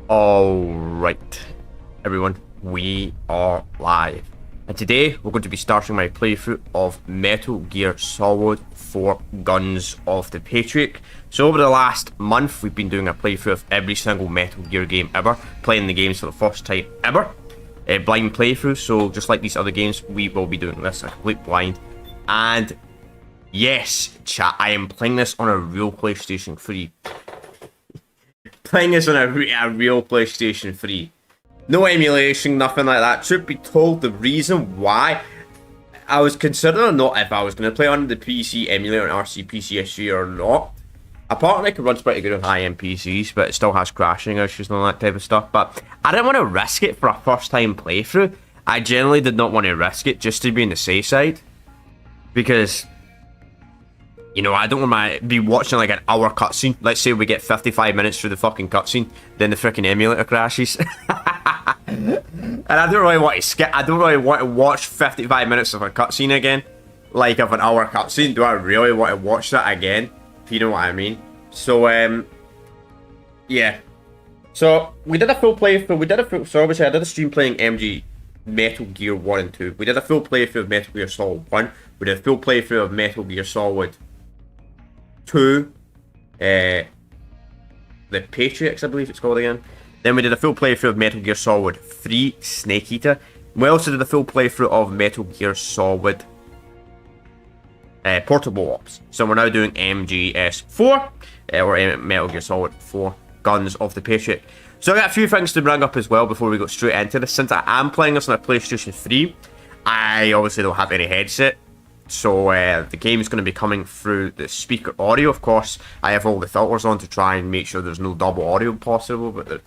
Alright, everyone, we are live. And today, we're going to be starting my playthrough of Metal Gear Solid 4 Guns of the Patriot. So over the last month, we've been doing a playthrough of every single Metal Gear game ever, playing the games for the first time ever. Blind playthrough, so just like these other games, we will be doing this a complete blind. And yes, chat, I am playing this on a real PlayStation 3. Playing this on a real PlayStation 3. No emulation, nothing like that. Truth be told, the reason why I was considering or not if I was going to play on the PC emulator on RCPCS3 or not. Apparently, it runs pretty good on high-end PCs, but it still has crashing issues and all that type of stuff. But I didn't want to risk it for a first-time playthrough. I generally did not want to risk it just to be on the safe side. Because, you know, I don't want to be watching like an hour cutscene. Let's say we get 55 minutes through the fucking cutscene, then the freaking emulator crashes. And I don't really want to skip. I don't really want to watch 55 minutes of a cutscene again, like of an hour cutscene. Do I really want to watch that again? If you know what I mean. So yeah. So we did a full playthrough. So obviously I did a stream playing MG Metal Gear 1 and 2. We did a full playthrough of Metal Gear Solid 1. We did a full playthrough of Metal Gear Solid 2. The Patriots, I believe it's called again. Then we did a full playthrough of Metal Gear Solid 3 Snake Eater. We also did a full playthrough of Metal Gear Solid Portable Ops. So we're now doing MGS4, or Metal Gear Solid 4 Guns of the Patriot. So I got a few things to bring up as well before we go straight into this. Since I am playing this on a PlayStation 3, I obviously don't have any headset. So the game is going to be coming through the speaker audio. Of course, I have all the filters on to try and make sure there's no double audio possible, but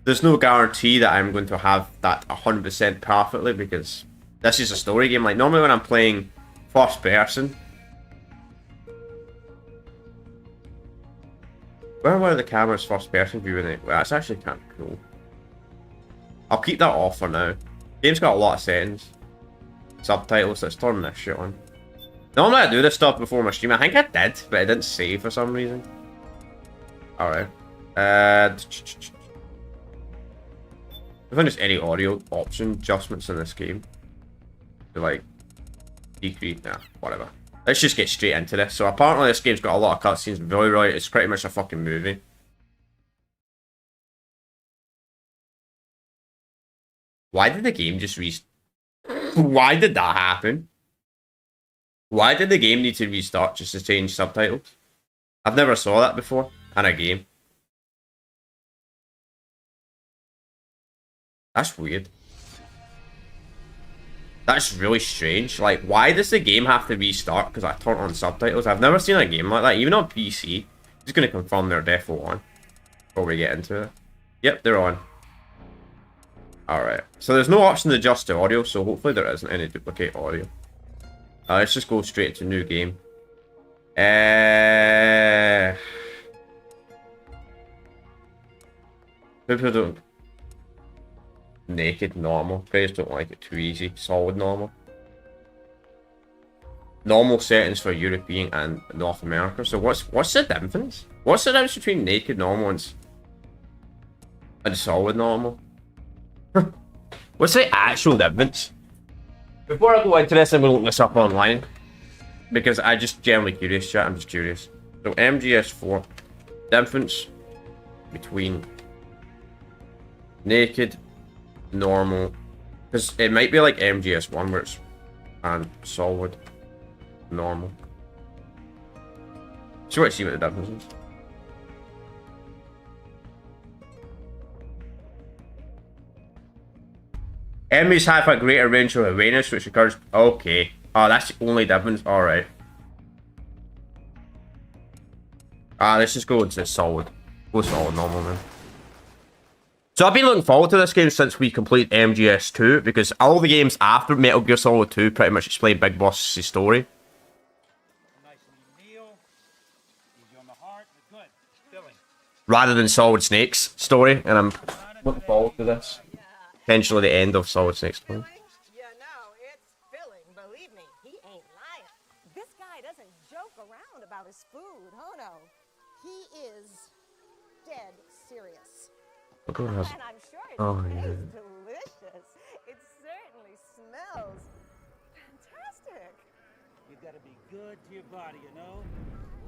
there's no guarantee that I'm going to have that 100% perfectly, because this is a story game. Like normally when I'm playing first person, where were the camera's first person view in it? Well, that's actually kind of cool. I'll keep that off for now. Game's got a lot of settings. Subtitles, let's turn this shit on. Normally I do this stuff before my stream. I think I did, but it didn't save for some reason. Alright. I think there's any audio option adjustments in this game. Like, decrease, nah, whatever. Let's just get straight into this. So apparently this game's got a lot of cutscenes. Really, right, it's pretty much a fucking movie. Why did the game just Why did that happen? Why did the game need to restart just to change subtitles? I've never saw that before in a game. That's weird. That's really strange. Like, why does the game have to restart because I turn on subtitles? I've never seen a game like that, even on PC. Just gonna confirm they're default on before we get into it. Yep, they're on. Alright. So there's no option to adjust the audio, so hopefully there isn't any duplicate audio. Let's just go straight to new game. People don't... Naked, normal. Guys don't like it too easy. Solid, normal. Normal settings for European and North America. So what's the difference? What's the difference between naked, normal, and solid, normal? What's the actual difference? Before I go into this, I'm going to look this up online. Because I'm just generally curious, chat. I'm just curious. So, MGS4. Difference between naked, normal. Because it might be like MGS1 where it's and solid, normal. So, let's see what the difference is. Enemies have a greater range of awareness, which occurs. Okay. Oh, that's the only difference. Alright. Let's just go into solid. Go solid normal, man. So I've been looking forward to this game since we completed MGS2, because all the games after Metal Gear Solid 2 pretty much explain Big Boss's story. Rather than Solid Snake's story, and I'm looking forward to this. Potentially the end of Solid Snake's story. You know, it's filling. Believe me, he ain't lying. This guy doesn't joke around about his food. Oh no, he is dead serious. And I'm sure it Oh, tastes delicious. It certainly smells fantastic. You gotta be good to your body, you know?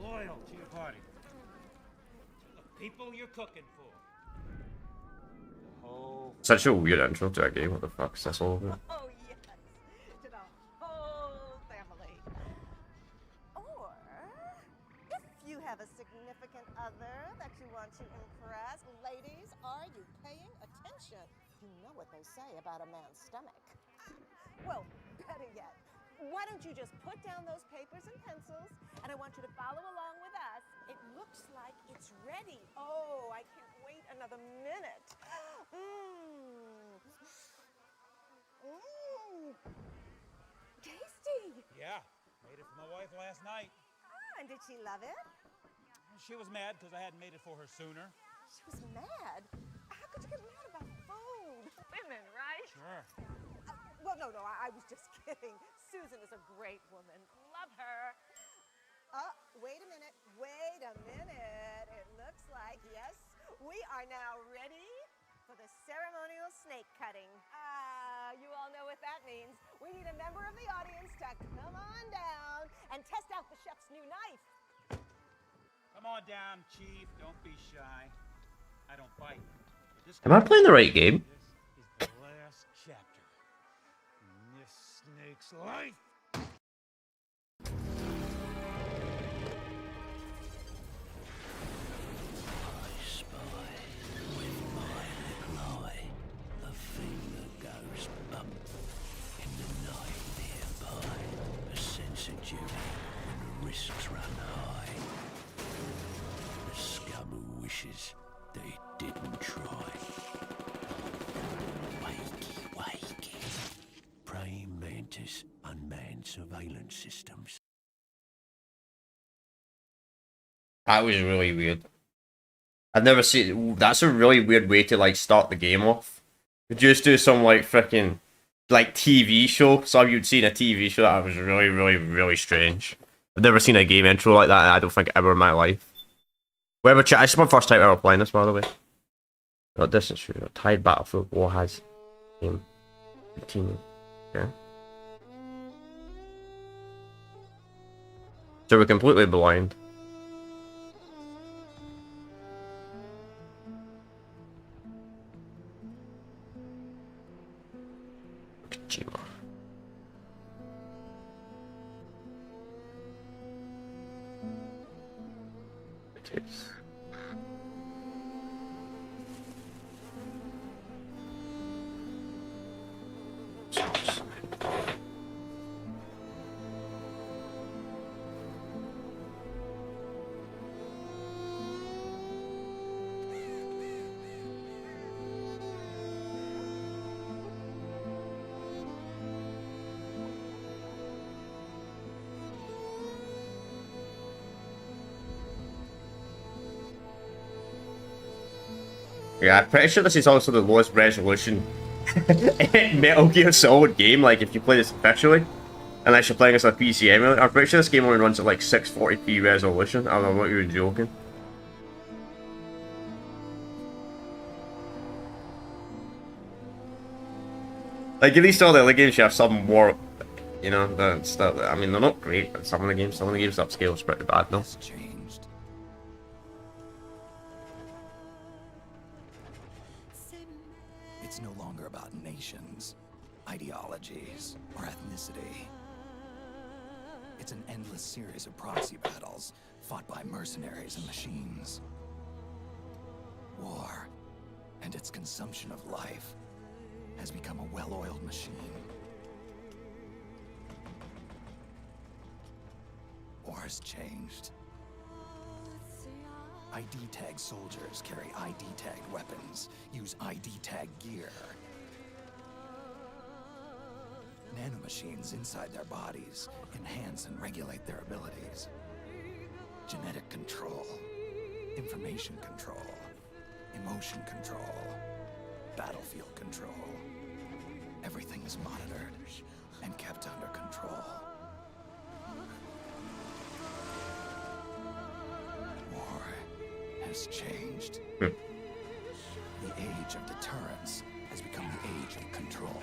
Loyal to your body. To the people you're cooking for. The whole such a weird intro to a game. What the fuck is this all about? Oh, yes. To the whole family. Or, if you have a significant other that you want to impress, ladies, are you paying attention? You know what they say about a man's stomach. Well, better yet, why don't you just put down those papers and pencils, and I want you to follow along with us. It looks like it's ready. Oh, I can't wait another minute. Mmm. Mmm. Tasty. Yeah, made it for my wife last night. Ah, and did she love it? She was mad because I hadn't made it for her sooner. She was mad? How could you get mad about food? Women, right? Sure. Well, no, I was just kidding. Susan is a great woman. Love her. Wait a minute. Wait a minute. It looks like, yes, we are now ready for the ceremonial snake cutting. You all know what that means. We need a member of the audience to come on down and test out the chef's new knife. Come on down, Chief. Don't be shy. I don't bite. Am I playing the right game? This is the last chapter in this snake's life. I spy with my little eye a thing that goes bump in the night nearby. A sense of duty when the risks run high. The scum who wishes they didn't try. Wakey, wakey. Praying mantis unmanned surveillance systems. That was really weird. I've never seen. That's a really weird way to like start the game off. You just do some like freaking like TV show. So you'd seen a TV show that was really, really, really strange. I've never seen a game intro like that. And I don't think ever in my life. Whoever chat. This is my first time ever playing this, by the way. Not distance shooter. Tied Battlefield War has game 15. Okay. So we're completely blind. Kojima. It is. Yeah, I'm pretty sure this is also the lowest resolution Metal Gear Solid game, like if you play this officially. Unless you're playing this on a PC emulator. I'm pretty sure this game only runs at like 640p resolution. I don't know what you were joking. Like at least all the other games you have some more, you know, the stuff. I mean, they're not great, but some of the games upscale is pretty bad though. Has changed. It's no longer about nations, ideologies, or ethnicity. It's an endless series of proxy battles fought by mercenaries and machines. War and its consumption of life has become a well-oiled machine. War has changed. ID tag soldiers carry ID tagged weapons, use ID tag gear. Nanomachines inside their bodies enhance and regulate their abilities. Genetic control, information control, emotion control, battlefield control. Everything is monitored and kept under control. War has changed. The age of deterrence has become the age of control.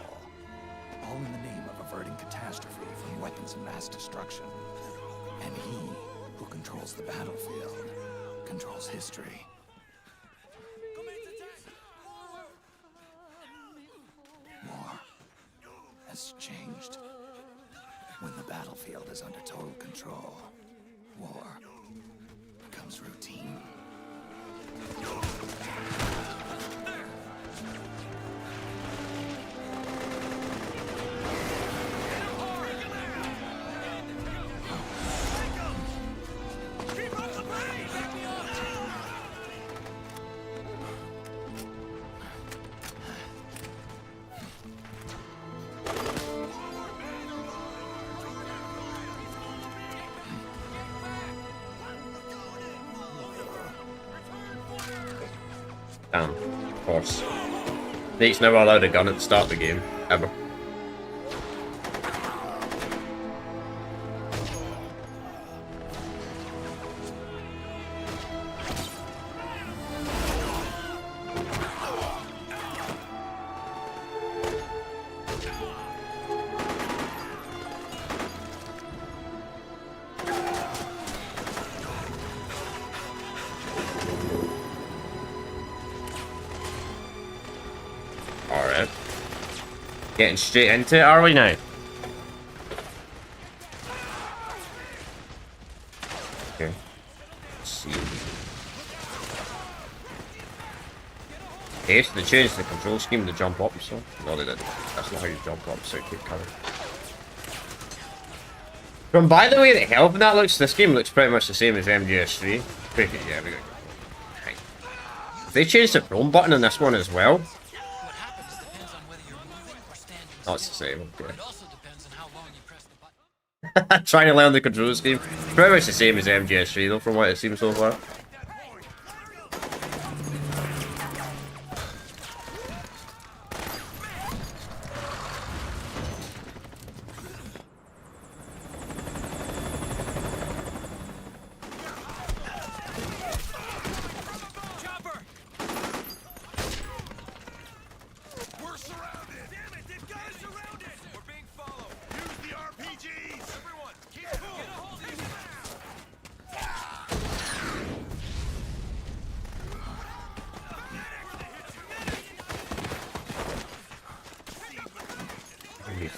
All in the name of averting catastrophe from weapons of mass destruction. And he who controls the battlefield controls history. War has changed. When the battlefield is under total control, war becomes routine. Damn, of course. Nate's never allowed a gun at the start of the game, ever. Alright. Getting straight into it, are we now? Okay. Let's see. Okay, so they changed the control scheme to jump up, so... No, they didn't. That's not how you jump up, so keep coming. From by the way, the health in that looks... This game looks pretty much the same as MGS3. Yeah, we got... Right. They changed the prone button in this one as well. Oh, it's the same, okay. Trying to learn the control scheme. Pretty much the same as MGS3 though, from what it seems so far.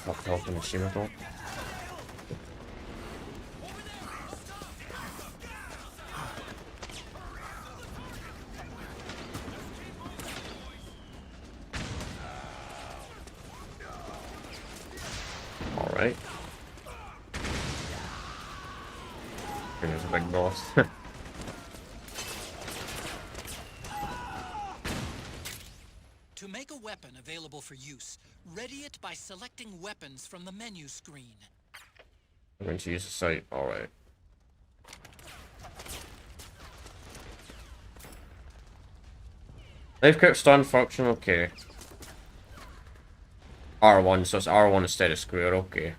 Fucked off in the machine at all. Alright. There's a big boss. To make a weapon available for use, ready it by selecting weapons from the menu screen. I'm going to use the site. Alright. They've kept stun function, okay. R1, so it's R1 instead of square, okay.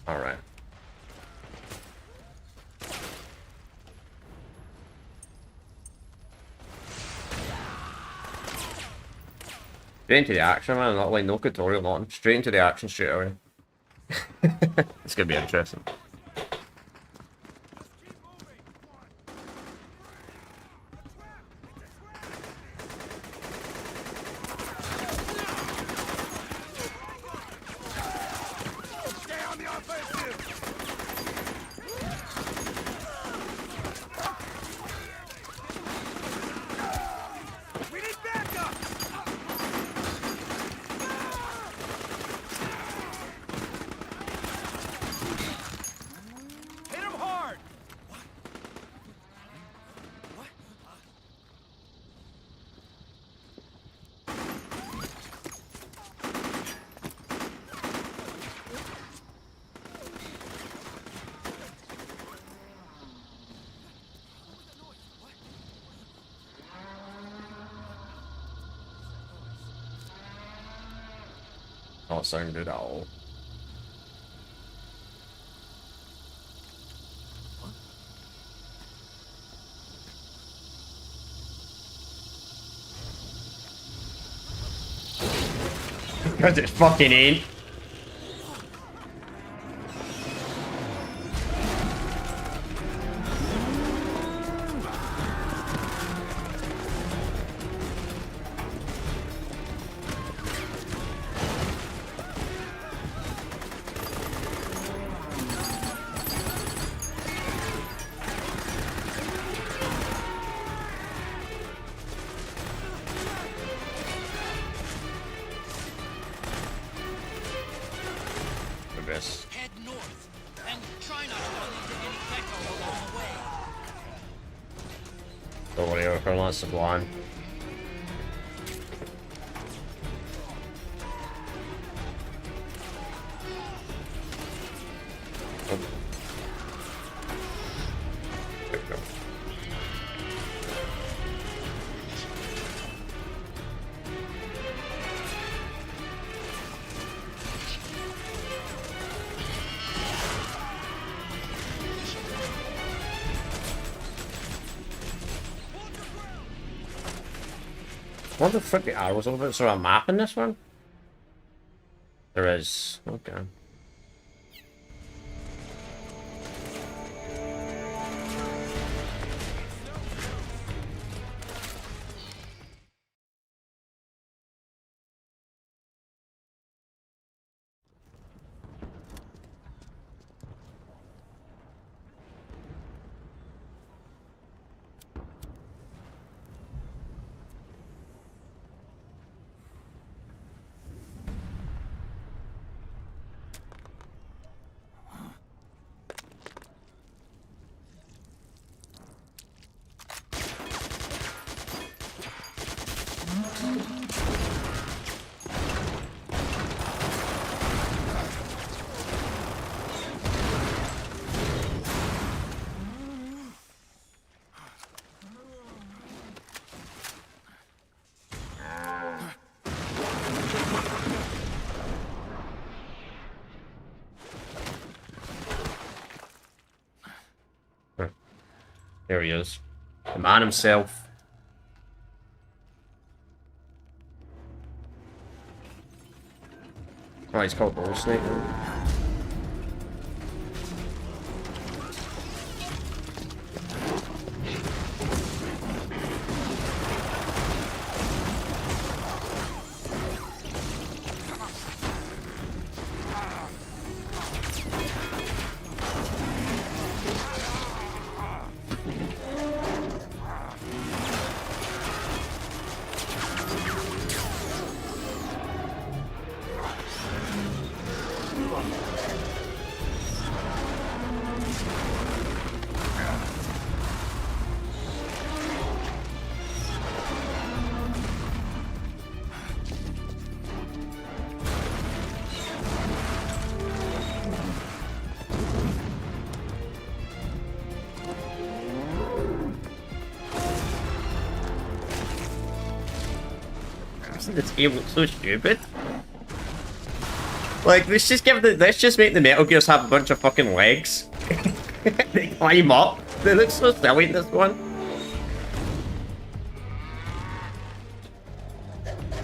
Alright. Straight into the action, man. Not like no tutorial, nothing. Straight into the action straight away. It's gonna be interesting. Not sound good at all. Because it fucking ain't. Head north, and try not to run into any gecko along the way. Don't worry, her lance sublime. Oh. There we go. What the frick the arrows over? Is there a map in this one? There is. Okay. There he is. The man himself. Oh, he's called Bull Snake. This game looks so stupid. Like, let's just make the Metal Gears have a bunch of fucking legs. They climb up. They look so silly in this one.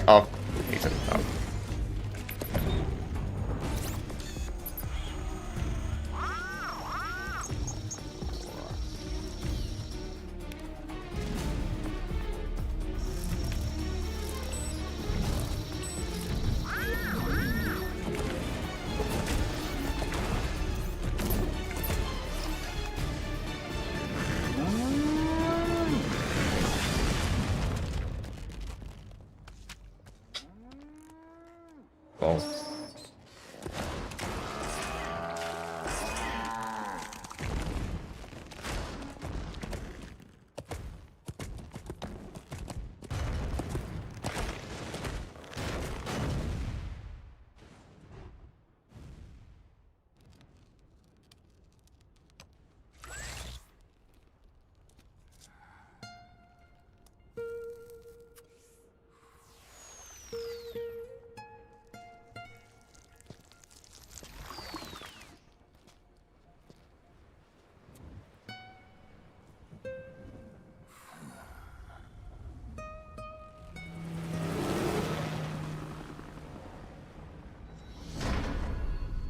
Oh, he's in the top. Oh.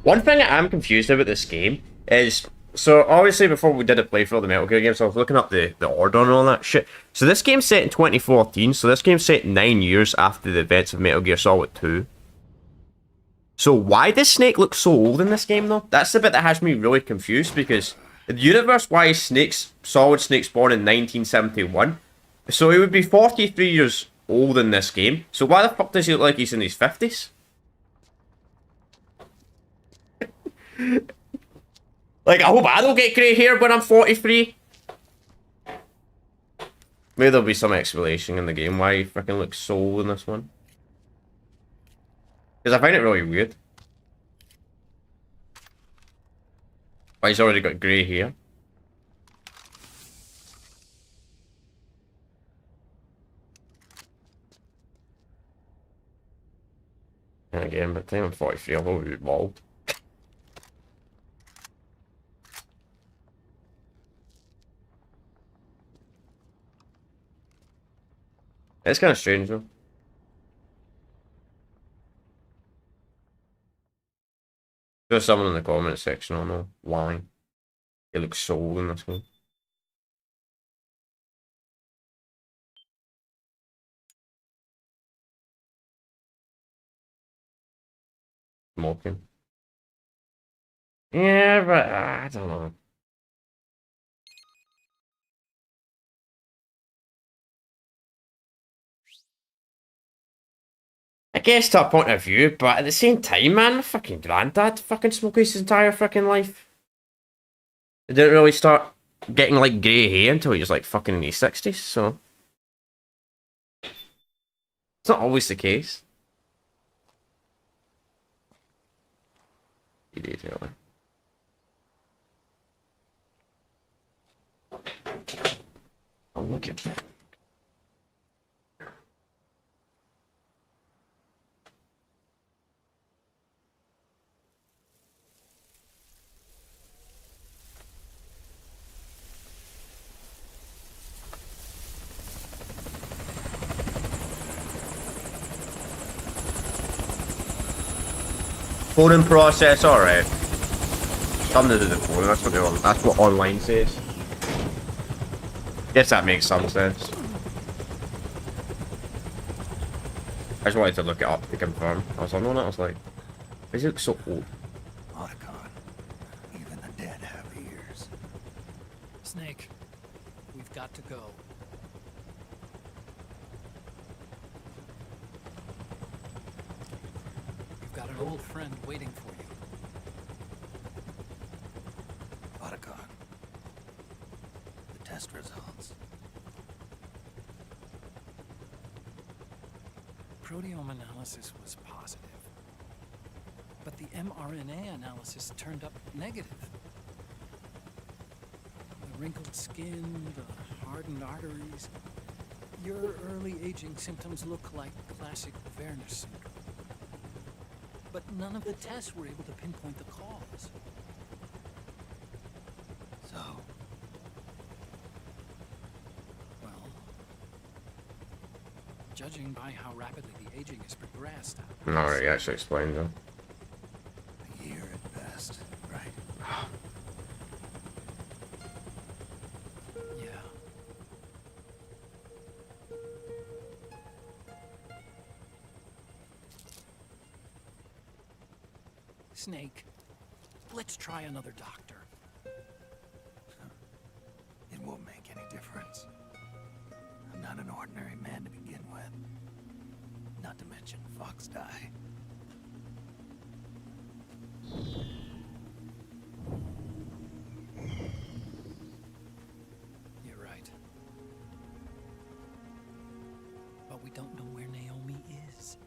One thing I'm confused about this game is, so obviously before we did a playthrough of the Metal Gear games, I was looking up the order and all that shit. So this game's set in 2014, so this game's set 9 years after the events of Metal Gear Solid 2. So why does Snake look so old in this game though? That's the bit that has me really confused, because in the universe, why is Solid Snake's born in 1971? So he would be 43 years old in this game. So why the fuck does he look like he's in his 50s? Like, I hope I don't get grey hair when I'm 43. Maybe there'll be some explanation in the game why he freaking looks so old in this one. Because I find it really weird. Why he's already got grey hair. And again, by the time I'm 43, I'll probably be bald. It's kind of strange though. There's someone in the comment section, I don't know why. It looks so old in this one. Smoking. Yeah, but I don't know. I guess to a point of view, but at the same time, man, my fucking granddad fucking smoked his entire fucking life. He didn't really start getting like grey hair until he was like fucking in his 60s, so it's not always the case. He did, really. Oh, look at that. Coding process, alright. Something to do with the coding, that's what online says. Guess that makes some sense. I just wanted to look it up to confirm. I was on it, I was like, why does he look so old? Otacon, even the dead have ears. Snake, we've got to go. You've got an old friend waiting for you. Otacon, the test results. Proteome analysis was positive, but the mRNA analysis turned up negative. The wrinkled skin, the hardened arteries. Your early aging symptoms look like classic Werner syndrome. But none of the tests were able to pinpoint the cause. So, Well, judging by how rapidly the aging has progressed, No, he actually explained them. a year at best, right? yeah. Snake, let's try another doctor. It won't make any difference. I'm not an ordinary man to begin with. Not to mention Fox die. You're right. But we don't know where Naomi is.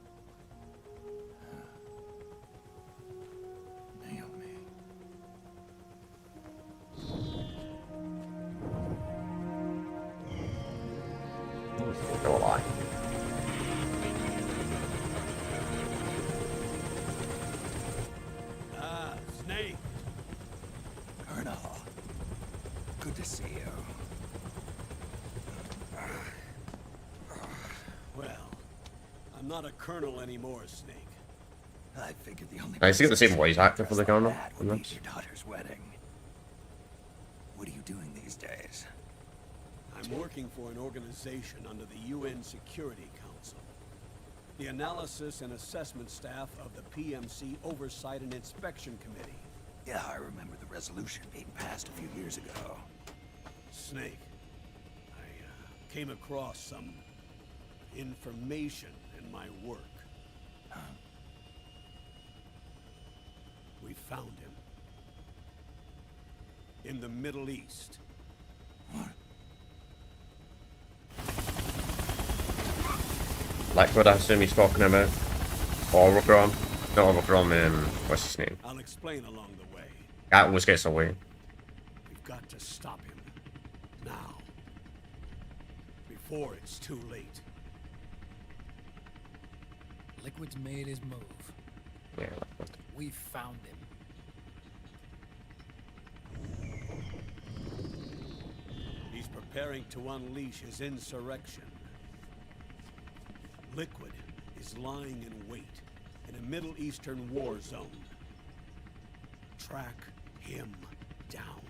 Naomi. Don't lie. Ah, Snake. Colonel. Good to see you. Well, I'm not a colonel anymore, Snake. I figured the only I see the same person voice actor for the dressed gun, like that though, would in be this. your daughter's wedding. What are you doing these days? I'm working for an organization under the UN Security Council. The Analysis and Assessment Staff of the PMC Oversight and Inspection Committee. Yeah, I remember the resolution being passed a few years ago. Snake, I came across some information in my work. We found him. In the Middle East. Like what I assume he's talking about. Overcrom. Not Overcrom, what's his name? I'll explain along the way. That always gets away. We've got to stop him. Now. Before it's too late. Liquid's made his move. Yeah, like what? We found him. He's preparing to unleash his insurrection. Liquid is lying in wait in a Middle Eastern war zone. Track him down.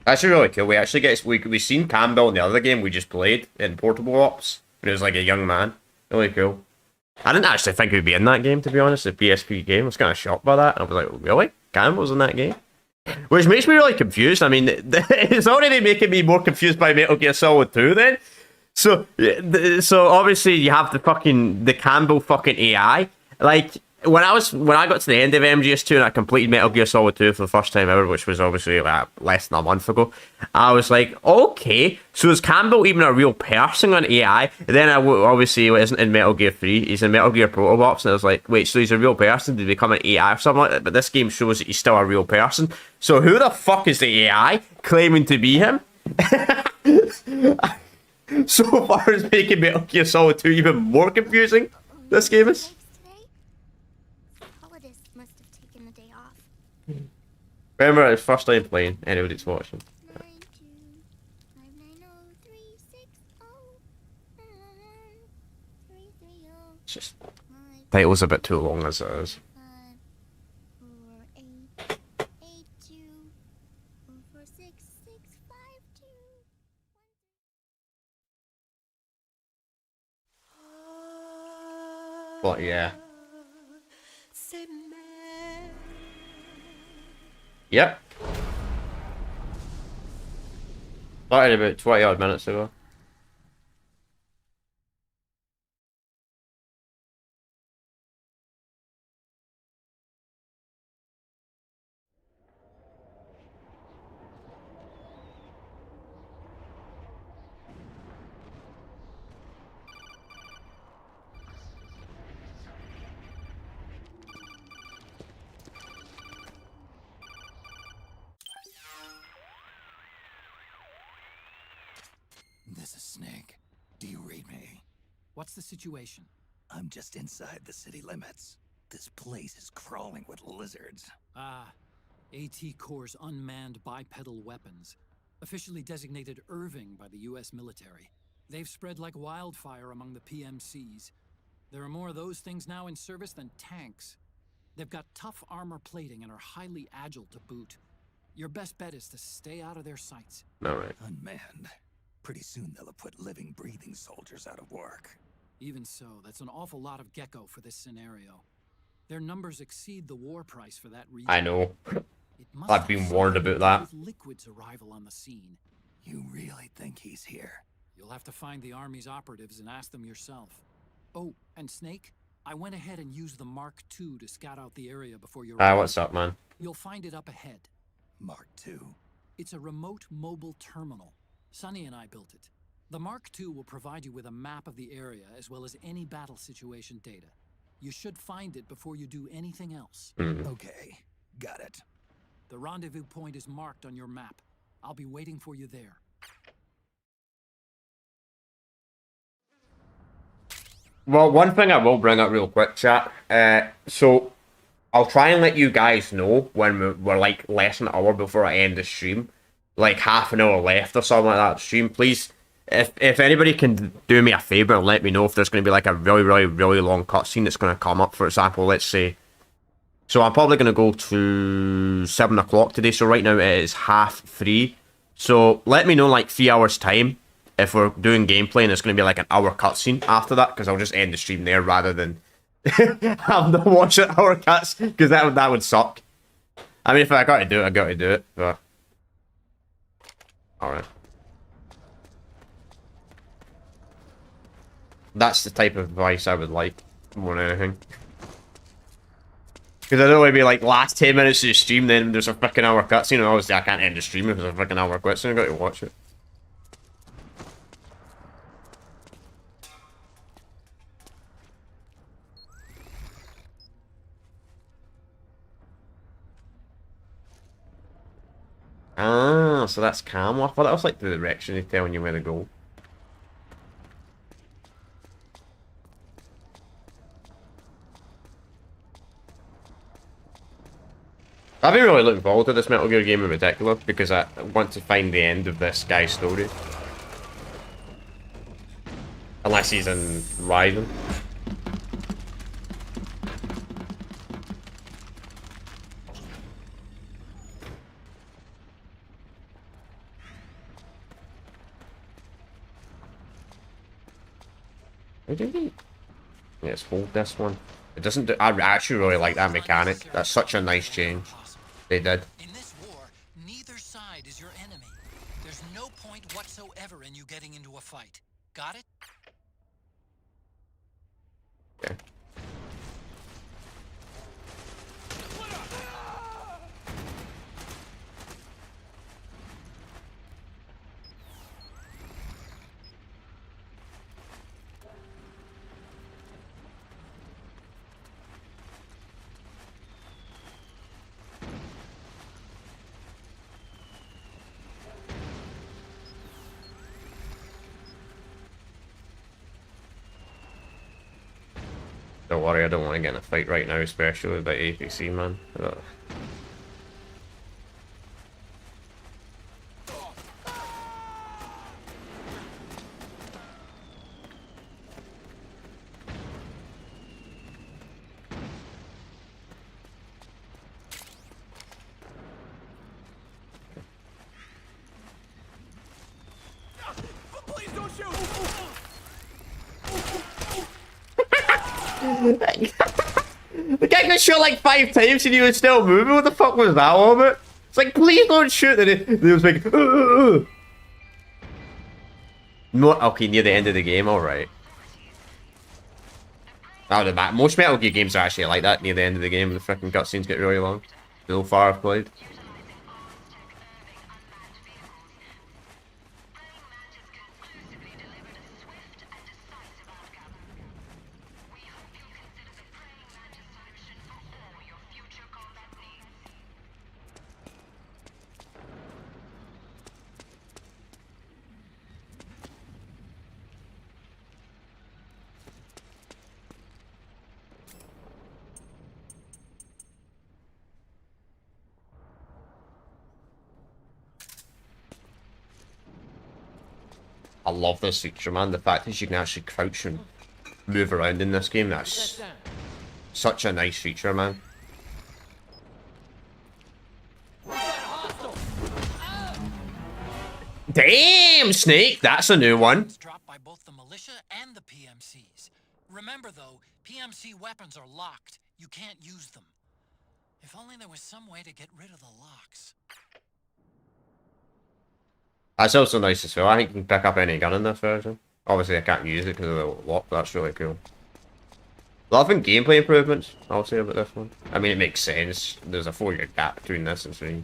Actually really cool. We actually get we seen Campbell in the other game we just played in Portable Ops when he was like a young man. Really cool. I didn't actually think he'd be in that game, to be honest, the PSP game. I was kind of shocked by that. And I was like, really? Campbell's in that game? Which makes me really confused. I mean, it's already making me more confused by Metal Gear Solid 2 then. So obviously you have the Campbell fucking AI. Like, when I got to the end of MGS2 and I completed Metal Gear Solid 2 for the first time ever, which was obviously like less than a month ago, I was like, okay, so is Campbell even a real person on AI? And then obviously he isn't in Metal Gear 3, he's in Metal Gear Proto Ops, and I was like, wait, so he's a real person? Did he become an AI or something like that? But this game shows that he's still a real person. So who the fuck is the AI claiming to be him? So far as making Metal Gear Solid 2 even more confusing, this game is. Remember, it's first time playing. Anybody that's watching. It's just title's a bit too long as it is. But yeah. Yep. Started about 20 odd minutes ago. This is Snake. Do you read me? What's the situation? I'm just inside the city limits. This place is crawling with lizards. Ah, AT Corps' unmanned bipedal weapons, officially designated Irving by the US military. They've spread like wildfire among the PMCs. There are more of those things now in service than tanks. They've got tough armor plating and are highly agile to boot. Your best bet is to stay out of their sights. Alright. Unmanned. Pretty soon they'll have put living, breathing soldiers out of work. Even so, that's an awful lot of gecko for this scenario. Their numbers exceed the war price for that region. I know. It must I've have been something warned to do about that. with Liquid's arrival on the scene. You really think he's here? You'll have to find the Army's operatives and ask them yourself. Oh, and Snake, I went ahead and used the Mark II to scout out the area before you arrived. What's up, man? You'll find it up ahead. Mark II? It's a remote mobile terminal. Sonny and I built it. The Mark II will provide you with a map of the area as well as any battle situation data. You should find it before you do anything else. Okay, got it. The rendezvous point is marked on your map. I'll be waiting for you there. Well, one thing I will bring up real quick, chat. So, I'll try and let you guys know when we're like less than an hour before I end the stream. Like half an hour left or something like that stream. Please, if anybody can do me a favor and let me know if there's going to be like a really long cutscene that's going to come up, for example, let's say. So I'm probably going to go to 7 o'clock today. So right now it is 2:30. So let me know like 3 hours time if we're doing gameplay and it's going to be like an hour cutscene after that, because I'll just end the stream there rather than have to watch an hour cuts, because that would suck. I mean, if I got to do it, I got to do it. But all right. That's the type of advice I would like more than anything. Because I don't want to be like, last 10 minutes of the stream, then there's a freaking hour cutscene, and obviously I can't end the stream if there's a freaking hour cutscene, I got to watch it. Ah, so that's camo. I thought that was like the direction they're telling you where to go. I've been really looking forward to this Metal Gear game in particular, because I want to find the end of this guy's story. Unless he's in Raiden. How did he? Let's hold this one. It doesn't do, I actually really like that mechanic. That's such a nice change. They did. In this war, neither side is your enemy. There's no point whatsoever in you getting into a fight. Got it? Okay. Don't worry, I don't want to get in a fight right now, especially with the APC, man. Ugh. Please don't shoot! The guy got shot like 5 times and he was still moving. What the fuck was that all about? It's like, please don't shoot. And he was like, No, okay, near the end of the game, alright. That would have most Metal Gear games are actually like that near the end of the game. The freaking cutscenes get really long. So far I've played. I love this feature, man. The fact that you can actually crouch and move around in this game, that's such a nice feature, man. Damn, Snake! That's a new one. Dropped by both the militia and the PMCs. Remember though, PMC weapons are locked. You can't use them. If only there was some way to get rid of the locks. That's also nice as well. I think you can pick up any gun in this version. Obviously, I can't use it because of the lock. That's really cool. A lot of gameplay improvements, I'll say, about this one. I mean, it makes sense. There's a 4-year gap between this and 3.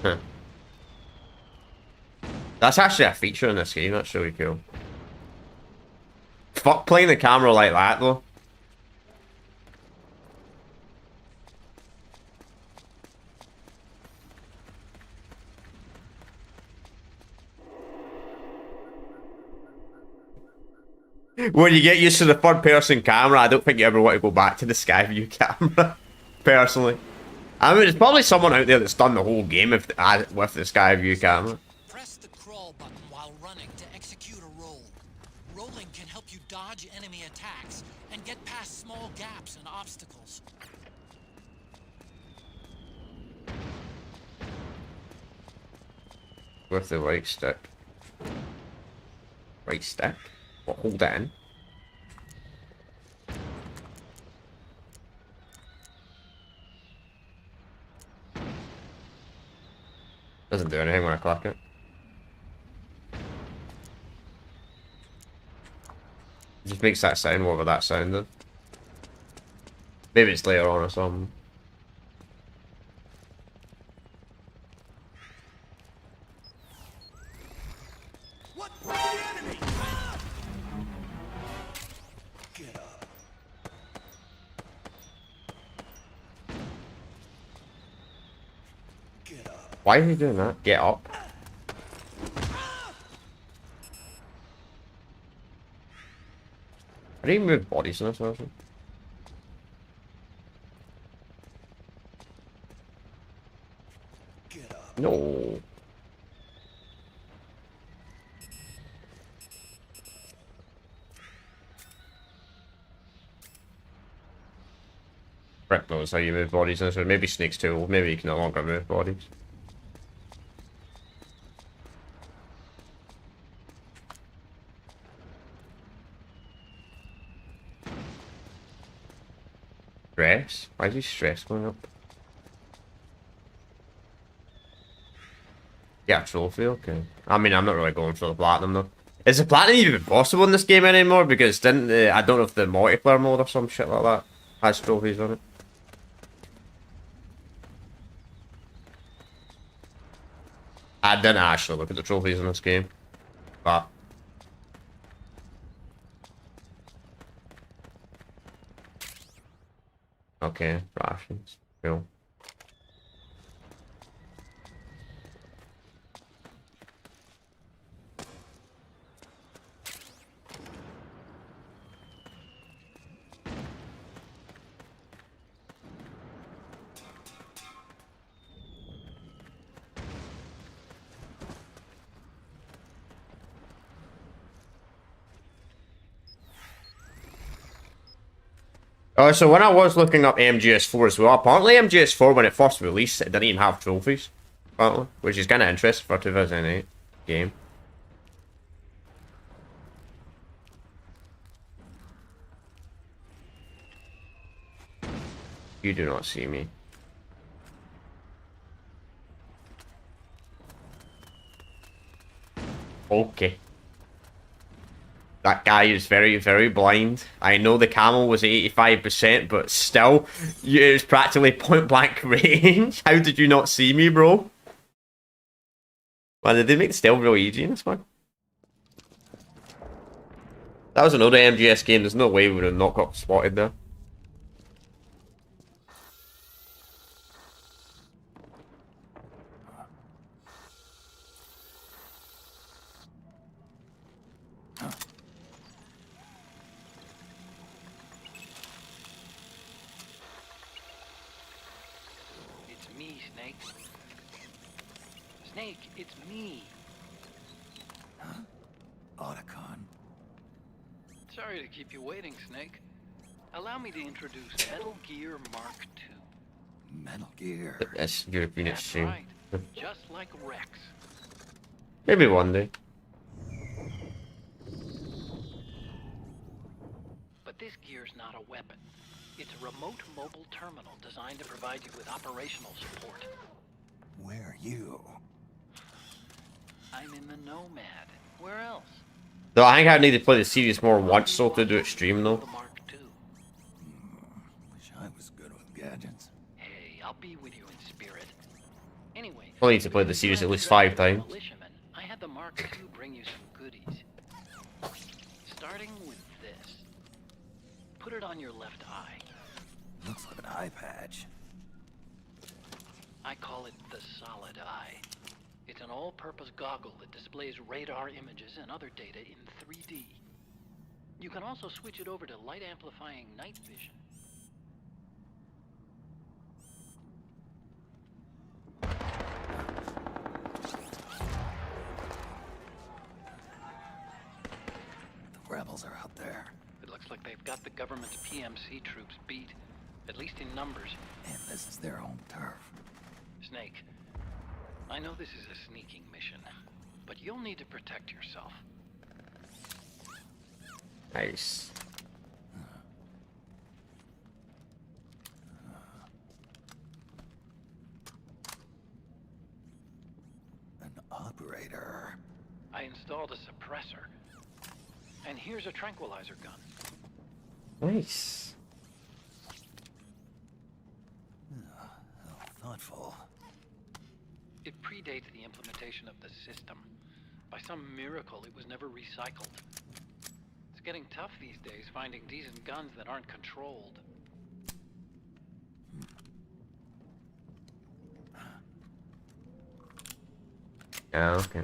Huh. That's actually a feature in this game. That's really cool. Fuck playing the camera like that, though. When you get used to the third-person camera, I don't think you ever want to go back to the sky view camera. personally. I mean, it's probably someone out there that's done the whole game with the sky view camera. Press the crawl button while running to execute a roll. Rolling can help you dodge enemy attacks and get past small gaps and obstacles. With the right stick. Right stick? What, hold it in? Doesn't do anything when I click it. It just makes that sound, whatever that sound did. Maybe it's later on or something. What? The enemy! Get up. Get up. Why are you doing that? Get up. How do you move bodies in this version? Get up. No. Frick knows how you move bodies in this one. Maybe Snake's too old. Maybe you can no longer move bodies. Stress? Why is his stress going up? Yeah, trophy, okay. I mean, I'm not really going for the platinum though. Is the platinum even possible in this game anymore? Because didn't I don't know if the multiplayer mode or some shit like that has trophies on it. I didn't actually look at the trophies in this game, but okay, rations, cool. Oh, so when I was looking up MGS4 as well, apparently MGS4 when it first released, it didn't even have trophies, apparently, which is kind of interesting for a 2008 game. You do not see me. Okay. That guy is very, very blind. I know the camel was 85%, but still, it's practically point blank range. How did you not see me, bro? Man, did they make the stealth real easy in this one? That was an older MGS game. There's no way we would have not got spotted there. Snake, it's me. Huh? Otacon. Sorry to keep you waiting, Snake. Allow me to introduce Metal Gear Mark II. Metal Gear. That's European That's exchange. right. Just like Rex. Maybe one day. But this gear's not a weapon. It's a remote mobile terminal designed to provide you with operational support. Where are you? I'm in the Nomad. Where else? Though I think I need to play the series more once so to do it stream though. The Mark II. Wish I was good with gadgets. Hey, I'll be with you in spirit. Anyway, I'll need to play the series at least 5 times. Militiaman, I had the Mark II bring you some goodies. Starting with this. Put it on your left eye. Looks like an eye patch. I call it the Solid Eye. It's an all-purpose goggle that displays radar images and other data in 3D. You can also switch it over to light-amplifying night vision. rebels are out there. It looks like they've got the government's PMC troops beat, at least in numbers. And this is their home turf. Snake, I know this is a sneaking mission, but you'll need to protect yourself. Nice. An operator. I installed a suppressor. And here's a tranquilizer gun. Nice. Thoughtful. It predates the implementation of the system. By some miracle, it was never recycled. It's getting tough these days finding decent guns that aren't controlled. Yeah, okay.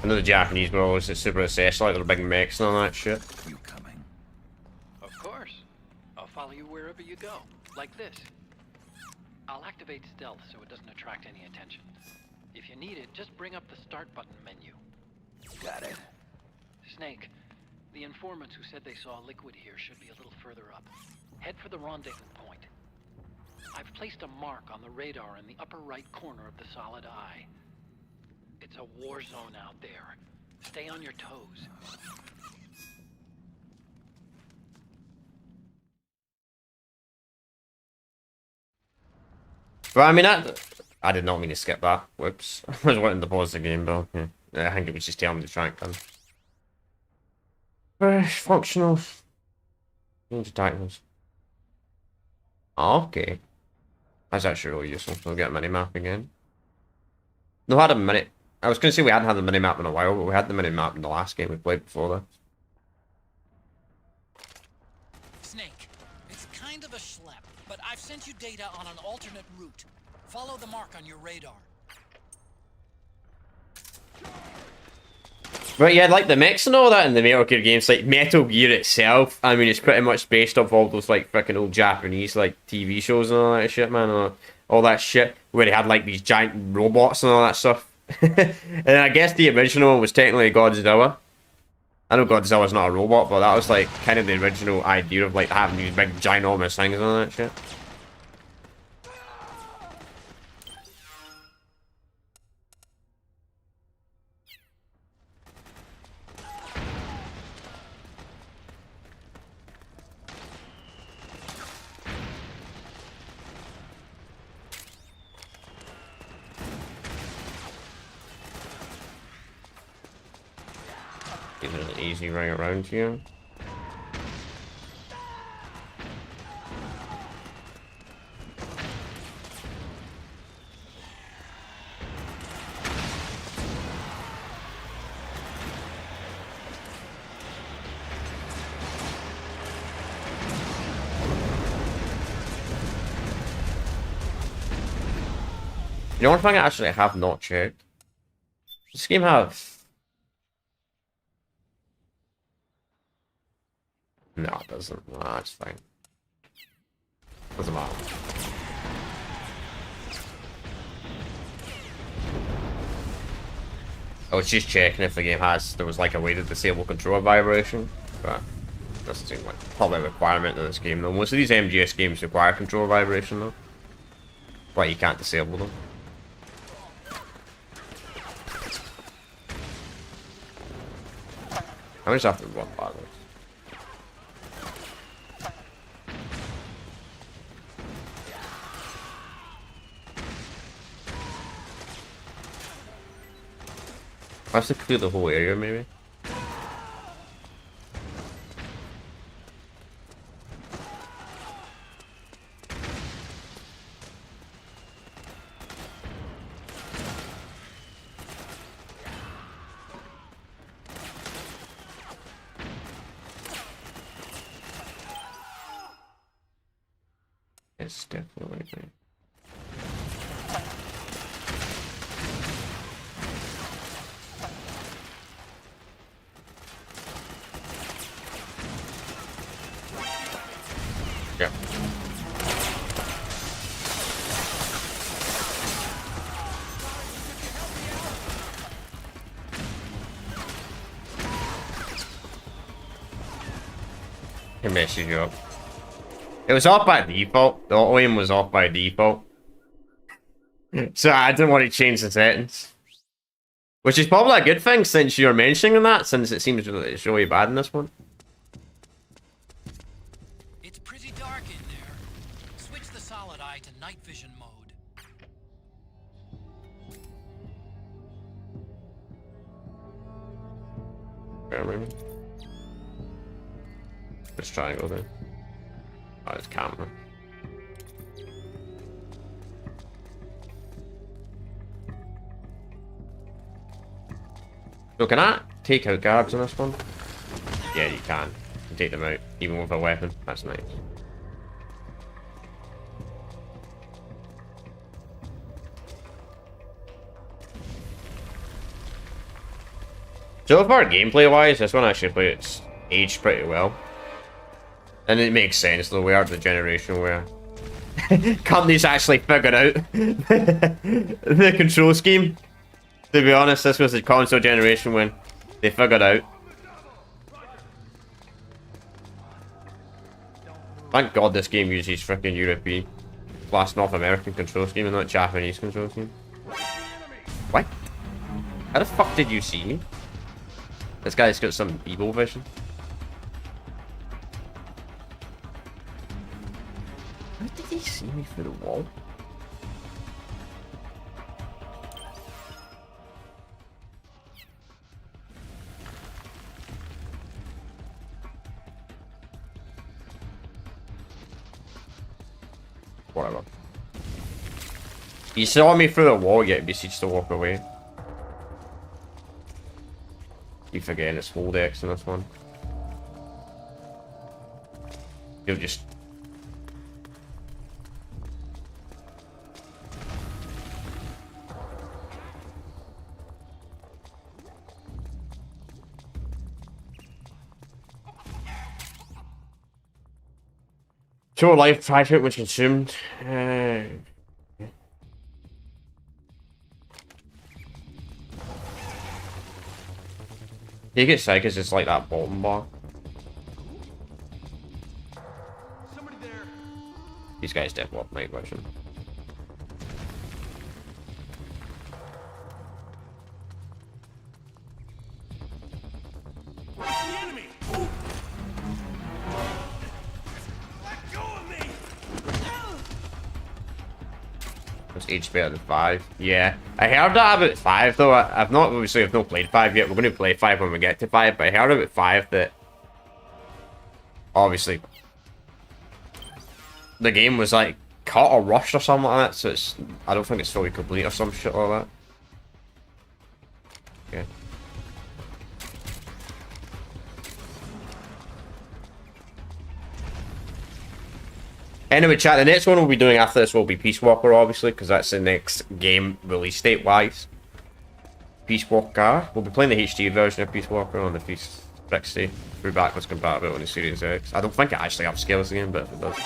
I know the Japanese were always super obsessed, like their big mechs and all that shit. You coming? Of course. I'll follow you wherever you go. Like this. I'll activate stealth so it doesn't attract any attention. If you need it, just bring up the start button menu. Got it. Snake, the informants who said they saw liquid here should be a little further up. Head for the rendezvous point. I've placed a mark on the radar in the upper right corner of the solid eye. It's a war zone out there. Stay on your toes. But I mean, I did not mean to skip that. Whoops. I was wanting to pause the game, but okay. I think it was just telling me to track them. Functional. Change titles. Okay. That's actually really useful. We'll get a mini-map again. No, I had a mini... I was going to say we hadn't had the mini-map in a while, but we had the mini-map in the last game we played before that. Snake, it's kind of a schlep, but I've sent you data on an alternate route. Follow the mark on your radar. But yeah, like the mechs and all that in the Metal Gear games, like Metal Gear itself, I mean, it's pretty much based off all those like freaking old Japanese like TV shows and all that shit, man. All that shit where they had like these giant robots and all that stuff. And I guess the original one was technically Godzilla. I know Godzilla's not a robot, but that was like kind of the original idea of like having these big ginormous things and all that shit. Give it an easy ring around here. You know, one thing I actually have not checked. Does this game have... No, it doesn't. No, that's fine. Doesn't matter. I was just checking if the game there was like a way to disable controller vibration, but doesn't seem like probably a requirement in this game though. Most of these MGS games require controller vibration though, but you can't disable them. I just have to run by this. I have to clear the whole area, maybe. It's definitely right there. Yeah. It messes you up. It was off by default. The auto aim was off by default. So I didn't want to change the settings. Which is probably a good thing since you're mentioning that, since it seems it's really bad in this one. It's pretty dark in there. Switch the solid eye to night vision mode. Maybe. Just triangle there. Oh, it's camera. So can I take out guards in this one? Yeah, you can. You can take them out, even with a weapon. That's nice. So far, gameplay-wise, this one actually it's aged pretty well. And it makes sense, though. We are the generation where companies actually figured out the control scheme. To be honest, this was the console generation when they figured out. Thank God this game uses freaking European / North American control scheme and not Japanese control scheme. What? How the fuck did you see me? This guy's got some evil vision. How did he see me through the wall? Whatever. He saw me through the wall, yet decided to walk away. Keep forgetting it's hold X in this one. You'll just... Show life private was consumed. You get sick because it's like that bottom bar. Somebody there. These guys definitely have night vision. The enemy. Let go of me. It's each better than 5. Yeah. I heard that about 5 though. I've not played 5 yet. We're going to play 5 when we get to 5, but I heard about 5 that obviously the game was like cut or rushed or something like that, so I don't think it's fully complete or some shit like that. Okay. Anyway, chat, the next one we'll be doing after this will be Peace Walker, obviously, because that's the next game release date-wise. Peace Walker. We'll be playing the HD version of Peace Walker on the 360 through backwards compatibility on the Series X. I don't think it actually upscales again, but if it does.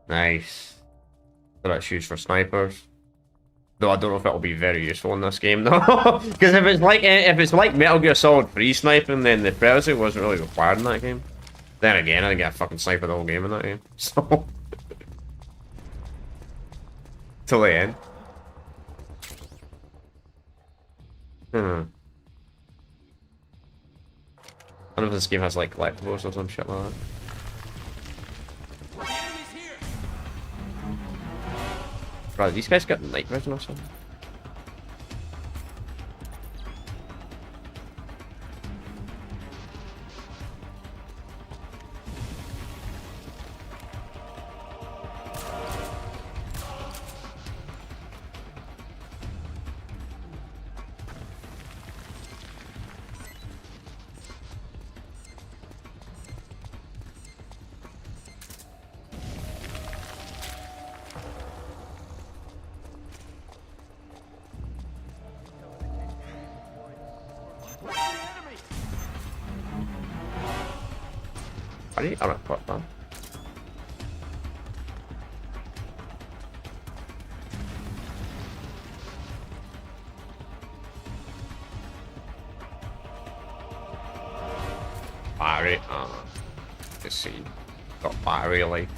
Nice. So that's used for snipers. Though I don't know if it'll be very useful in this game though. Because if it's like Metal Gear Solid 3 sniping, then the Predator wasn't really required in that game. Then again, I think I fucking sniped the whole game in that game. So till the end. I don't know if this game has like collectibles or some shit like that. Bro, these guys got night vision or something? I don't know what, man. battery. Let's see. Got battery life.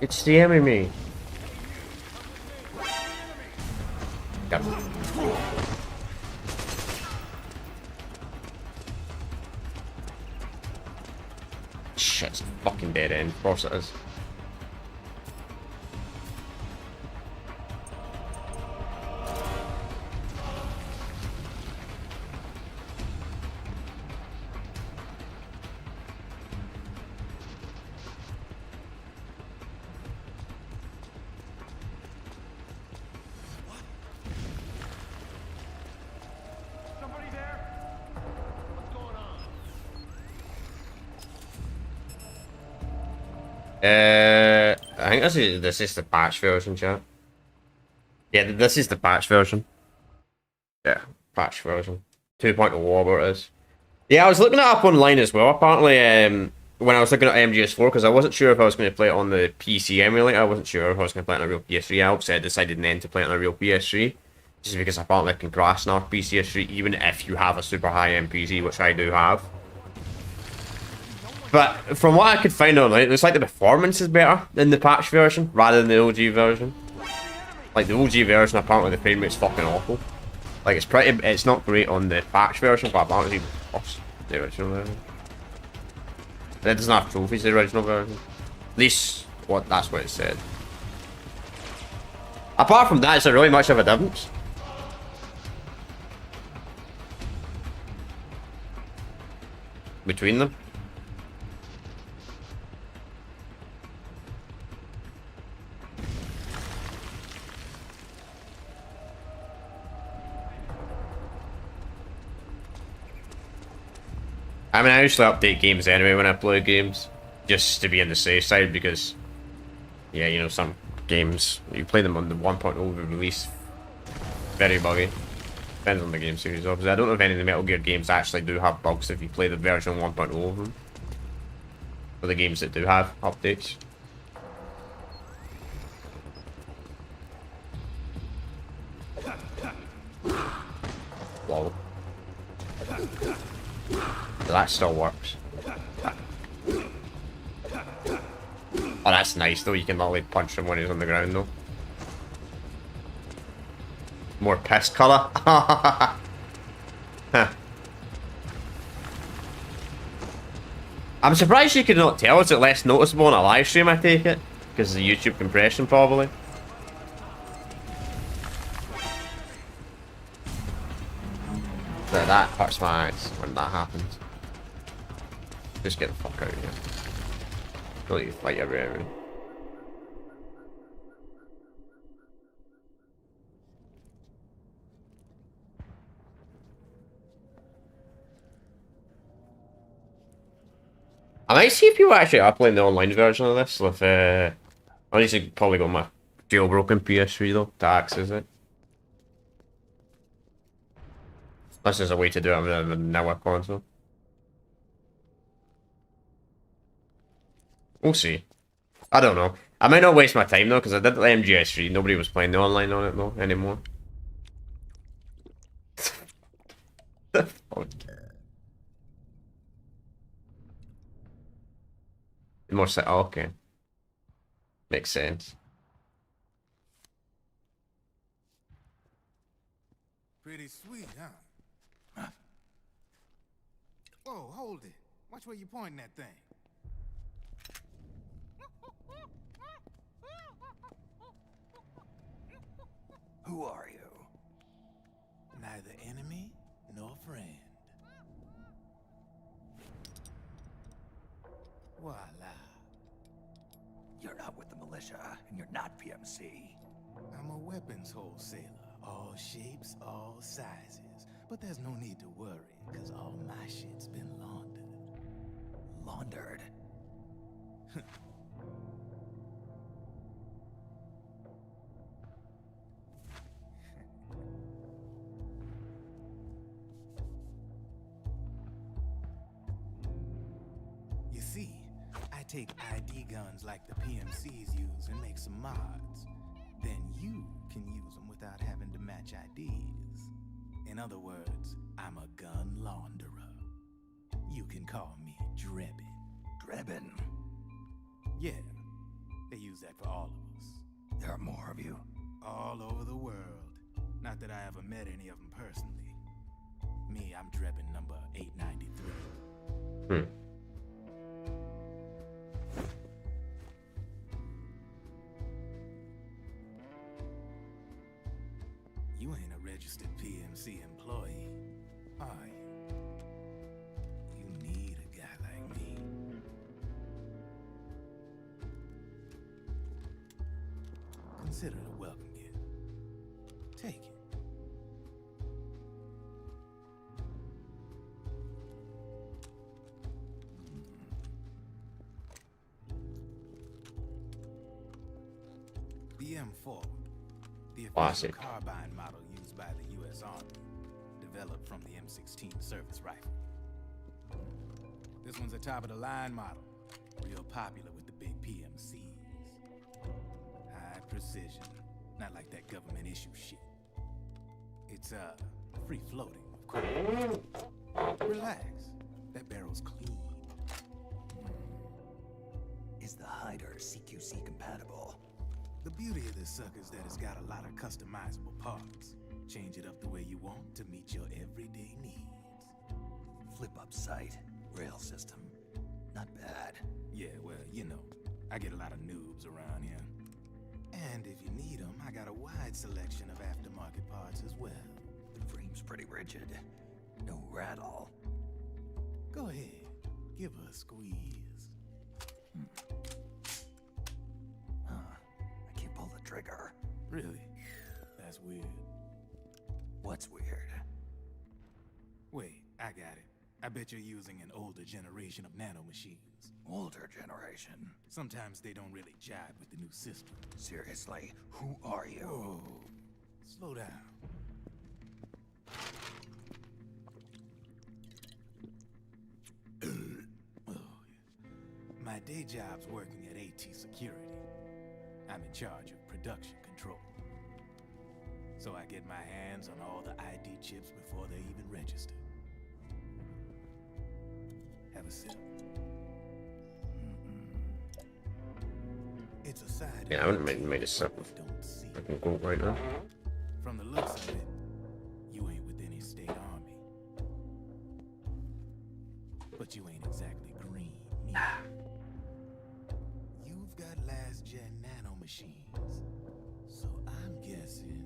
It's the enemy. Yep. Shit, it's a fucking dead end. Of course it is. I think this is the patch version, chat. Yeah, this is the patch version. Yeah, patch version. 2.0 whatever it is. Yeah, I was looking it up online as well. Apparently, when I was looking at MGS4, because I wasn't sure if I was going to play it on the PC emulator. I wasn't sure if I was going to play it on a real PS3. I obviously decided then to play it on a real PS3. Just because apparently I can crash an PS3 even if you have a super high-end PC, which I do have. But from what I could find online, it's like the performance is better in the patch version rather than the OG version. Like the OG version, apparently the frame rate's fucking awful. Like it's not great on the patch version, but apparently it's even worse than the original version. And it doesn't have trophies, the original version. At least that's what it said. Apart from that, is there really much of a difference? Between them? I mean, I usually update games anyway when I play games, just to be on the safe side, because, yeah, you know, some games, you play them on the 1.0 release, very buggy. Depends on the game series, obviously. I don't know if any of the Metal Gear games actually do have bugs if you play the version 1.0 of them. For the games that do have updates. Lol. So that still works. Oh, that's nice though. You can literally punch him when he's on the ground though. More piss colour. Huh. I'm surprised you could not tell. Is it less noticeable on a live stream, I take it? Because of the YouTube compression, probably. That hurts my eyes when that happens. Just get the fuck out of here. Don't need to fight everyone. I might see if people actually are playing the online version of this with I need to probably go on my jailbroken PS3 though to access it. Unless there's a way to do it with a network console. We'll see. I don't know. I might not waste my time though, because I did the MGS3. Nobody was playing the online on it though anymore. The fuck? More set. Oh, okay. Makes sense. Pretty sweet, huh? Whoa, hold it. Watch where you pointing that thing. Who are you? Neither enemy nor friend. Voila. You're not with the militia, and you're not PMC. I'm a weapons wholesaler. All shapes, all sizes. But there's no need to worry, because all my shit's been laundered. Laundered? You see, I take ID guns like the PMCs use and make some mods. Then you can use them without having to match IDs. In other words, I'm a gun launderer. You can call me Drebin. Drebin? Yeah, they use that for all of us. There are more of you. All over the world. Not that I ever met any of them personally. Me, I'm Drebin number 893. You ain't a registered PMC employee, are you? You need a guy like me. Consider it a welcome gift. Take it. The M4. The official Classic. carbine model used by the U.S. Army, developed from the M16 service rifle. This one's a top-of-the-line model, real popular with the big PMCs. High precision, not like that government-issue shit. It's, free-floating, of course. Relax, that barrel's clean. Is the hider CQC compatible? The beauty of this sucker is that it's got a lot of customizable parts. Change it up the way you want to meet your everyday needs. Flip-up sight, rail system. Not bad. Yeah, well, you know, I get a lot of noobs around here. And if you need them, I got a wide selection of aftermarket parts as well. The frame's pretty rigid. No rattle. Go ahead, give her a squeeze. I can't pull the trigger. Really? That's weird. What's weird? Wait, I got it. I bet you're using an older generation of nanomachines. Older generation? Sometimes they don't really jive with the new system. Seriously, who are you? Whoa, slow down. Oh, yeah. My day job's working at AT Security. I'm in charge of production control. So I get my hands on all the ID chips before they even register. Have a sip. It's a side. Yeah, I wouldn't made a sip. Don't see. I can go right now. From the looks of it, you ain't with any state army. But you ain't exactly green neither. You've got last-gen nanomachines. So I'm guessing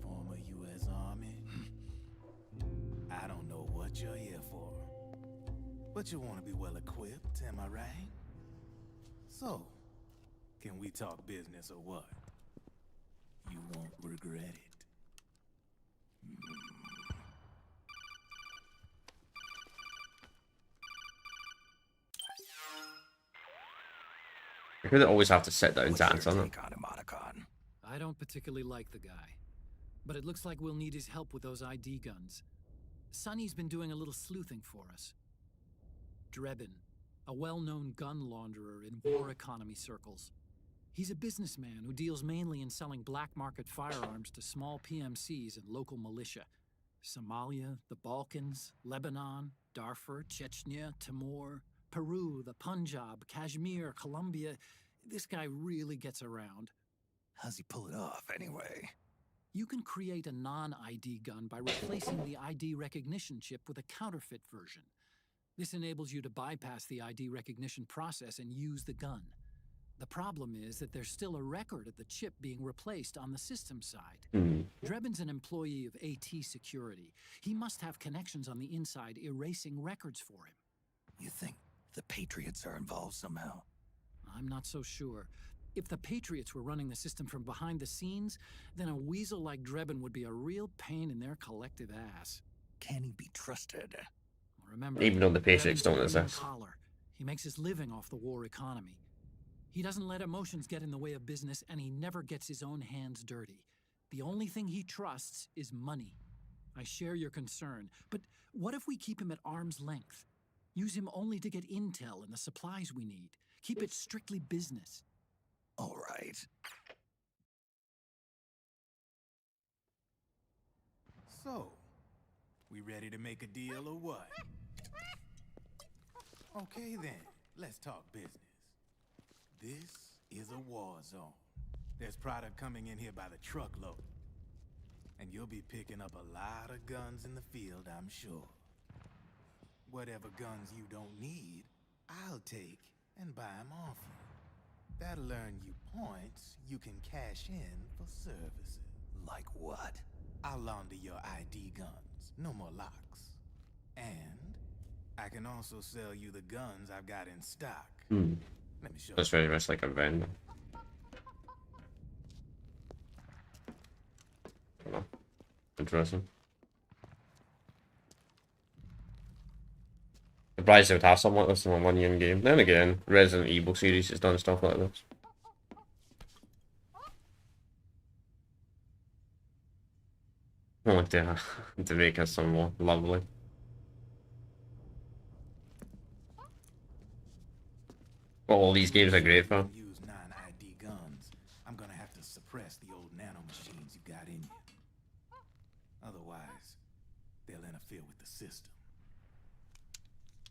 former U.S. Army. I don't know what you're here for. But you want to be well-equipped, am I right? So, can we talk business or what? You won't regret it. I could always have to sit down What's to your answer them. take on Emoticon? I don't particularly like the guy, but it looks like we'll need his help with those ID guns. Sonny's been doing a little sleuthing for us. Drebin, a well-known gun launderer in war economy circles. He's a businessman who deals mainly in selling black market firearms to small PMCs and local militia. Somalia, the Balkans, Lebanon, Darfur, Chechnya, Timor, Peru, the Punjab, Kashmir, Colombia. This guy really gets around. How's he pull it off, anyway? You can create a non-ID gun by replacing the ID recognition chip with a counterfeit version. This enables you to bypass the ID recognition process and use the gun. The problem is that there's still a record of the chip being replaced on the system side. Drebin's an employee of AT Security. He must have connections on the inside erasing records for him. You think the Patriots are involved somehow? I'm not so sure. If the Patriots were running the system from behind the scenes, then a weasel like Drebin would be a real pain in their collective ass. can he be trusted? Remember, Even though the Patriots Kevin's a don't green exist. collar. He makes his living off the war economy. He doesn't let emotions get in the way of business, and he never gets his own hands dirty. The only thing he trusts is money. I share your concern, but what if we keep him at arm's length? Use him only to get intel and the supplies we need. Keep it strictly business. All right. So, we ready to make a deal or what? Okay then, let's talk business. This is a war zone. There's product coming in here by the truckload. And you'll be picking up a lot of guns in the field, I'm sure. Whatever guns you don't need, I'll take and buy them off you. That'll earn you points you can cash in for services. Like what? I'll launder your ID guns, no more locks. And I can also sell you the guns I've got in stock. Let me show That's very much like a vendor. Oh, interesting. Surprised they would have something like this in a one-year game. Then again, Resident Evil series has done stuff like this. Oh dear, to make us some more lovely. Well, all these games are great for. Use non-ID guns. I'm gonna have to suppress the old nanomachines you got in you. Otherwise, they'll interfere with the system.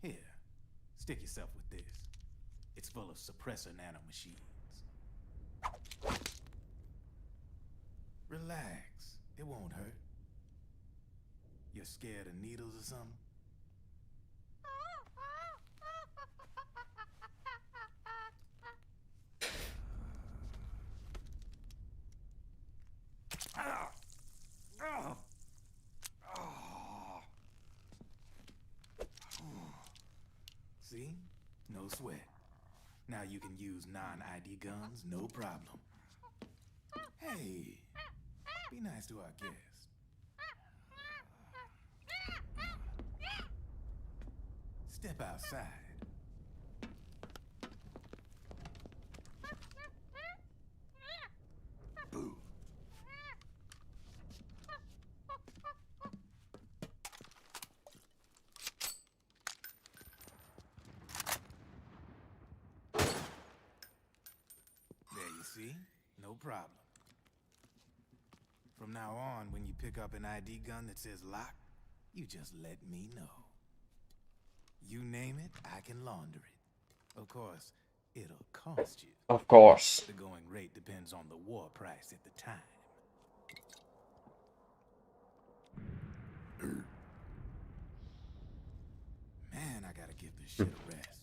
Here, stick yourself with this. It's full of suppressor nanomachines. Relax, it won't hurt. You're scared of needles or something? See? No sweat. Now you can use non-ID guns, no problem. Hey, be nice to our guest. Step outside. Boo. There you see? No problem. From now on, when you pick up an ID gun that says lock, you just let me know. You name it, I can launder it. Of course, it'll cost you. Of course. The going rate depends on the war price at the time. Man, I gotta give this shit a rest.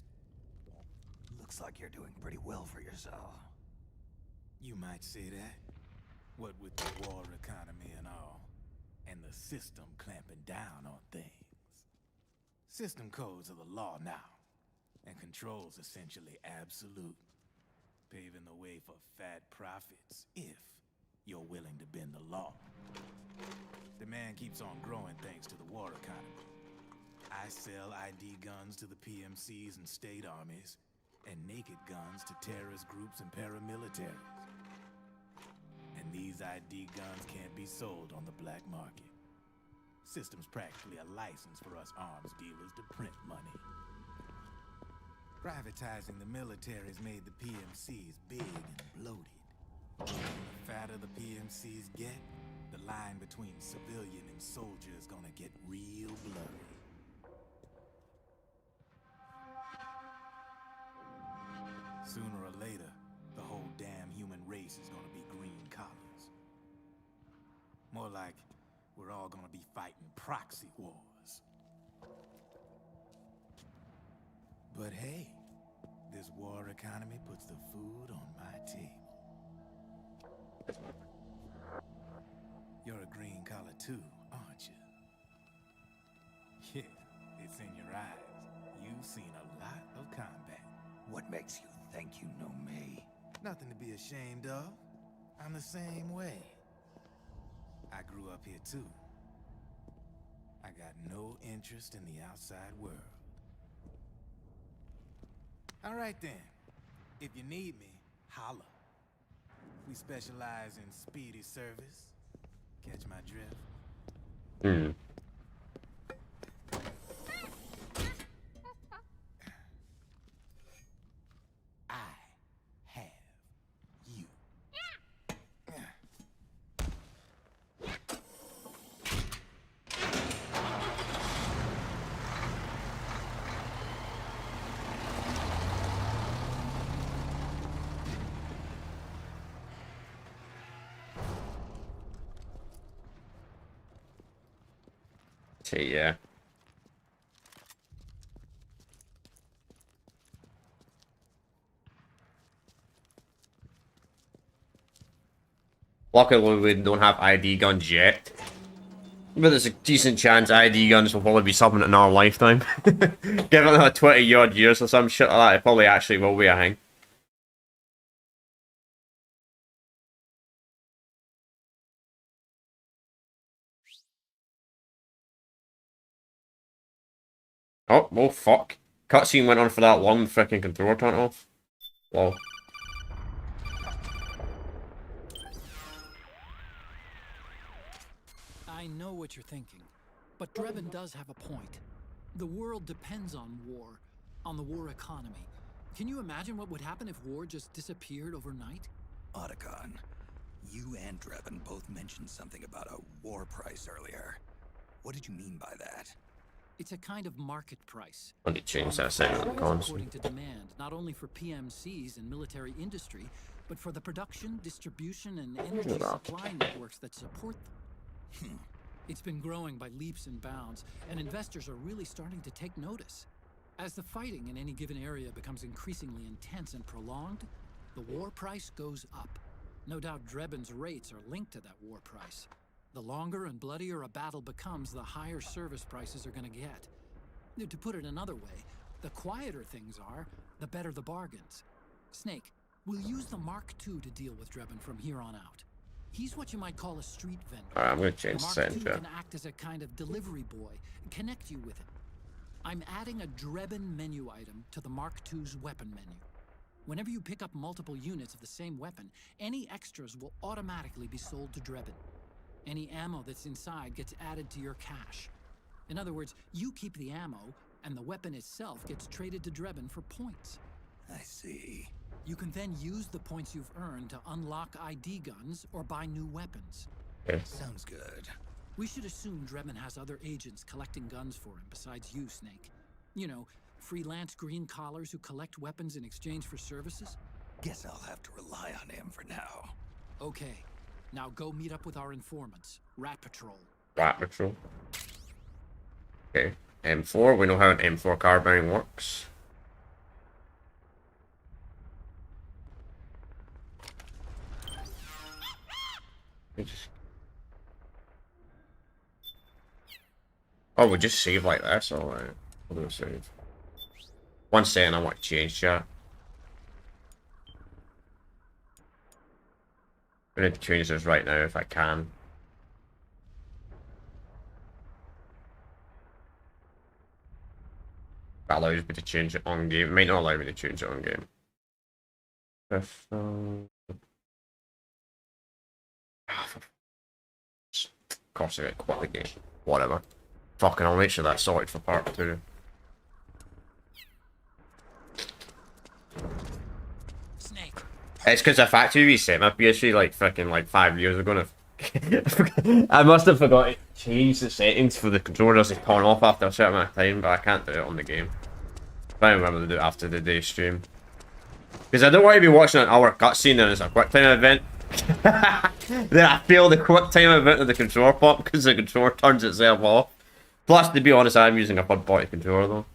Looks like you're doing pretty well for yourself. You might say that. What with the war economy and all, and the system clamping down on things. System codes are the law now, and control's essentially absolute, paving the way for fat profits if you're willing to bend the law. Demand keeps on growing thanks to the war economy. I sell ID guns to the PMCs and state armies, and naked guns to terrorist groups and paramilitaries. And these ID guns can't be sold on the black market. System's practically a license for us arms dealers to print money. Privatizing the military's made the PMCs big and bloated. The fatter the PMCs get, the line between civilian and soldier is gonna get real blurry. Sooner or later, the whole damn human race is gonna be green collars. More like we're all gonna be fighting proxy wars. But hey, this war economy puts the food on my table. You're a green collar too, aren't you? Yeah, it's in your eyes. You've seen a lot of combat. What makes you think you know me? Nothing to be ashamed of. I'm the same way. I grew up here too. I got no interest in the outside world. All right then. If you need me, holla. We specialize in speedy service. Catch my drift? I have you. Yeah. Luckily, we don't have ID guns yet. But there's a decent chance ID guns will probably be something in our lifetime. Given another 20 odd years or some shit like that, it probably actually will be a thing. Oh fuck. Cutscene went on for that long, the freaking controller turned off. Whoa. I know what you're thinking, but Drebin does have a point. The world depends on war, on the war economy. Can you imagine what would happen if war just disappeared overnight? Otacon, you and Drebin both mentioned something about a war price earlier. What did you mean by that? It's a kind of market price. I need to change that setting on the console. According to demand, not only for PMCs and military industry, but for the production, distribution, and energy supply networks that support them. It's been growing by leaps and bounds, and investors are really starting to take notice. As the fighting in any given area becomes increasingly intense and prolonged, the war price goes up. No doubt Drebin's rates are linked to that war price. The longer and bloodier a battle becomes, the higher service prices are going to get. To put it another way, the quieter things are, the better the bargains. Snake, we'll use the Mark II to deal with Drebin from here on out. He's what you might call a street vendor. Alright, I'm going to change the Mark setting II to it. can act as a kind of delivery boy and connect you with it. I'm adding a Drebin menu item to the Mark II's weapon menu. Whenever you pick up multiple units of the same weapon, any extras will automatically be sold to Drebin. Any ammo that's inside gets added to your cache. In other words, you keep the ammo, and the weapon itself gets traded to Drebin for points. I see. You can then use the points you've earned to unlock ID guns or buy new weapons. Okay. Sounds good. We should assume Drebin has other agents collecting guns for him besides you, Snake. You know, freelance green collars who collect weapons in exchange for services? Guess I'll have to rely on him for now. Okay. Now go meet up with our informants, Rat Patrol. Rat Patrol. Okay. M4, we know how an M4 carbine works. Oh, we'll just save like this, alright. We'll do a save. 1 second, I want to change chat. I need to change this right now if I can. That allows me to change it on game. It might not allow me to change it on game. If, of course I get quite the game. Whatever. Fucking, I'll make sure that's sorted for part 2. Snake. It's because I factory reset my PS3 like freaking like 5 years ago. I must have forgot to change the settings for the controller to turn off after a certain amount of time, but I can't do it on the game. I remember to do it after the day stream. Because I don't want to be watching an hour cutscene and it's a quick time event. Then I fail the quick time event of the controller pop because the controller turns itself off. Plus, to be honest, I'm using a third-party controller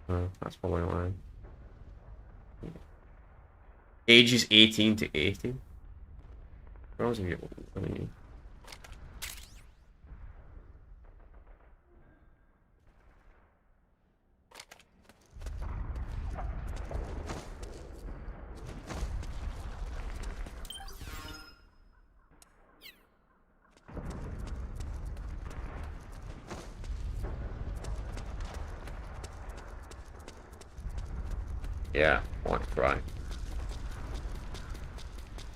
though. That's probably why. Age is 18 to 80. Where was he? Yeah, want to try.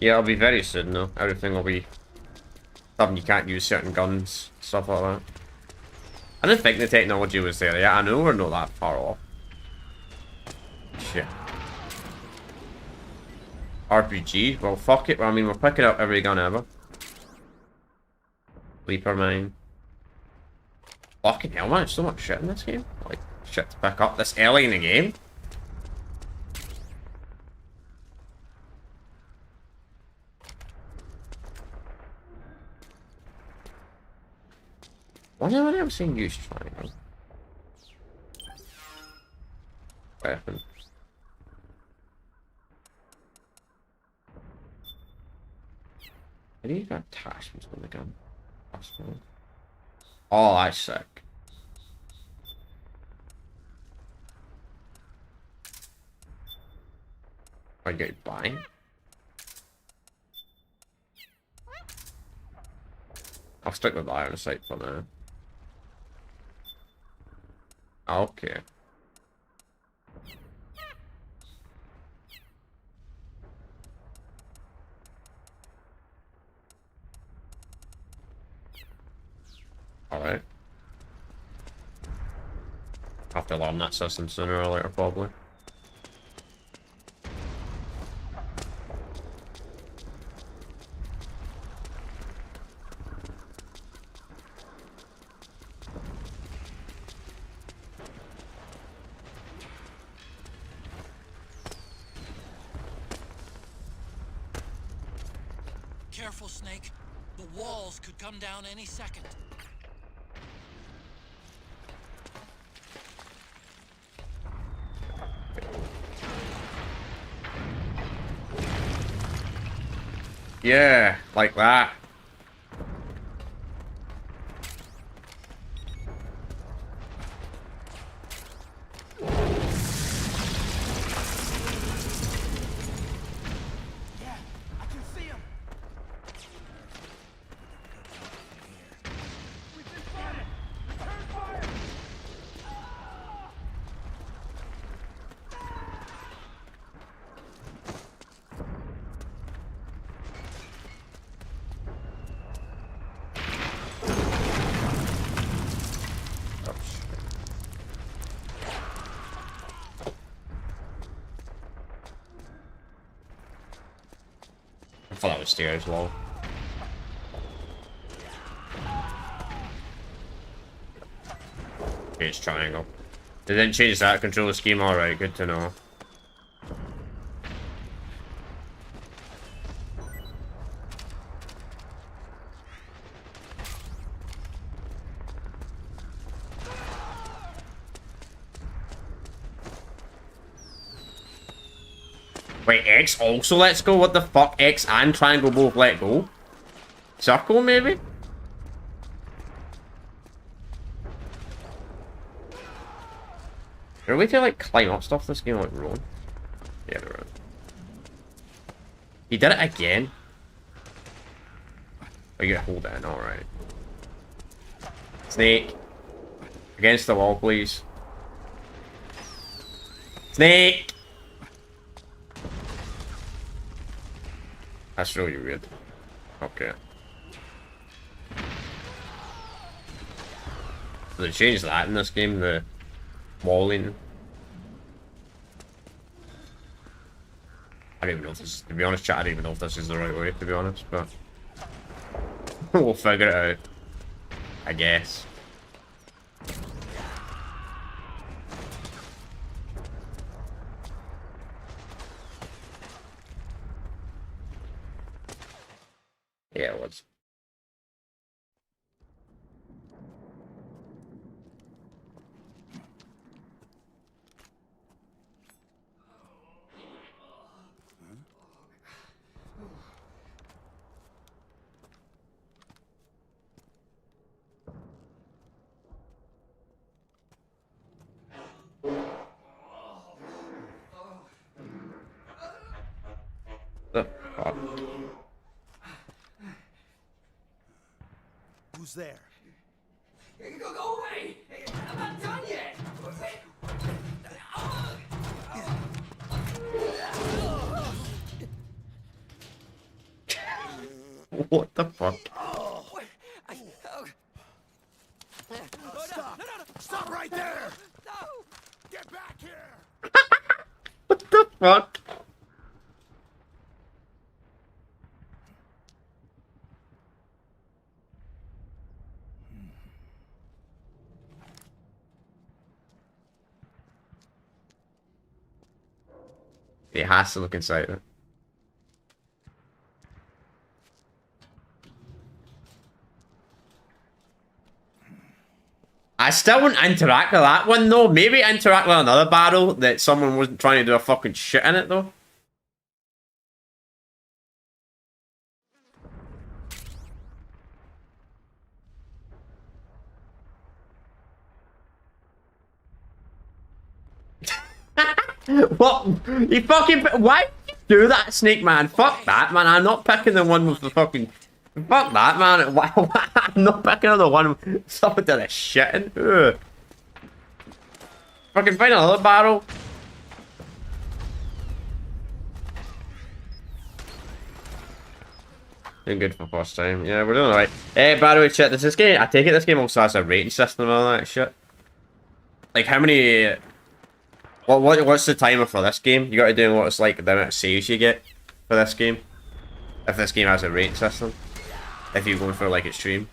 Yeah, it'll be very soon though. Everything will be something you can't use certain guns, stuff like that. I didn't think the technology was there yet. I know we're not that far off. Shit. RPG? Well, fuck it. I mean, we're picking up every gun ever. Leaper mine. Fucking hell, man. There's so much shit in this game. Like, shit to pick up this early in the game. Why have I never seen use triangle? Weapon. I need attachments on the gun. Possible. Oh, that's sick. I get buying. I'll stick with the iron sight for now. Okay. Alright. I'll have to learn that system sooner or later, probably. Careful, Snake. The walls could come down any second. Yeah, like that. I thought that was stairs, lol. Okay, it's triangle. They didn't change that controller scheme, alright, good to know. Wait, X also lets go? What the fuck? X and triangle both let go? Circle, maybe? Is there a way to, like, climb up stuff this game, like, run? Yeah, there is. He did it again? Oh, you gotta hold it in, alright. Snake. Against the wall, please. Snake! That's really weird. Okay. So they changed that in this game, the walling. I don't even know if this, to be honest, chat, I don't even know if this is the right way, to be honest, but we'll figure it out, I guess. Yeah, it was. The fuck? Who's there? Go away! I'm not done yet! What the fuck? Stop! Stop right there! Get back here! What the fuck? He has to look inside it. I still wouldn't interact with that one though. Maybe interact with another battle that someone wasn't trying to do a fucking shit in it though. What? You fucking... Why did you do that, Snake Man? Fuck that, man. I'm not picking the one with the fucking... Fuck that, man. I'm not picking the one with someone did a shitting. Ugh. Fucking find another battle. Doing good for first time. Yeah, we're doing alright. By the way, chat, does this game... I take it this game also has a rating system and all that shit. Like, how many... What's the timer for this game? You gotta do what it's like the amount of saves you get for this game. If this game has a rating system. If you're going for like extreme.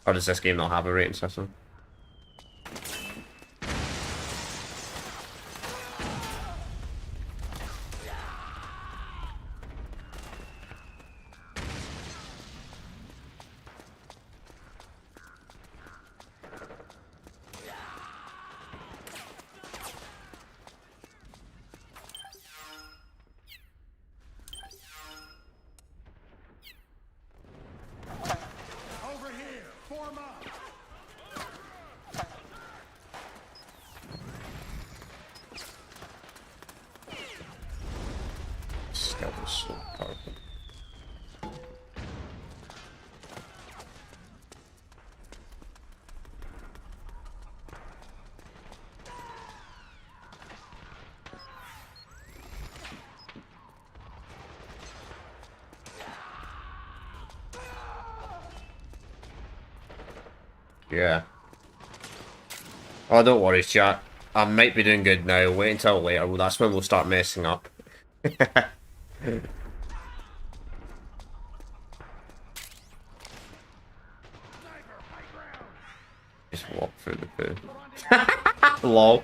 Or does this game not have a rating system? That was so powerful. Yeah. Oh, don't worry, chat. I might be doing good now. Wait until later. Well, that's when we'll start messing up. Just walk through the poo. Lol.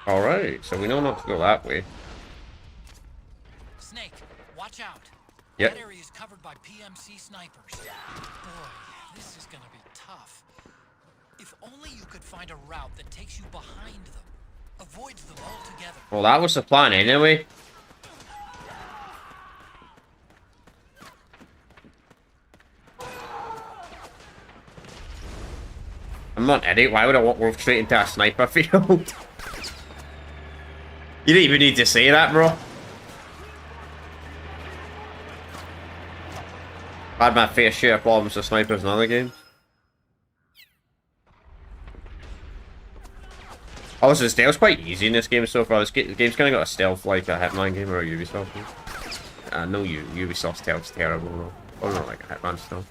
Alright, so we know not to go that way. Snake, watch out. Yep. That area is covered by PMC snipers. Boy, this is gonna be tough. If only you could find a route that takes you behind them. Avoids them altogether. Well, that was the plan anyway. I'm not an idiot. Why would I walk straight into a sniper field? You didn't even need to say that, bro. I had my fair share of problems with snipers in other games. Also, stealth's quite easy in this game so far. This game's kind of got a stealth like a Hitman game or a Ubisoft game. I know Ubisoft stealth's terrible though. Or not like a Hitman stealth.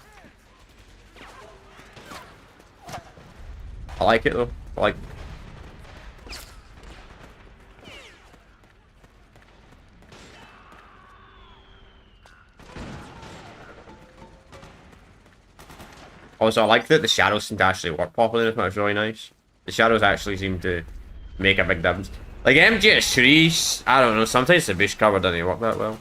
I like it though. I like. Also, I like that the shadows seem to actually work properly. It's really nice. The shadows actually seem to make a big difference. Like MGS3, I don't know. Sometimes the bush cover doesn't work that well.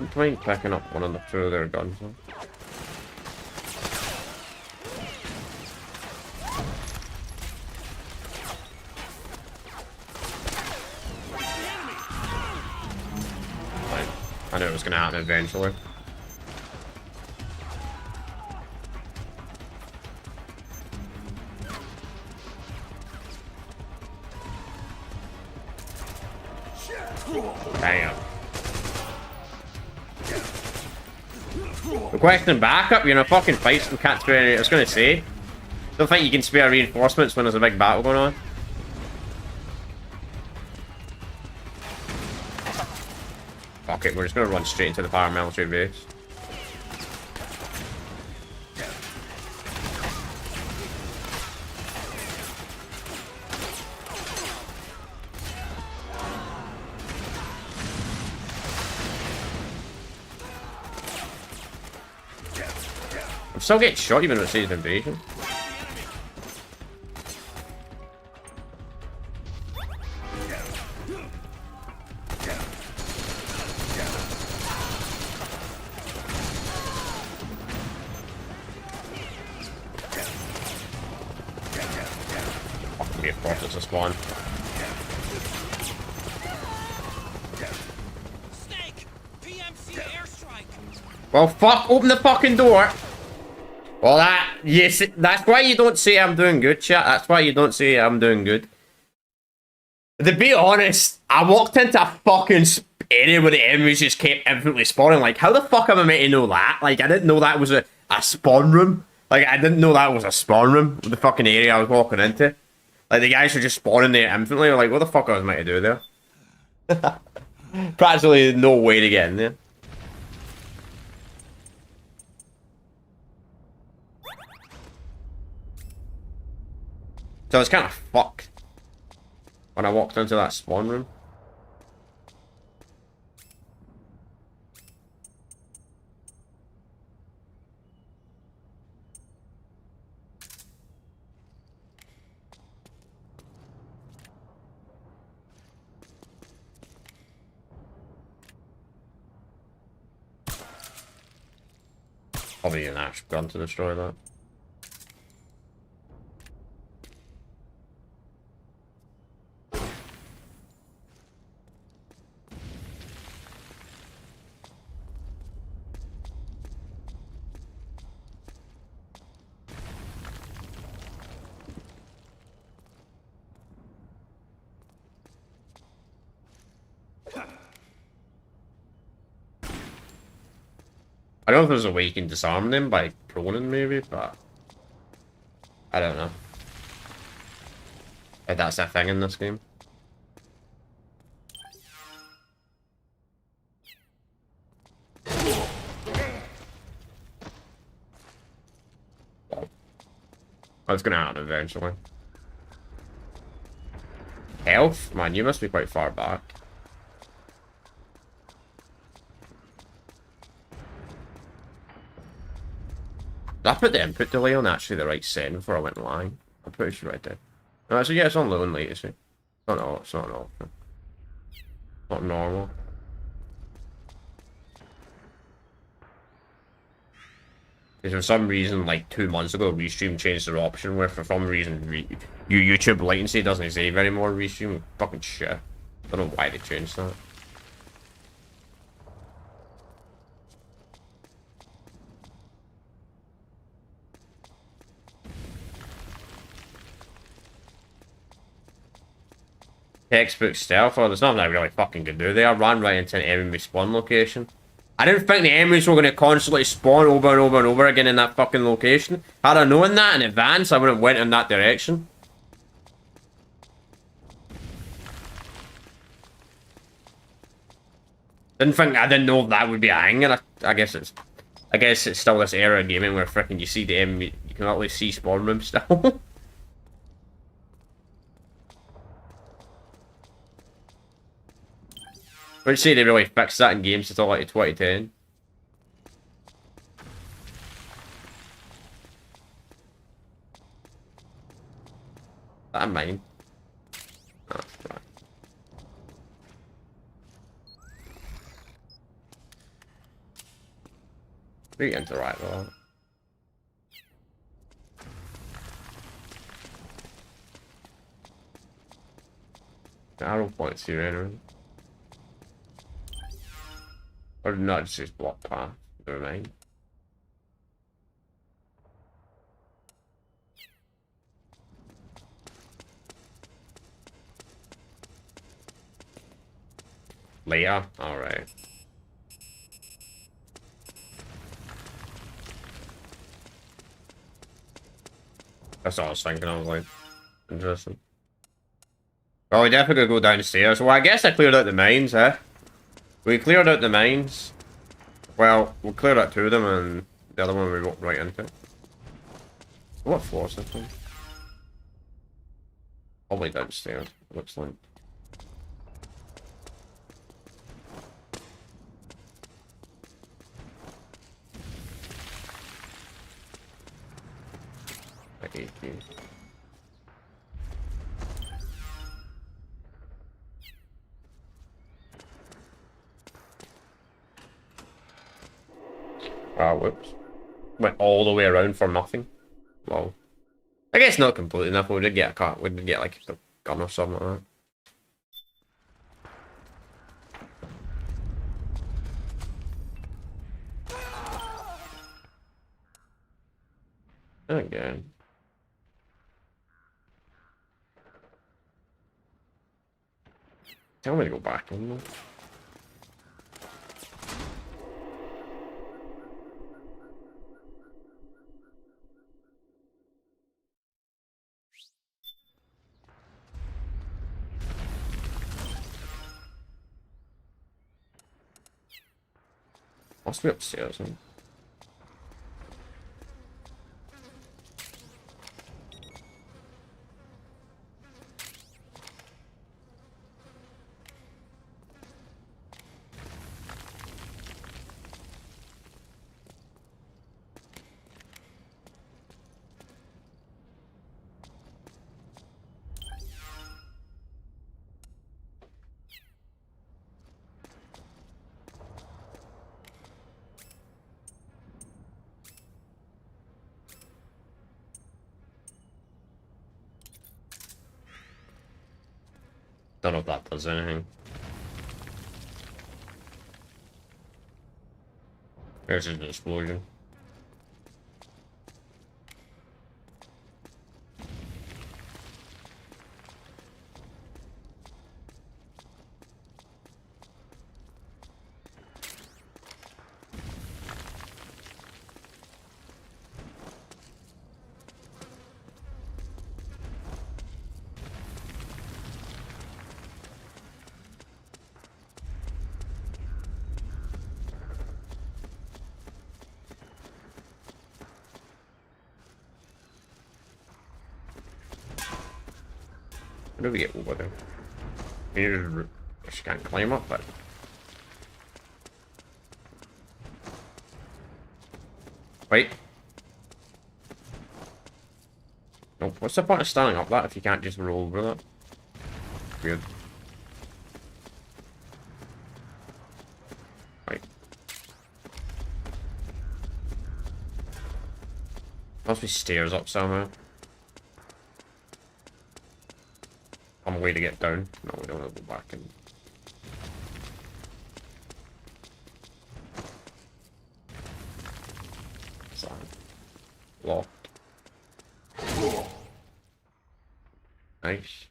wouldn't mind picking up one of the two of their guns. Huh? Right. I knew it was going to happen eventually. Damn. Requesting backup? You're in a fucking fight and can't spare any. I was gonna say. Don't think you can spare reinforcements when there's a big battle going on. Fuck it, we're just gonna run straight into the paramilitary base. I'm still getting shot even though it says invasion. Fuck me, of course it's a spawn. Snake! PMC airstrike! Well, fuck, open the fucking door. Well, yes, that's why you don't say I'm doing good, chat. That's why you don't say I'm doing good. To be honest, I walked into a fucking area where the enemies just kept infinitely spawning. Like, how the fuck am I meant to know that? Like, I didn't know that was a spawn room. Like, I didn't know that was a spawn room, the fucking area I was walking into. Like, the guys were just spawning there infinitely. Like, what the fuck I was meant to do there? Practically no way to get in there. So I was kind of fucked when I walked into that spawn room. Probably an ash gun to destroy that. I don't know if there's a way you can disarm them by proning maybe, but I don't know. If that's a thing in this game. Well, that's gonna happen eventually. Health? Man, you must be quite far back. Did I put the input delay on actually the right setting before I went live? I'm pretty sure I did. No, so yeah, it's on low and latency. It's not all, it's not all. Not normal. Because for some reason, like 2 months ago, Restream changed their option where for some reason YouTube latency doesn't save anymore. Restream fucking shit. I don't know why they changed that. Textbook stealth, oh, there's nothing I really fucking could do there. I ran right into an enemy spawn location. I didn't think the enemies were going to constantly spawn over and over and over again in that fucking location. Had I known that in advance, I would have went in that direction. I didn't know that would be a thing, and I guess it's still this era of gaming where frickin' you see the enemy, you can at least see spawn rooms still. I would say they really fixed that in games until like 2010. That mine. Oh, right. We interact with that. Arrow points here anyway. Or not, just block path. Never mind. Later? Alright. That's all I was thinking. I was like, interesting. Oh, we definitely gotta go down the stairs. Well, I guess I cleared out the mines, eh? We cleared out the mines. Well, we cleared out 2 of them, and the other one we walked right into. What floor is this one? Probably downstairs, looks like. Like 18. Ah, whoops. Went all the way around for nothing. Well, I guess not completely enough. We did get a car. We did get like a gun or something like that. Again. Tell me to go back in though. Must be upstairs, huh? Don't know if that does anything. There's an explosion. How do we get over there? You just can't climb up, but wait. Nope. What's the point of standing up that if you can't just roll over that? Weird. Right. Must be stairs up somewhere. Some way to get down. No, we don't want to go back and. Locked. Nice.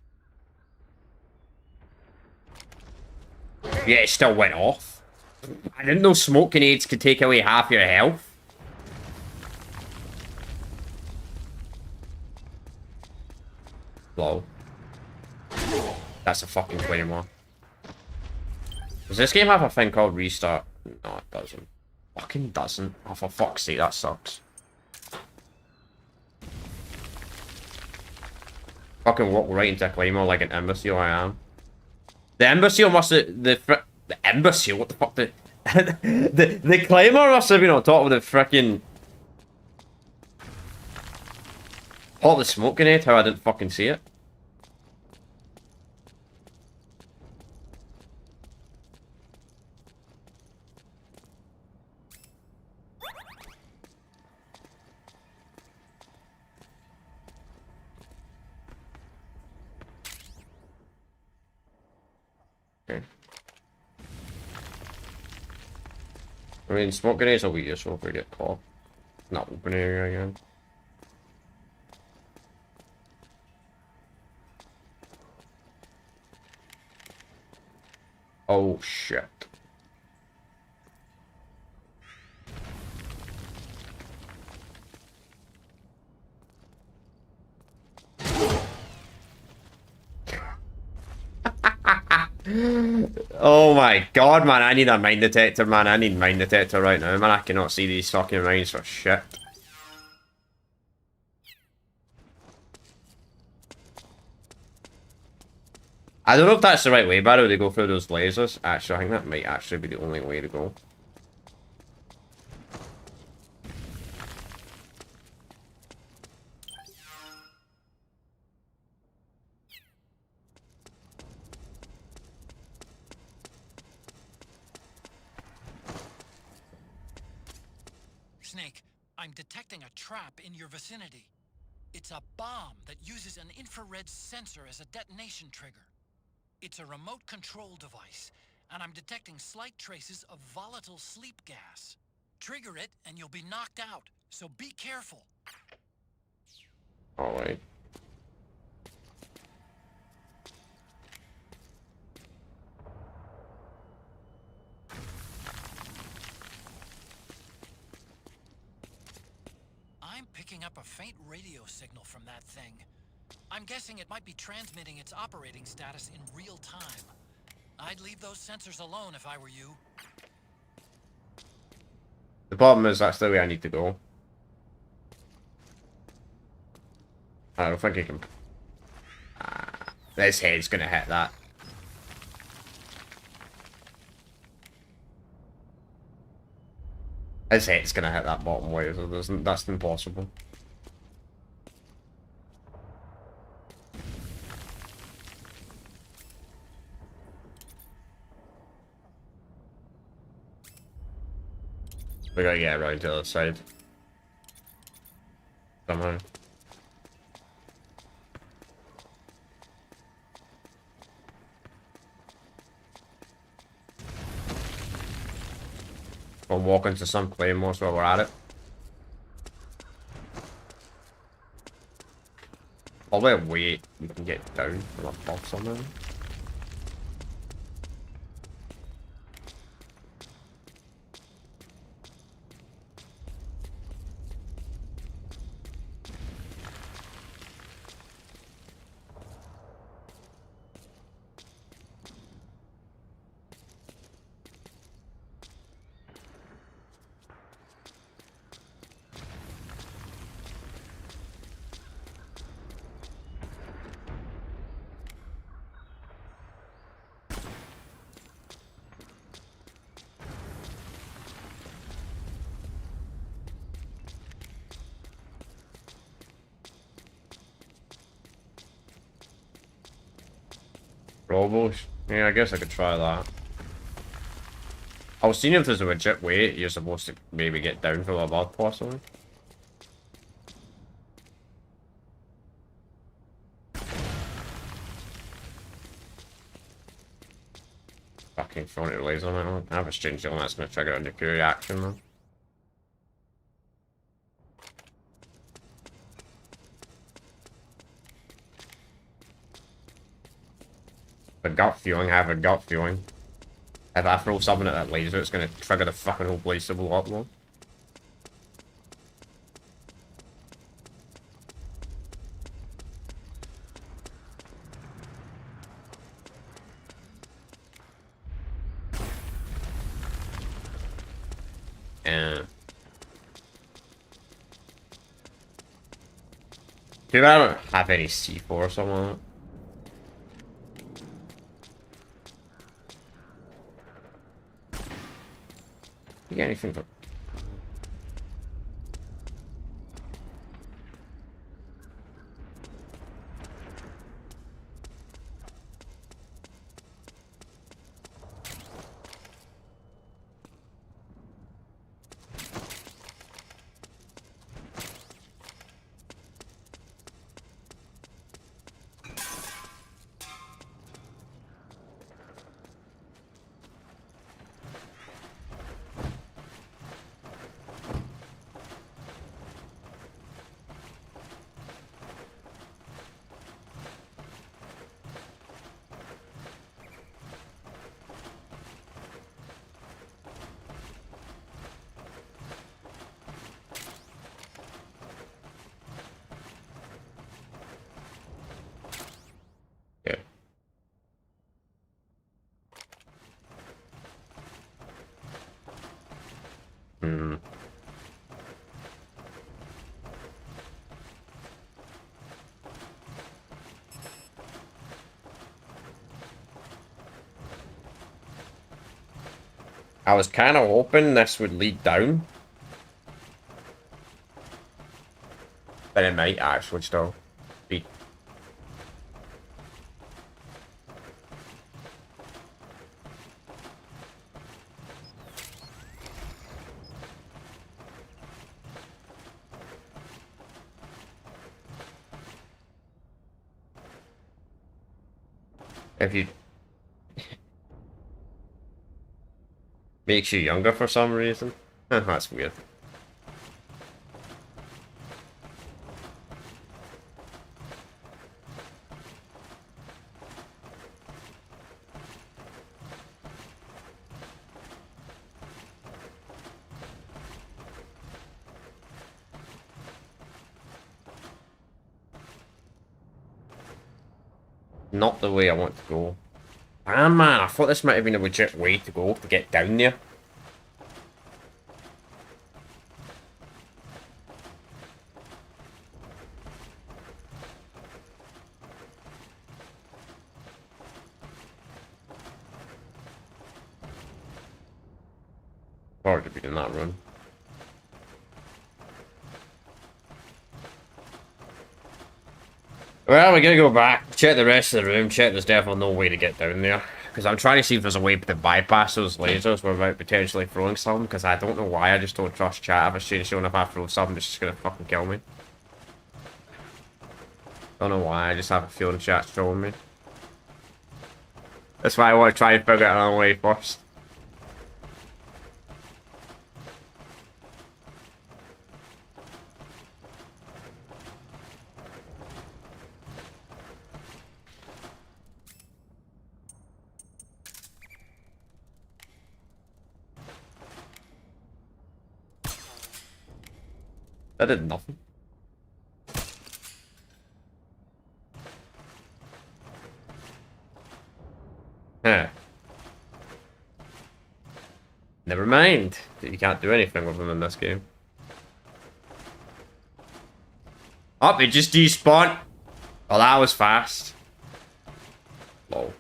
Yeah, it still went off. I didn't know smoke grenades could take away half your health. Lol. That's a fucking claymore. Does this game have a thing called restart? No, it doesn't. Fucking doesn't. Oh, for fuck's sake, that sucks. Fucking walk right into a claymore like an imbecile I am. The imbecile must have... The imbecile? What the fuck? The claymore must have been on top of the frickin... All the smoke grenade, how I didn't fucking see it. Okay. I mean, smoke grenades will be useful if we get caught. Not open area again. Oh shit. Oh my god, man, I need a mine detector, man. I need mine detector right now, man. I cannot see these fucking mines for shit. I don't know if that's the right way, by the way, to go through those lasers. Actually, I think that might actually be the only way to go. Snake, I'm detecting a trap in your vicinity. It's a bomb that uses an infrared sensor as a detonation trigger. It's a remote control device, and I'm detecting slight traces of volatile sleep gas. Trigger it, and you'll be knocked out, so be careful. Alright. I'm picking up a faint radio signal from that thing. I'm guessing it might be transmitting its operating status in real time. I'd leave those sensors alone if I were you. The problem is that's the way I need to go. I don't think he can... This head's gonna hit that. His head's gonna hit that bottom laser. That's impossible. We gotta get around to the other side. Somehow. We'll walk into some claymores while we're at it. Probably a way you can get down from above somewhere. Robos? Yeah, I guess I could try that. I was seeing if there's a legit way you're supposed to maybe get down from above, possibly. Fucking throwing it laser, man. I have a strange feeling that's gonna trigger a nuclear reaction, man. A gut feeling, I have a gut feeling. If I throw something at that laser, it's gonna trigger the fucking whole place to blow up, though. Yeah. Dude, I don't have any C4 or something like that. You get anything for... Hmm. I was kind of hoping this would lead down. But it might actually still be. If you... Makes you younger for some reason. That's weird. Not the way I want to go. Ah man, I thought this might have been a legit way to go to get down there. Probably be in that run. Well, we gotta go back, check the rest of the room, check there's definitely no way to get down there. Because I'm trying to see if there's a way to bypass those lasers without potentially throwing something, because I don't know why I just don't trust chat. If I shown if I throw something, it's just gonna fucking kill me. Don't know why, I just have a feeling chat's trolling me. That's why I want to try and figure out another way first. That did nothing. Huh. Never mind. You can't do anything with them in this game. Oh, it just despawned. Oh, that was fast. Lol.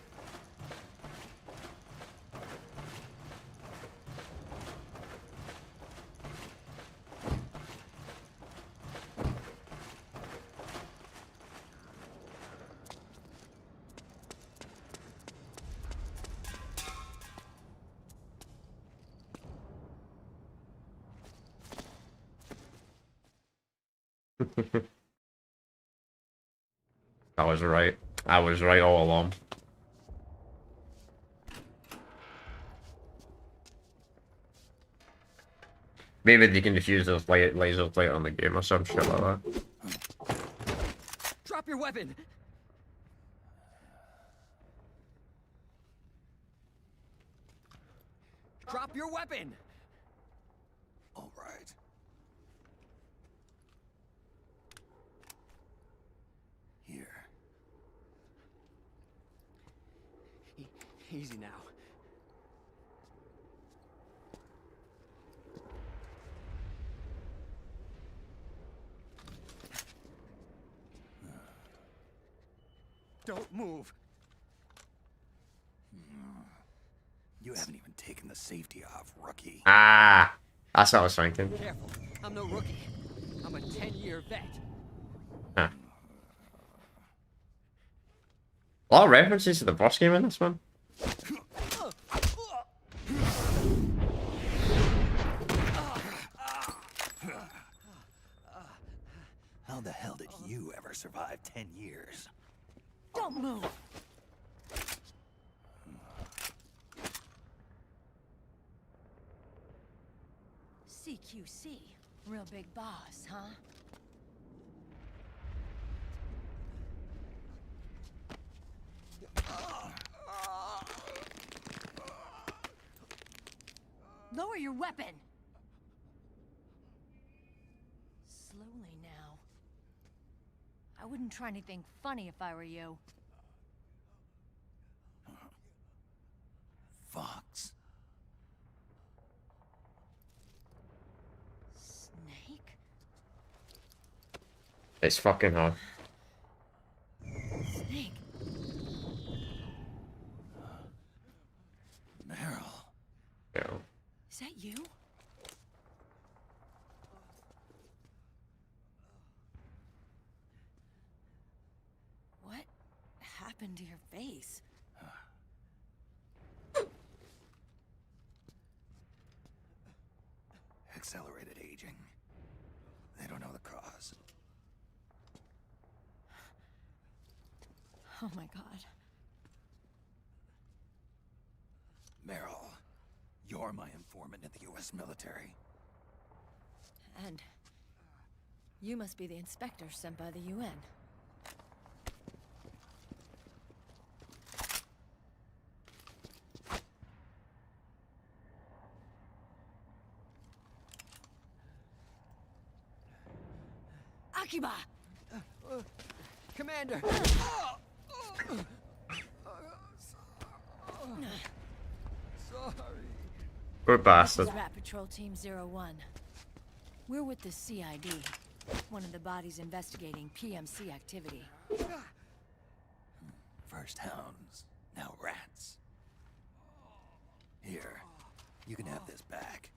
I was right. I was right all along. Maybe they can defuse those lasers later on the game or some shit like that. Drop your weapon! Drop your weapon! All right. Here. Easy now. Don't move. You haven't even taken the safety off, rookie. Ah, that's what I was thinking. Careful. I'm no rookie. I'm a 10-year vet. Huh. A lot of references to the boss game in this one. How the hell did you ever survive 10 years? Don't move. CQC, real big boss, huh? Lower your weapon. Slowly now. I wouldn't try anything funny if I were you. Fox. It's fucking hard. Snake. Meryl. Yeah. Is that you? What happened to your face? Accelerated aging. They don't know the cause. Oh my god. Meryl, you're my informant in the U.S. military. And you must be the inspector sent by the UN. Akiba! Commander! Sorry. Poor This bastard. is Rat Patrol Team 01. We're with the CID, one of the bodies investigating PMC activity. First hounds, now rats. Here, you can have this back.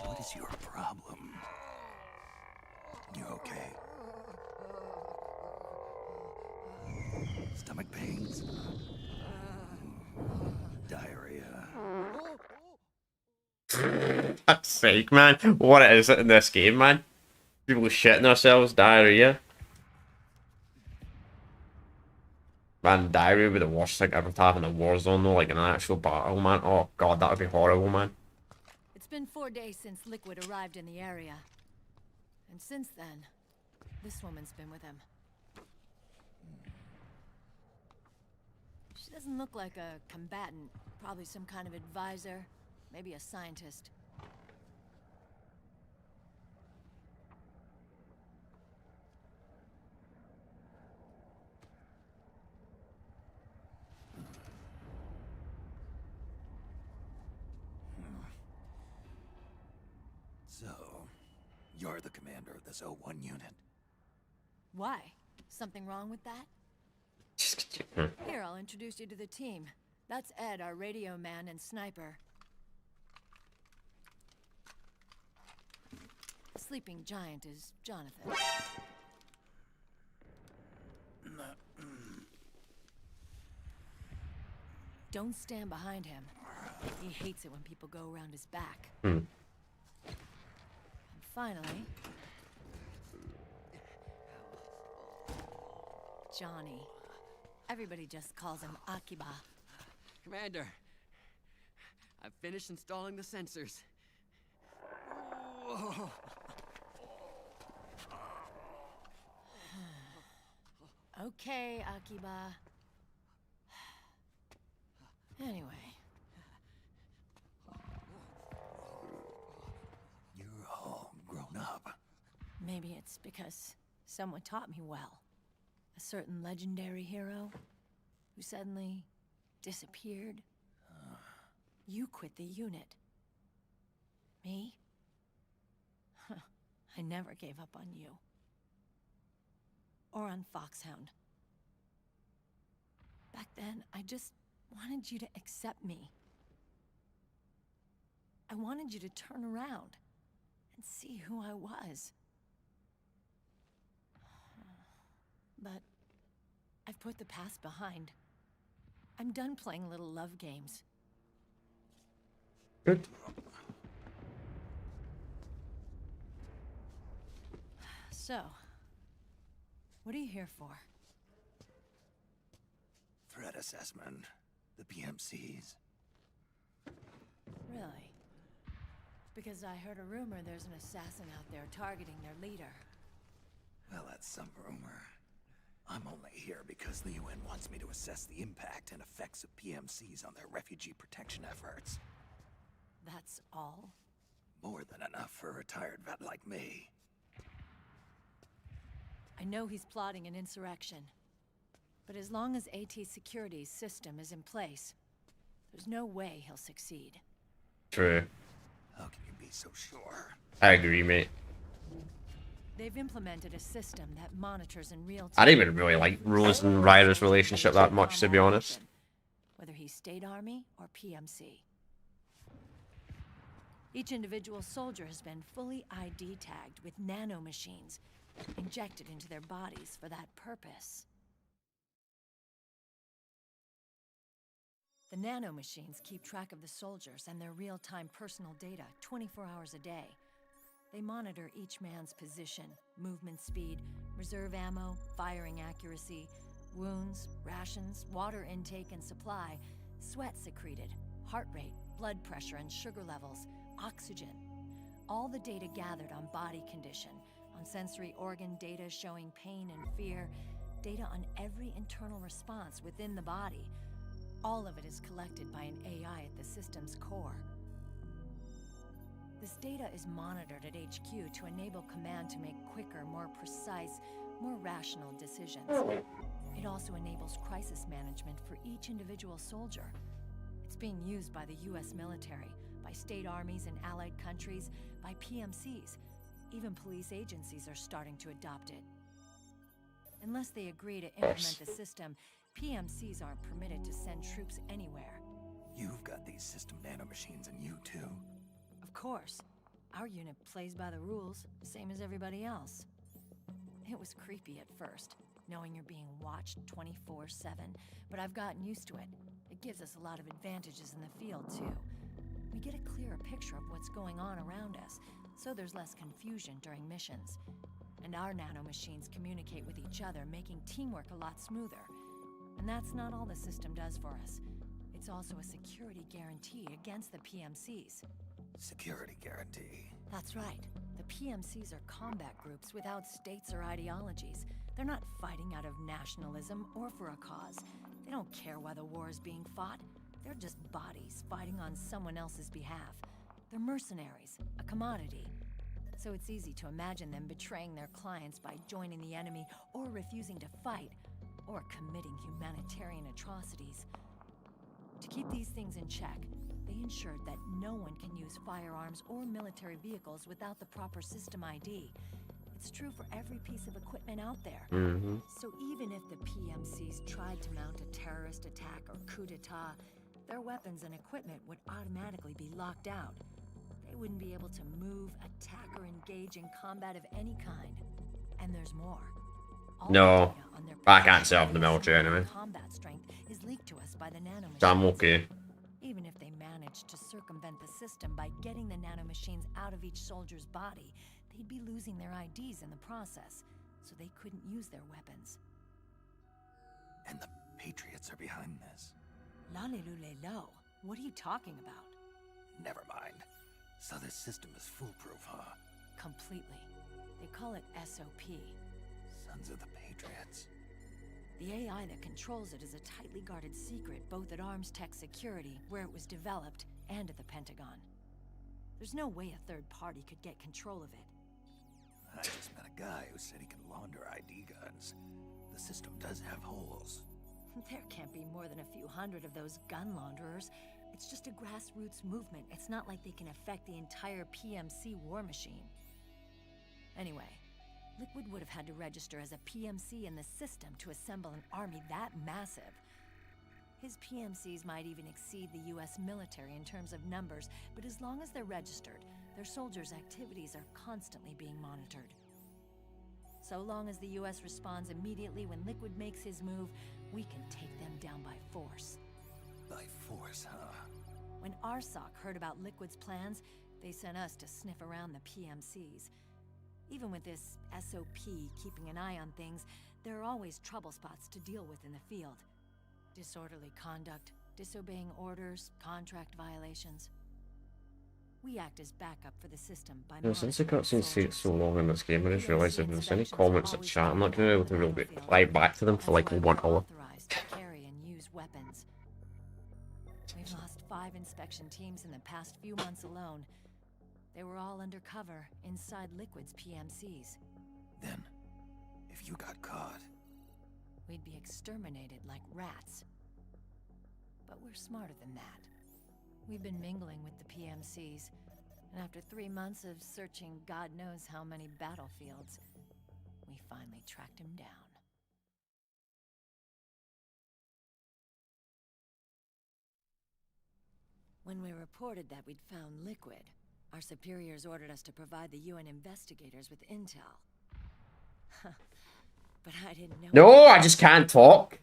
What is your problem? You okay? Stomach pains? Diarrhea? Fuck's sake, man. What is it in this game, man? People shitting themselves, diarrhea. Man, diarrhea would be the worst thing ever to have in a war zone, though, like in an actual battle, man. Oh god, that would be horrible, man. It's been 4 days since Liquid arrived in the area. And since then, this woman's been with him. She doesn't look like a combatant. Probably some kind of advisor. Maybe a scientist. So, you're the commander of this O1 unit. Why? Something wrong with that? Here, I'll introduce you to the team. That's Ed, our radio man and sniper. The sleeping giant is Jonathan. Don't stand behind him. He hates it when people go around his back. And finally, Johnny. Everybody just calls him Akiba. Commander, I've finished installing the sensors. Okay, Akiba. Anyway. You're all grown up. Maybe it's because someone taught me well. A certain legendary hero who suddenly disappeared. You quit the unit. Me? I never gave up on you. Or on Foxhound. Back then, I just wanted you to accept me. I wanted you to turn around and see who I was. But I've put the past behind. I'm done playing little love games. Good. So, what are you here for? Threat assessment. The PMCs. Really? Because I heard a rumor there's an assassin out there targeting their leader. Well, that's some rumor. I'm only here because the UN wants me to assess the impact and effects of PMCs on their refugee protection efforts. That's all? More than enough for a retired vet like me. I I know he's plotting an insurrection. But as long as AT Security's system is in place, there's no way he'll succeed. True. How can you be so sure? I agree, mate. They've implemented a system that monitors in real time. I didn't even really like Rose and Ryder's relationship that much, to be honest. Whether he's State Army or PMC. Each individual soldier has been fully ID tagged with nanomachines injected into their bodies for that purpose. The nanomachines keep track of the soldiers and their real-time personal data 24 hours a day. They monitor each man's position, movement speed, reserve ammo, firing accuracy, wounds, rations, water intake and supply, sweat secreted, heart rate, blood pressure and sugar levels, oxygen. All the data gathered on body condition, on sensory organ data showing pain and fear, data on every internal response within the body. All of it is collected by an AI at the system's core. This data is monitored at HQ to enable command to make quicker, more precise, more rational decisions. It also enables crisis management for each individual soldier. It's being used by the US military, by state armies in allied countries, by PMCs. Even police agencies are starting to adopt it. Unless they agree to implement the system, PMCs aren't permitted to send troops anywhere. You've got these system nanomachines in you too. Of course. Our unit plays by the rules, same as everybody else. It was creepy at first, knowing you're being watched 24/7, but I've gotten used to it. It gives us a lot of advantages in the field, too. We get a clearer picture of what's going on around us, so there's less confusion during missions. And our nanomachines communicate with each other, making teamwork a lot smoother. And that's not all the system does for us. It's also a security guarantee against the PMCs. Security guarantee. That's right. The PMCs are combat groups without states or ideologies. They're not fighting out of nationalism or for a cause. They don't care why the war is being fought. They're just bodies fighting on someone else's behalf. They're mercenaries, a commodity. So it's easy to imagine them betraying their clients by joining the enemy or refusing to fight, or committing humanitarian atrocities. To keep these things in check, they ensured that no one can use firearms or military vehicles without the proper system ID. It's true for every piece of equipment out there. So even if the PMCs tried to mount a terrorist attack or coup d'etat, their weapons and equipment would automatically be locked out. They wouldn't be able to move, attack, or engage in combat of any kind. And there's more. No, I can't say I'm the military anyway. Combat strength is leaked to us by the nanomachines. So I'm okay. Even if they managed to circumvent the system by getting the nanomachines out of each soldier's body, they'd be losing their IDs in the process, so they couldn't use their weapons. And the Patriots are behind this. Lalilulelo, what are you talking about? Never mind. So this system is foolproof, huh? Completely. They call it SOP. Sons of the Patriots. The AI that controls it is a tightly guarded secret both at Arms Tech Security, where it was developed, and at the Pentagon. There's no way a third party could get control of it. I just met a guy who said he can launder ID guns. The system does have holes. There can't be more than a few hundred of those gun launderers. It's just a grassroots movement. It's not like they can affect the entire PMC war machine. Anyway, Liquid would have had to register as a PMC in the system to assemble an army that massive. His PMCs might even exceed the US military in terms of numbers, but as long as they're registered, their soldiers' activities are constantly being monitored. So long as the US responds immediately when Liquid makes his move, we can take them down by force. By force, huh? When RSOC heard about Liquid's plans, they sent us to sniff around the PMCs. Even with this SOP keeping an eye on things, there are always trouble spots to deal with in the field. Disorderly conduct, disobeying orders, contract violations. We act as backup for the system by Since the cutscenes take so long in this game, I just realised if there's any comments at chat, I'm not going to be able to really reply back to them for like 1 hour. To carry and use weapons. We've lost 5 inspection teams in the past few months alone. They were all undercover inside Liquid's PMCs. Then, if if you got caught? We'd be exterminated like rats. But we're smarter than that. We've been mingling with the PMCs, and after 3 months of searching God knows how many battlefields, we finally tracked him down. When we reported that we'd found liquid, our superiors ordered us to provide the UN investigators with intel. But I didn't know... No, I just can't talk.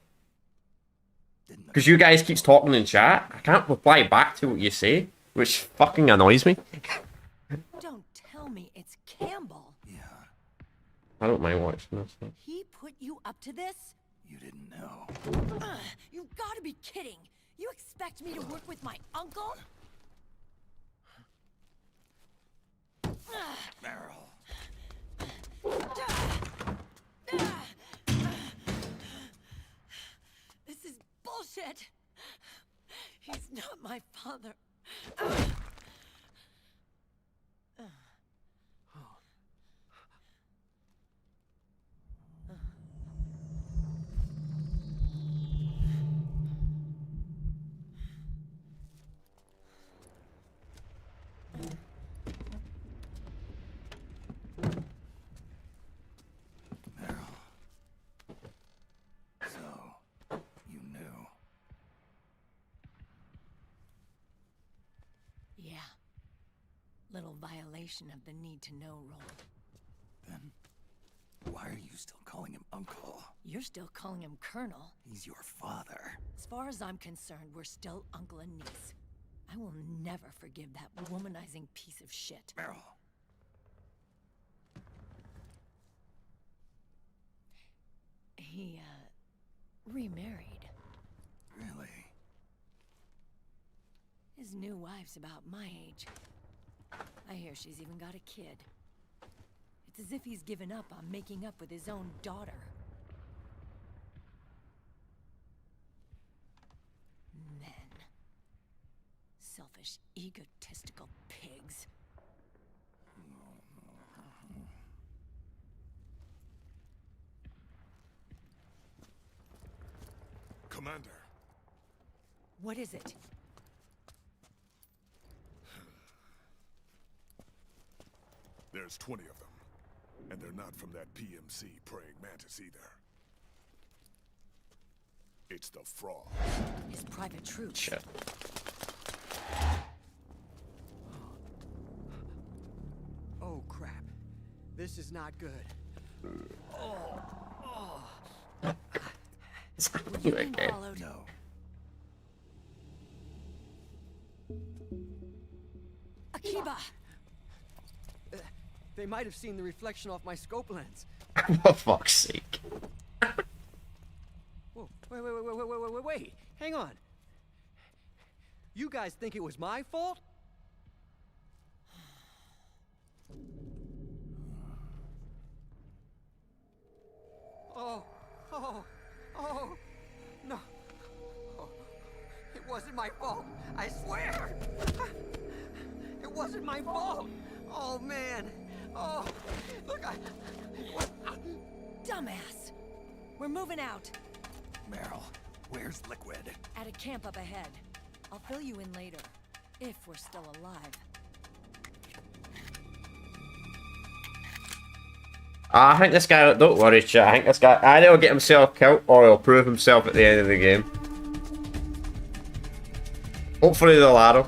Because you guys keeps talking in chat. I can't reply back to what you say, which fucking annoys me. Don't tell me it's Campbell. Yeah. I don't mind watching this. He put you up to this? You didn't know. You've got to be kidding. You expect me to work with my uncle? Meryl. This is bullshit. He's not my father. Yeah. Little violation of the need-to-know rule. Then, why are you still calling him Uncle? You're still calling him Colonel. He's your father. As far as I'm concerned, we're still uncle and niece. I will never forgive that womanizing piece of shit. Meryl. He, remarried. Really? His new wife's about my age. I hear she's even got a kid. It's as if he's given up on making up with his own daughter. Men. Selfish, egotistical pigs. Commander. What is it? There's 20 of them. And they're not from that PMC praying mantis either. It's the Frog. His private troops. Shit. Oh, crap. This is not good. Were you being followed? No. Akiba! They might have seen the reflection off my scope lens. For fuck's sake. Whoa, wait. Hang on. You guys think it was my fault? No. Oh, it wasn't my fault. I swear. It wasn't my fault. Oh, man. Oh, look, Dumbass! We're moving out. Meryl, where's Liquid? At a camp up ahead. I'll fill you in later. If we're still alive. I think this guy, don't worry chat, I think this guy either will get himself killed or he'll prove himself at the end of the game. Hopefully the latter.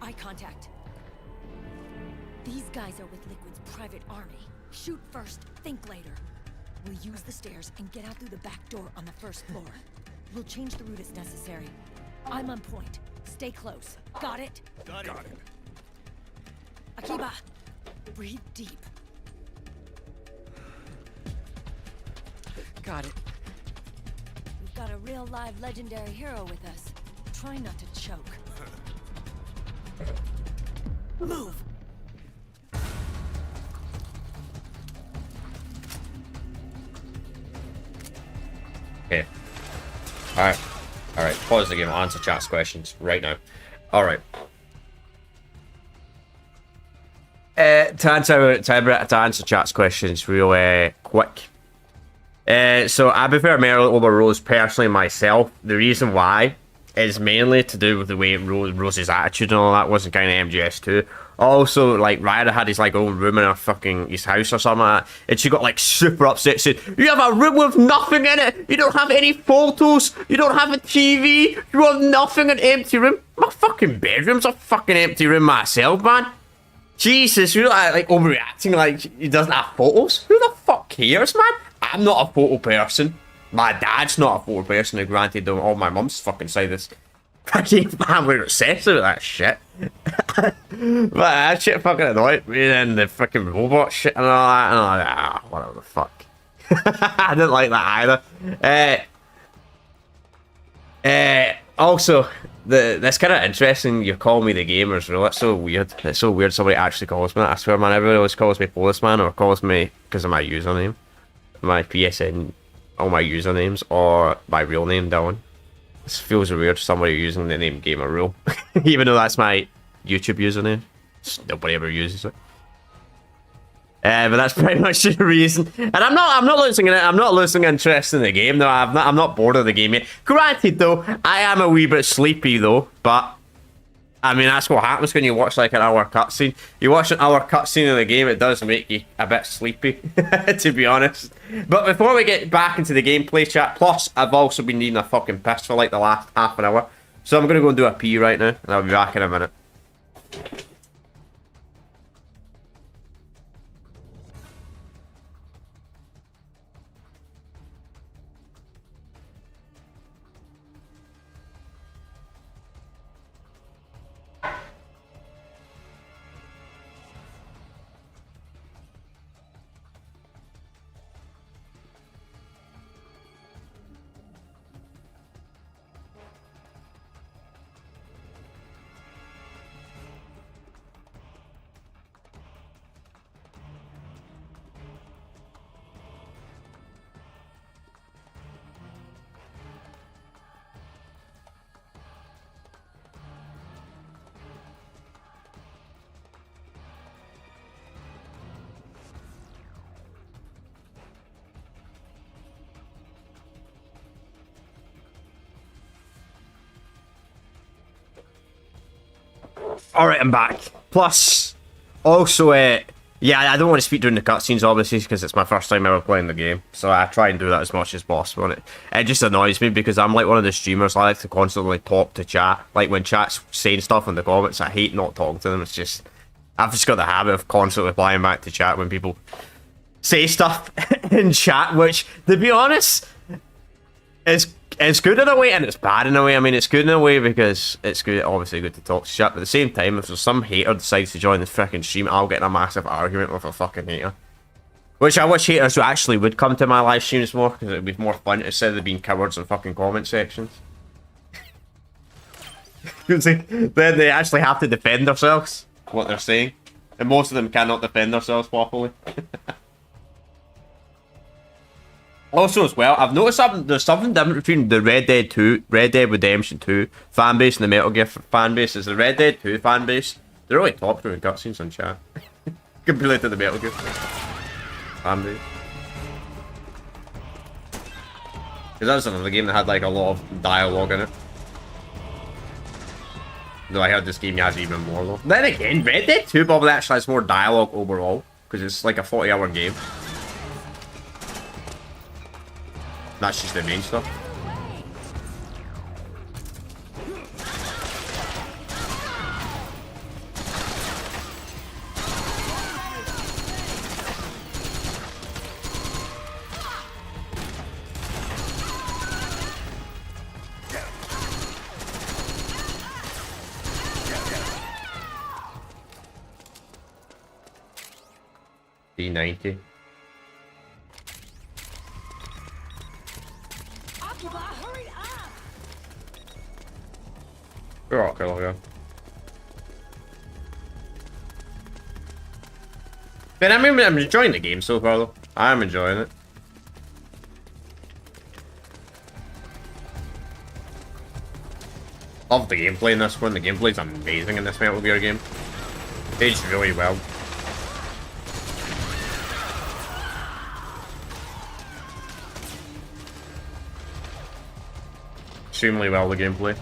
Eye contact. These guys are with Liquid's private army. Shoot first, think later. We'll use the stairs and get out through the back door on the first floor. We'll change the route as necessary. I'm on point. Stay close. Got it? Got it. Akiba, breathe deep. Got it. We've got a real live legendary hero with us. Try not to choke. Move! Okay. Alright. Alright, pause the game. I'll answer chat's questions right now. Alright. To answer chat's questions real quick. So I prefer Meryl over Rose personally myself. The reason why is mainly to do with the way Rose's attitude and all that wasn't kind of MGS2. Also, like, Ryder had his, like, own room in his house or something like that, and she got, like, super upset, said, "You have a room with nothing in it! You don't have any photos! You don't have a TV! You have nothing, an empty room!" My fucking bedroom's a fucking empty room myself, man! Jesus, you're not, like, overreacting like he doesn't have photos? Who the fuck cares, man? I'm not a photo person. My dad's not a photo person, and granted, though, all my mum's fucking side is fucking family obsessed with that shit. But that shit fucking annoyed me, and the fucking robot shit and all that, and I'm like, whatever the fuck. I didn't like that either. Also, that's kind of interesting. You call me the gamers rule. That's so weird. It's so weird somebody actually calls me that. I swear, man, everybody always calls me Policeman or calls me because of my username, my PSN, all my usernames, or my real name, Dylan. This feels weird, somebody using the name Gamer Rule. Even though that's my YouTube username. Just nobody ever uses it. But that's pretty much the reason. And I'm not losing interest in the game though. I'm not bored of the game yet. Granted though, I am a wee bit sleepy though, but I mean that's what happens when you watch like an hour cutscene. You watch an hour cutscene in the game, it does make you a bit sleepy, to be honest. But before we get back into the gameplay chat, plus I've also been needing a fucking piss for like the last half an hour. So I'm gonna go and do a pee right now, and I'll be back in a minute. Alright, I'm back. Plus, also, yeah, I don't want to speak during the cutscenes, obviously, because it's my first time ever playing the game. So I try and do that as much as possible. And it just annoys me because I'm like one of the streamers. I like to constantly talk to chat. Like when chat's saying stuff in the comments, I hate not talking to them. It's just, I've just got the habit of constantly replying back to chat when people say stuff in chat, which, to be honest, it's good in a way and it's bad in a way. I mean, it's good in a way because it's good, obviously good to talk to chat, but at the same time, if there's some hater decides to join the freaking stream, I'll get in a massive argument with a fucking hater. Which I wish haters actually would come to my live streams more, because it would be more fun instead of being cowards in fucking comment sections. Then they actually have to defend themselves, what they're saying. And most of them cannot defend themselves properly. Also, as well, I've noticed there's something different between the Red Dead Redemption 2 fanbase and the Metal Gear fanbase. Is the Red Dead 2 fanbase, they're really top doing cutscenes on chat. Compared to the Metal Gear fanbase. Because that's another game that had like a lot of dialogue in it. Though I heard this game has even more though. Then again, Red Dead 2 probably actually has more dialogue overall. Because it's like a 40-hour game. That's just the main stuff. D90. Oh, okay, yeah. But I mean, I'm enjoying the game so far, though. I'm enjoying it. Love the gameplay in this one. The gameplay's amazing in this Metal Gear game. Aged really well. Extremely well, the gameplay.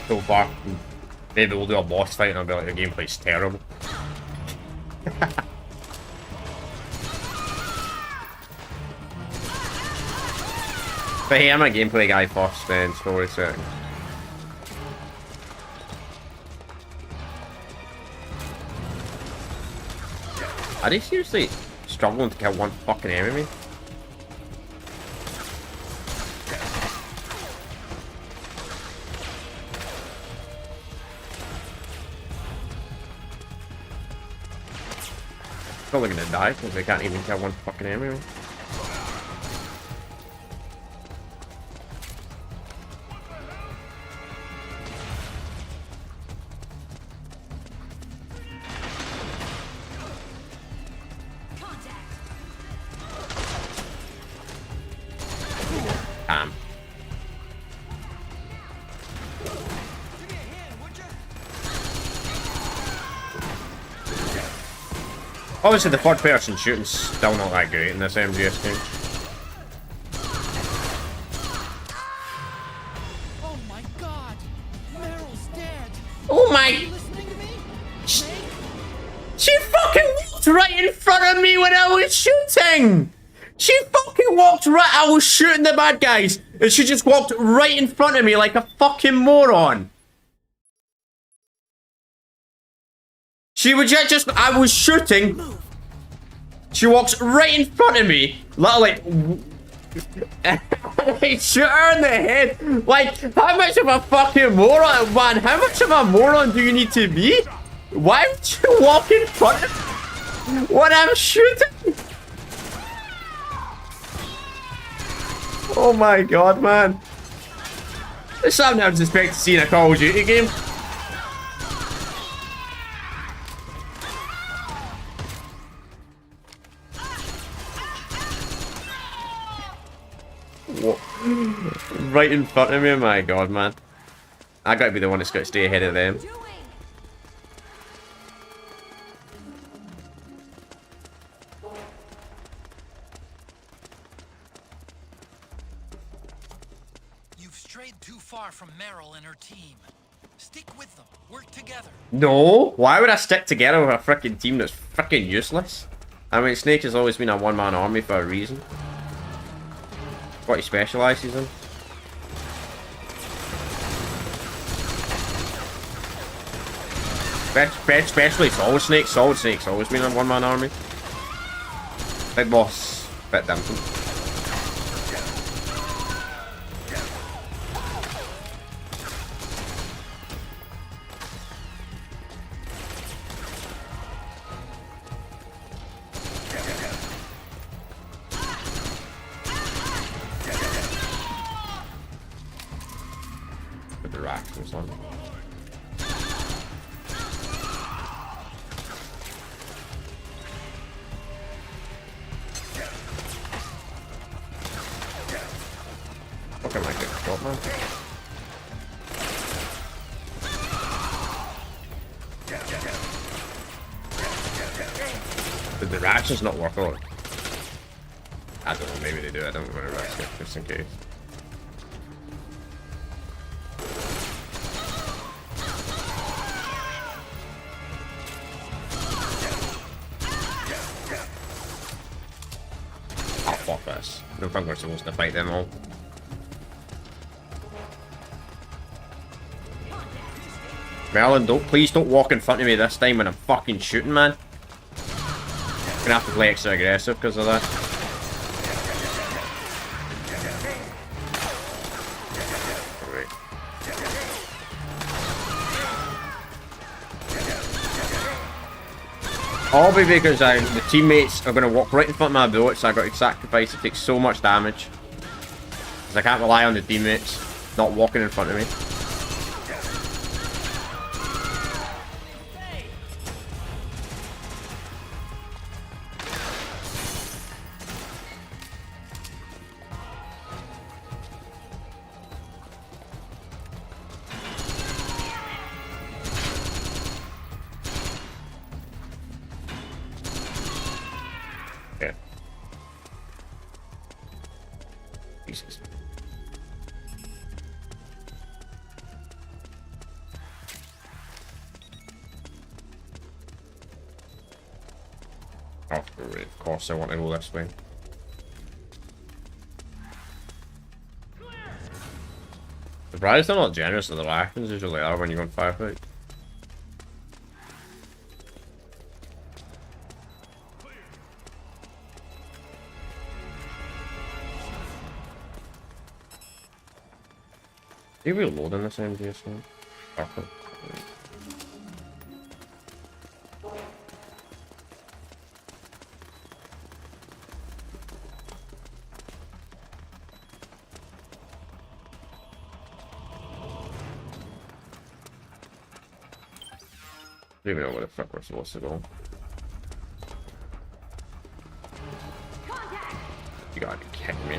So far, maybe we'll do a boss fight and I'll be like, the gameplay's terrible. But hey, I'm a gameplay guy first, then story second. Are they seriously struggling to kill one fucking enemy? Probably gonna die because they can't even kill one fucking enemy. Damn. Obviously, the third person shooting's still not that great in this MGS game. Oh my god! Meryl's dead! Oh my! Are you listening to me? She fucking walked right in front of me when I was shooting! She fucking walked right. I was shooting the bad guys, and she just walked right in front of me like a fucking moron. She would just. I was shooting. She walks right in front of me, like. Shoot her in the head. Like, how much of a fucking moron, man? How much of a moron do you need to be? Why would you walk in front of me when I'm shooting? Oh my god, man. This is something I was expecting to see in a Call of Duty game. What? Right in front of me, my god, man. I gotta be the one that's got to stay ahead of them. Too far from Meryl and her team. Stick with them. Work together. No, why would I stick together with a freaking team that's freaking useless? I mean, Snake has always been a one-man army for a reason. What he specializes in. Especially Solid Snake. Solid Snake's always been a one-man army. Big Boss, bit different. The racks or something. Fuck, I might get shot, man. Did the ratchets not work on? I don't know, maybe they do. I don't want to risk it just in case. Oh, fuck this. No think we're supposed to fight them all. Merlin, please don't walk in front of me this time when I'm fucking shooting, man. I'm gonna have to play extra aggressive because of that. Right. All be because the teammates are going to walk right in front of my bullet, so I got to sacrifice to take so much damage. Because I can't rely on the teammates not walking in front of me. Okay. Jesus. Oh, of course I want to go this way. Surprised they're not generous with the weapons usually are when you go in firefight. Are you reloading this MGS one? Perfect. I don't even know where the fuck we're supposed to go. You gotta be kidding me.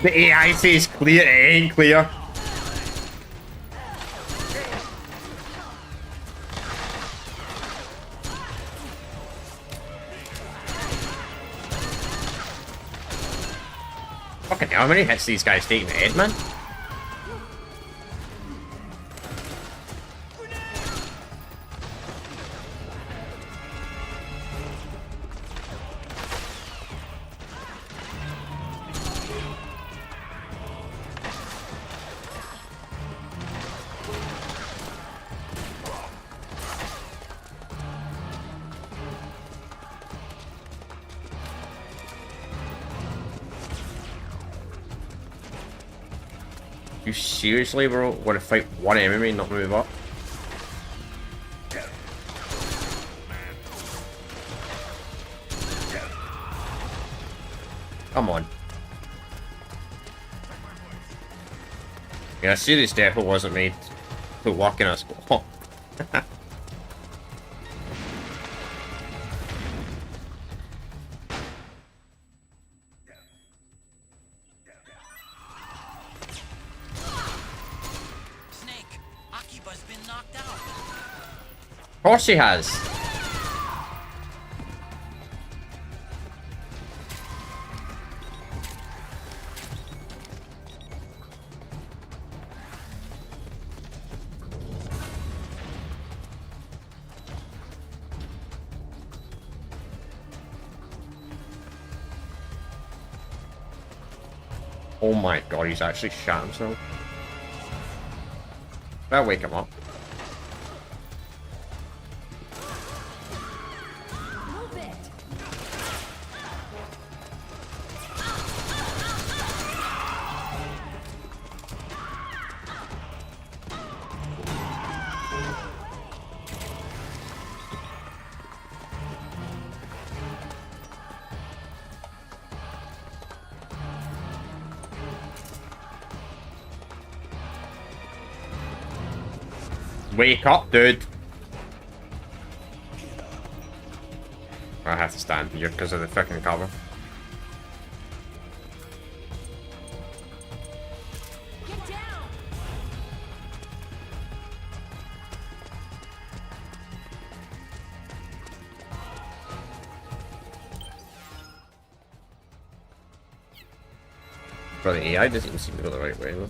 The AI says clear, it ain't clear. Fucking hell, how many hits these guys take in the head, man? You seriously, bro, want to fight one enemy and not move up? Come on. Yeah, serious definitely wasn't made to walk in a school. Of course she has. Oh my god, he's actually shot himself. That'll wake him up. Wake up, dude. I have to stand here because of the freaking cover. But the AI doesn't even seem to go the right way, though.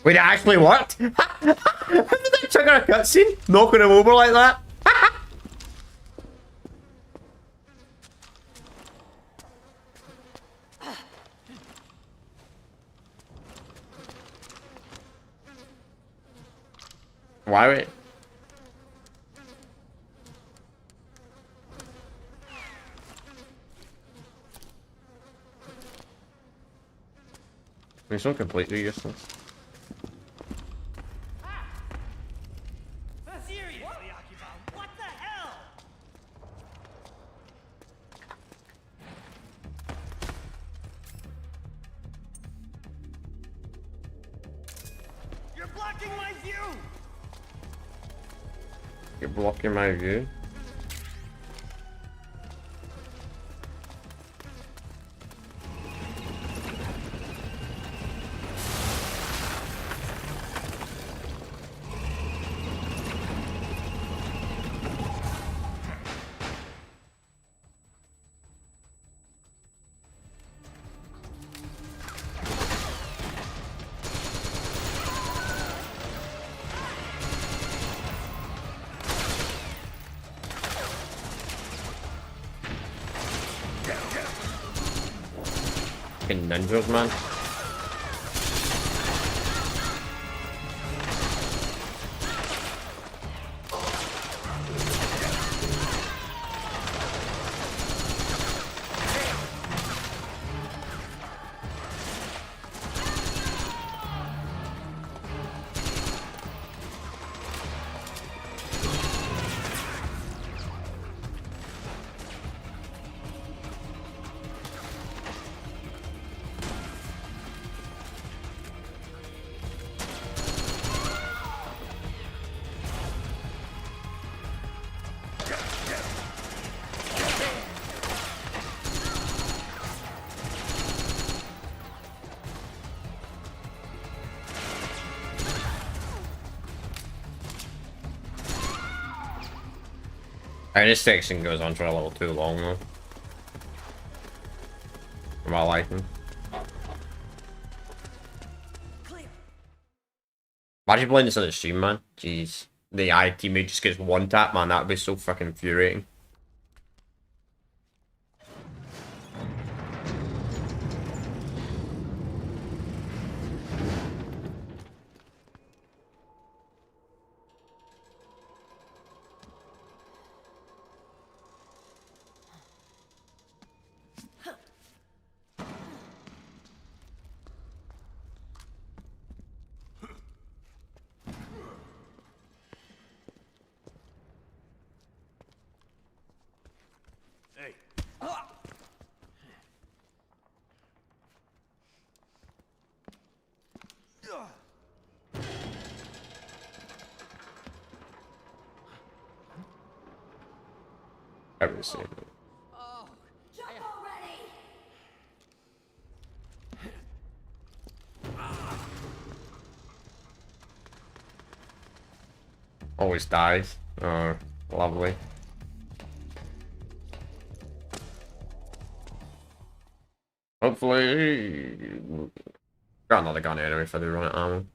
Wait, it actually worked? How did that trigger a cutscene? Knocking him over like that? Why wait? It's not completely useless. Seriously, Akiba, what the hell? You're blocking my view! You're blocking my view. Fucking ninjas, man. Alright, this section goes on for a little too long though. For my liking. Imagine playing this on the stream, man. Jeez. The AI teammate just gets one tap, man. That would be so fucking infuriating. Hey. Ever seen it. Always dies. Oh, lovely. Hopefully, got another gun anyway if I do run out of ammo.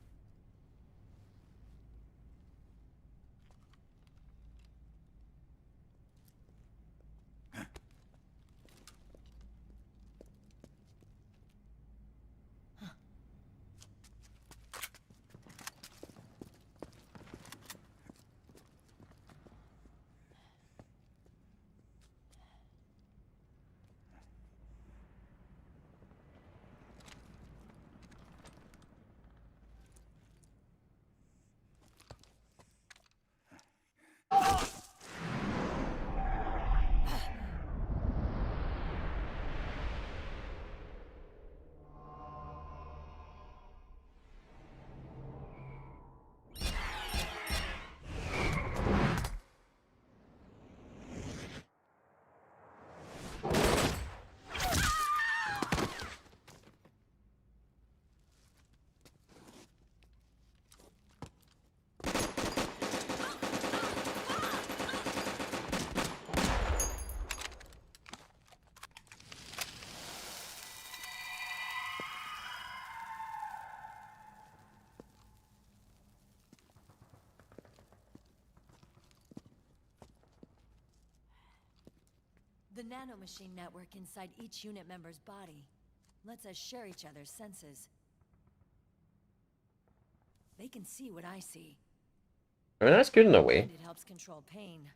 The nanomachine network inside each unit member's body lets us share each other's senses. They can see what I see. I mean, that's good in a way. And it helps control pain.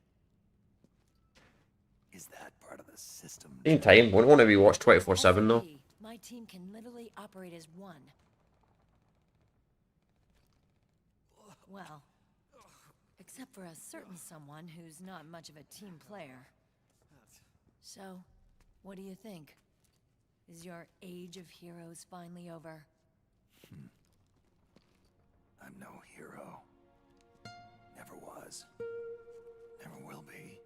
Is that part of the system? Same time, wouldn't want to be watched 24/7 though. My team can literally operate as one. Well, except for a certain someone who's not much of a team player. So, what do you think? Is your age of heroes finally over? I'm no hero. Never was. Never will be.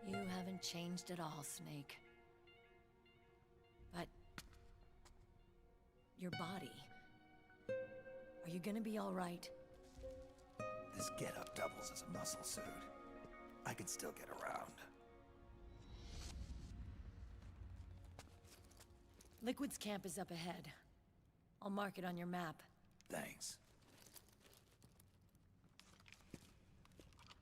You haven't changed at all, Snake. But... your body... are you gonna be alright? This getup doubles as a muscle suit. I can still get around. Liquid's camp is up ahead. I'll mark it on your map. Thanks.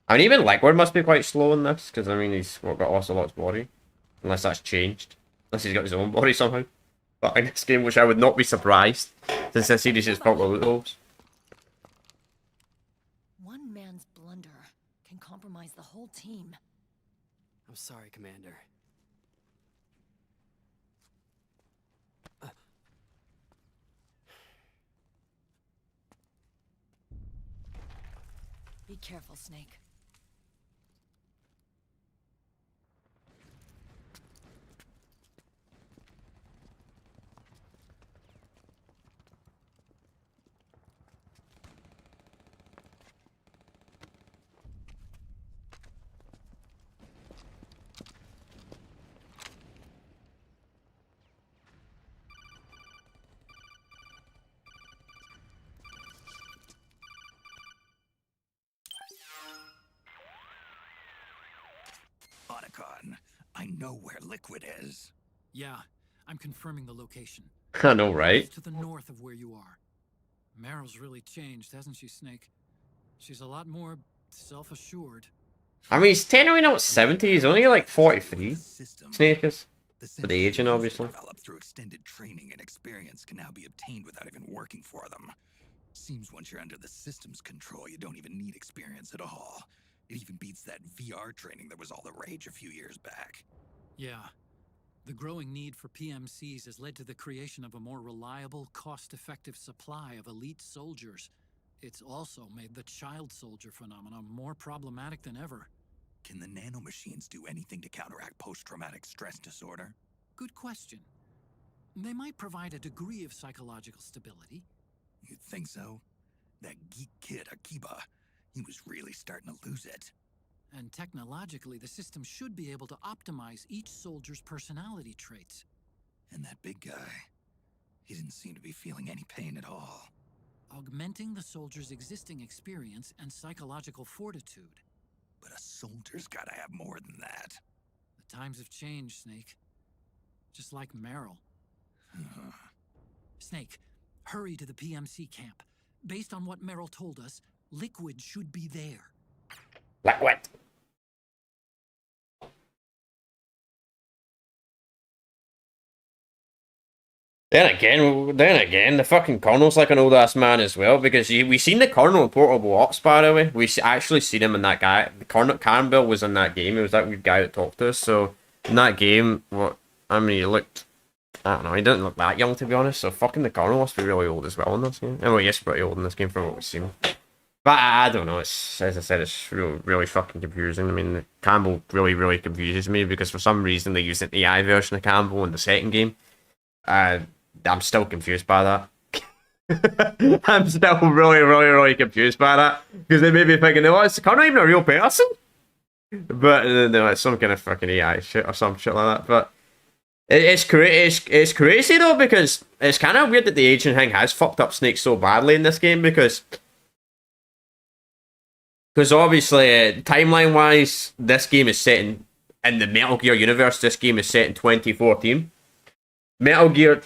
I mean, even Liquid must be quite slow in this, because I mean, he's got Ocelot's body. Unless that's changed. Unless he's got his own body somehow. But in this game, which I would not be surprised, since this series is full of loopholes. One man's blunder can compromise the whole team. I'm sorry, Commander. Be careful, Snake. Otacon, I know where Liquid is. Yeah, I'm confirming the location. I know, right? It's to the north of where you are. Meryl's really changed, hasn't she, Snake? She's a lot more self-assured. I mean, he's technically not 70, he's only like 43. Snake is. For the aging, obviously. Developed through extended training and experience can now be obtained without even working for them. Seems once you're under the system's control, you don't even need experience at all. It even beats that VR training that was all the rage a few years back. Yeah. The growing need for PMCs has led to the creation of a more reliable, cost-effective supply of elite soldiers. It's also made the child soldier phenomenon more problematic than ever. Can the nanomachines do anything to counteract post-traumatic stress disorder? Good question. They might provide a degree of psychological stability. You'd think so? That geek kid, Akiba, he was really starting to lose it. And technologically, the system should be able to optimize each soldier's personality traits. And that big guy, he didn't seem to be feeling any pain at all. Augmenting the soldier's existing experience and psychological fortitude. But a soldier's gotta have more than that. The times have changed, Snake. Just like Meryl. Snake, hurry to the PMC camp. Based on what Meryl told us, Liquid should be there. Liquid. Then again, the fucking Colonel's like an old ass man as well, because we seen the Colonel in Portable Ops, by the way. We actually seen him in that guy. The Colonel Campbell was in that game. He was that weird guy that talked to us. So in that game, I mean, he looked, I don't know, he didn't look that young to be honest. So fucking the Colonel must be really old as well in this game. Anyway, he's pretty old in this game from what we've seen. But I don't know. It's, as I said, it's really fucking confusing. I mean, Campbell really confuses me because for some reason they used an AI version of Campbell in the second game. I'm still confused by that. I'm still really confused by that. Because they made me thinking, no, it's kind of even a real person. But no, it's some kind of fucking AI shit or some shit like that. But it's crazy though, because it's kind of weird that the aging thing has fucked up Snake so badly in this game, because obviously, timeline-wise, this game is set in the Metal Gear universe. This game is set in 2014. Metal Gear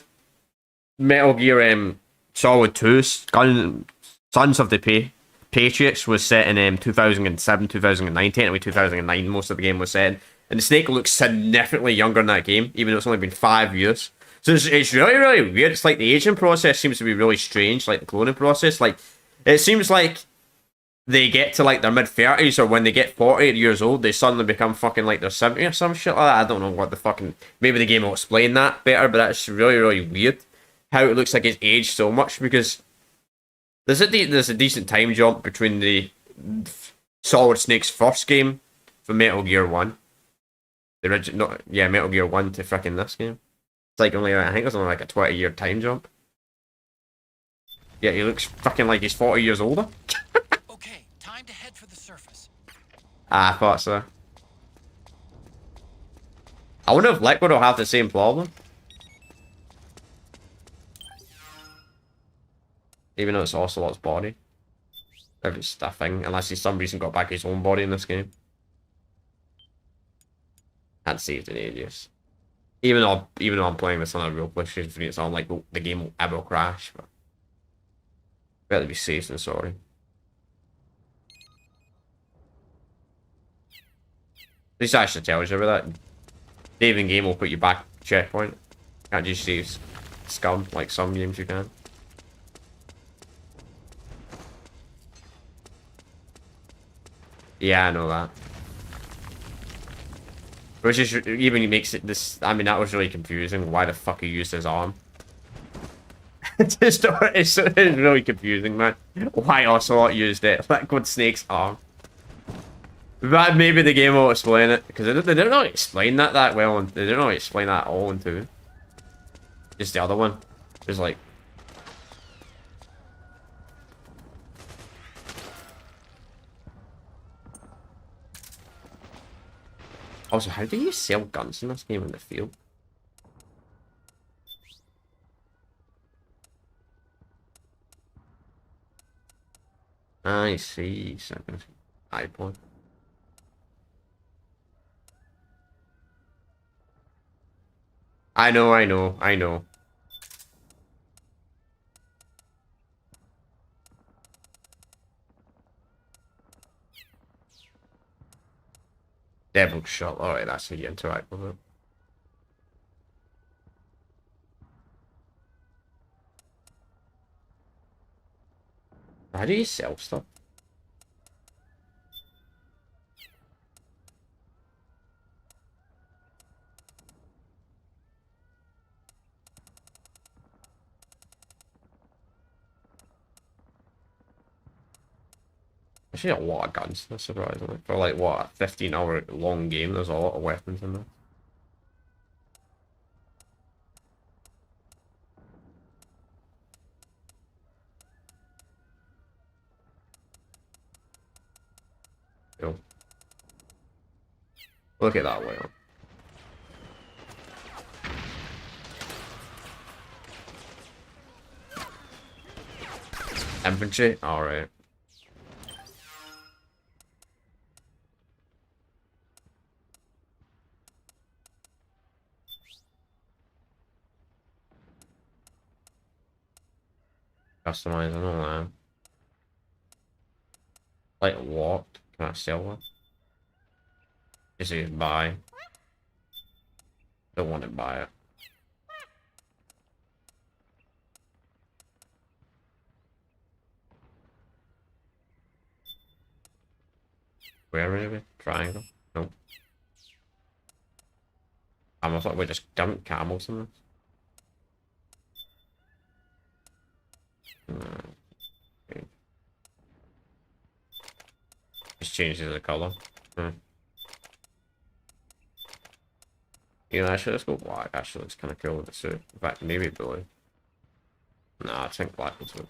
Solid 2, Sons of the Patriots was set in 2007, 2009, technically 2009, most of the game was set in. And the Snake looks significantly younger in that game, even though it's only been 5 years. So it's really, really weird. It's like the aging process seems to be really strange, like the cloning process. Like, it seems like they get to like their mid-30s, or when they get 40 years old, they suddenly become fucking like they're 70 or some shit like that. I don't know what the fucking... Maybe the game will explain that better, but that's really, really weird. How it looks like it's aged so much, because there's a decent time jump between the Solid Snake's first game from Metal Gear 1. The original, yeah, Metal Gear 1 to freaking this game. It's like only, I think it's only like a 20-year time jump. Yeah, he looks fucking like he's 40 years older. Okay, time to head for the surface. I thought so. I wonder if Liquid will have the same problem. Even though it's Ocelot's body. If it's a thing, unless he's some reason got back his own body in this game. Hadn't saved in ages. Even though I'm playing this on a real PlayStation 3, it's not like the game will ever crash. But better be safe than sorry. This actually tells you about that. Saving game will put you back checkpoint. Can't just save scum like some games you can. Yeah, I know that. Which is even makes it this. I mean, that was really confusing. Why the fuck he used his arm? It's really confusing, man. Why Ocelot used it? Liquid Snake's arm. But maybe the game will explain it, because they didn't really explain that well, and they didn't really explain that all in 2. Just the other one is like. Also, how do you sell guns in this game in the field? I see. Second iPod. I know. Devil shot. Alright, that's how you interact with it. How do you sell stuff? Actually, a lot of guns, that's surprisingly. For like, what, a 15-hour long game, there's a lot of weapons in there. Cool. Look at that whale. Infantry? Alright. Customize, I don't know. Like locked. Can I sell one? Just use buy. Don't want to buy it. Where are we? Triangle? Nope. I almost like we just dumped camels in this. Okay. Just changes the color. You know, actually, let's go black. Actually, looks kind of cool with the suit. In fact, maybe blue. No, I think black looks good.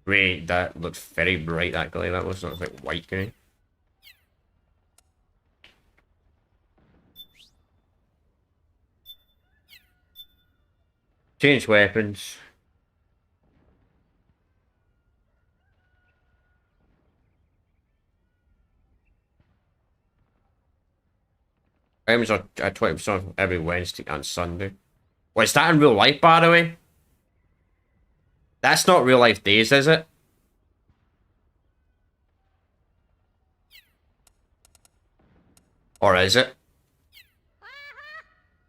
Wait, that looks very bright, that glare. That looks like white grey. Change weapons. Items are at 20% every Wednesday and Sunday. Wait, is that in real life, by the way? That's not real life days, is it? Or is it?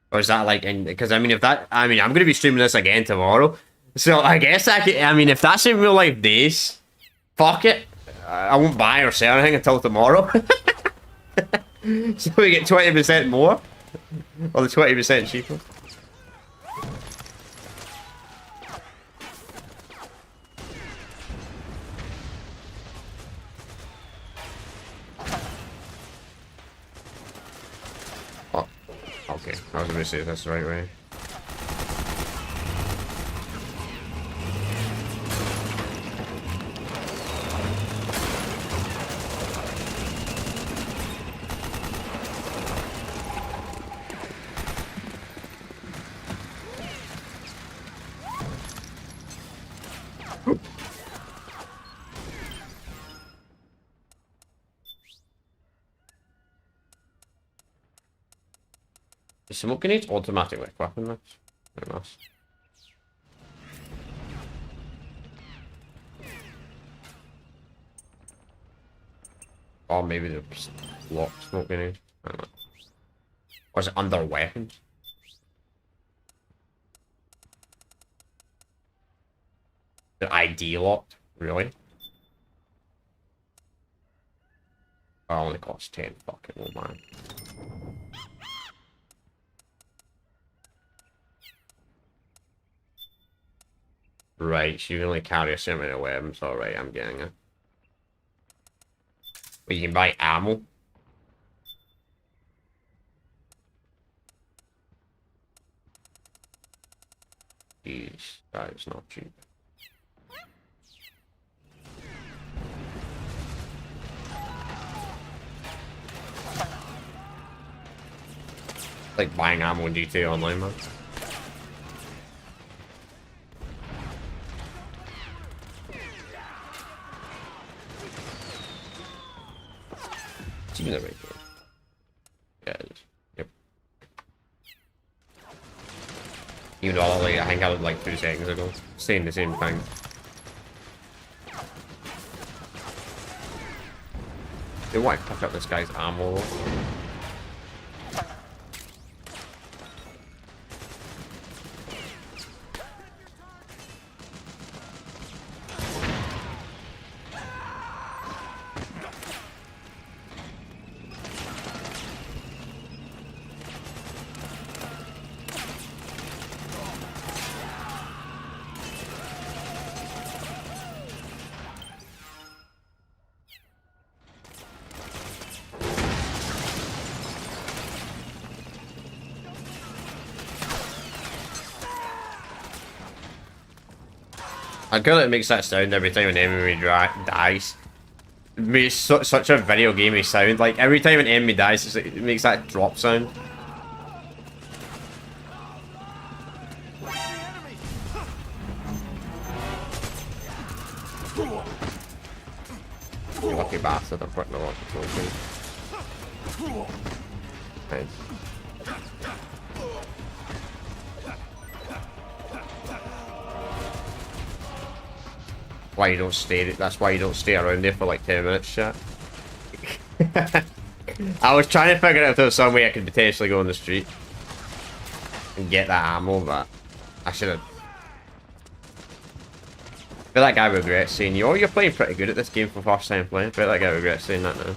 Or is that like, because I mean, if that, I mean, I'm going to be streaming this again tomorrow. So I guess I mean, if that's in real life days, fuck it. I won't buy or sell anything until tomorrow. So we get 20% more. Or the 20% cheaper. Oh, okay. I was going to say that's the right way. Is smoke grenades automatic like weapon mix? Very nice. Or maybe they're just locked smoke grenade. I don't know. Or is it under weapons? The ID locked? Really? Oh, only costs 10. Fuck it, oh man. Right, so you can only carry a certain amount of weapons. Alright, I'm getting it. But you can buy ammo. Jeez, that is not cheap. Like buying ammo in GTA Online, man. It's even the right game. Yeah, it is. Yep. Even though like, I think I was like 2 seconds ago, saying the same thing. They want to pick up this guy's ammo though. I feel like it makes that sound every time an enemy dies. It makes such a video gamey sound. Like every time an enemy dies, it makes that drop sound. You lucky bastard! I'm putting the lock control. Nice. Why you don't stay? That's why you don't stay around there for like 10 minutes, chat. I was trying to figure out if there was some way I could potentially go on the street and get that ammo, but I should have. I feel like I regret saying you. Oh, you're playing pretty good at this game for first time playing. I feel like I regret saying that now.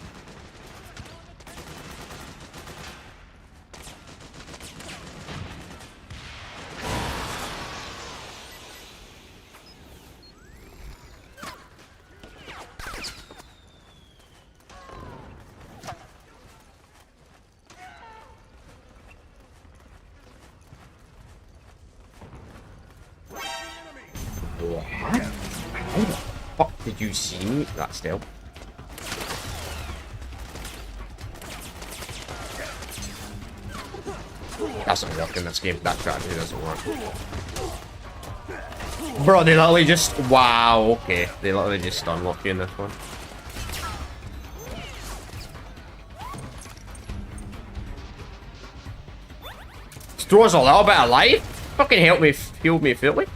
What? How the fuck did you see me? That still. That's not working in this game. That strategy doesn't work. Bro, they literally just... Wow, okay. They literally just stun lock you in this one. Throws a little bit of life. Fucking help me, heal me fully.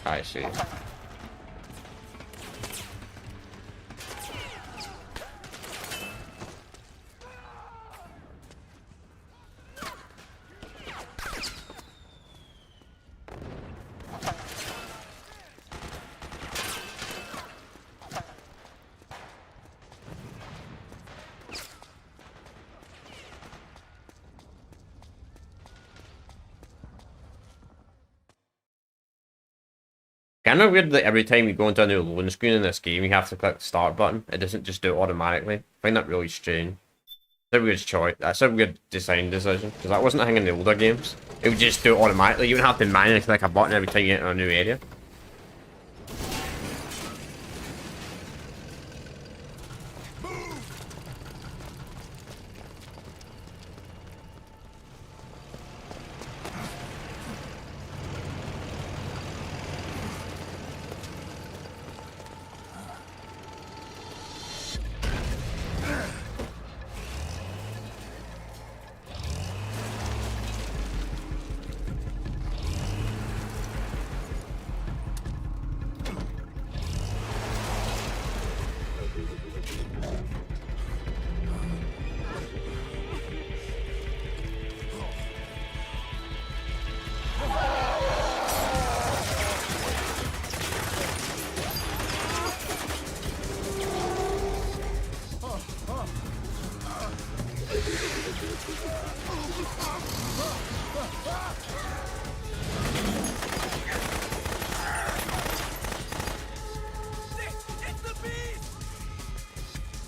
I see. Kind of weird that every time you go into a new loading screen in this game, you have to click the start button. It doesn't just do it automatically. I find that really strange. That's a weird choice. That's a weird design decision, because that wasn't a thing in the older games. It would just do it automatically. You wouldn't have to manually click a button every time you enter a new area.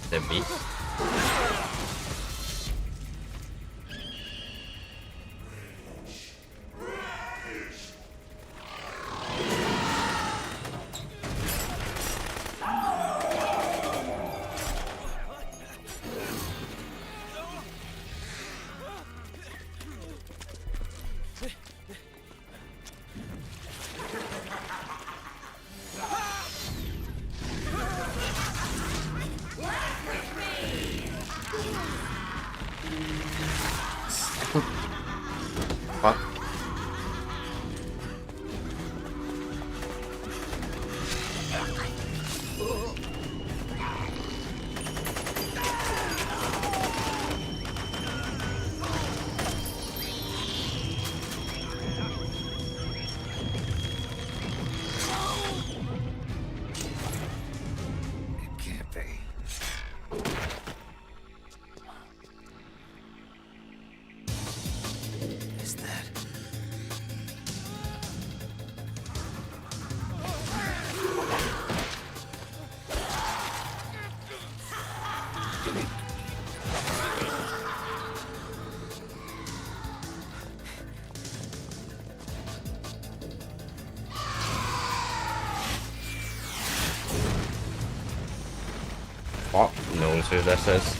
The beast. Fuck. Fuck knows who this is.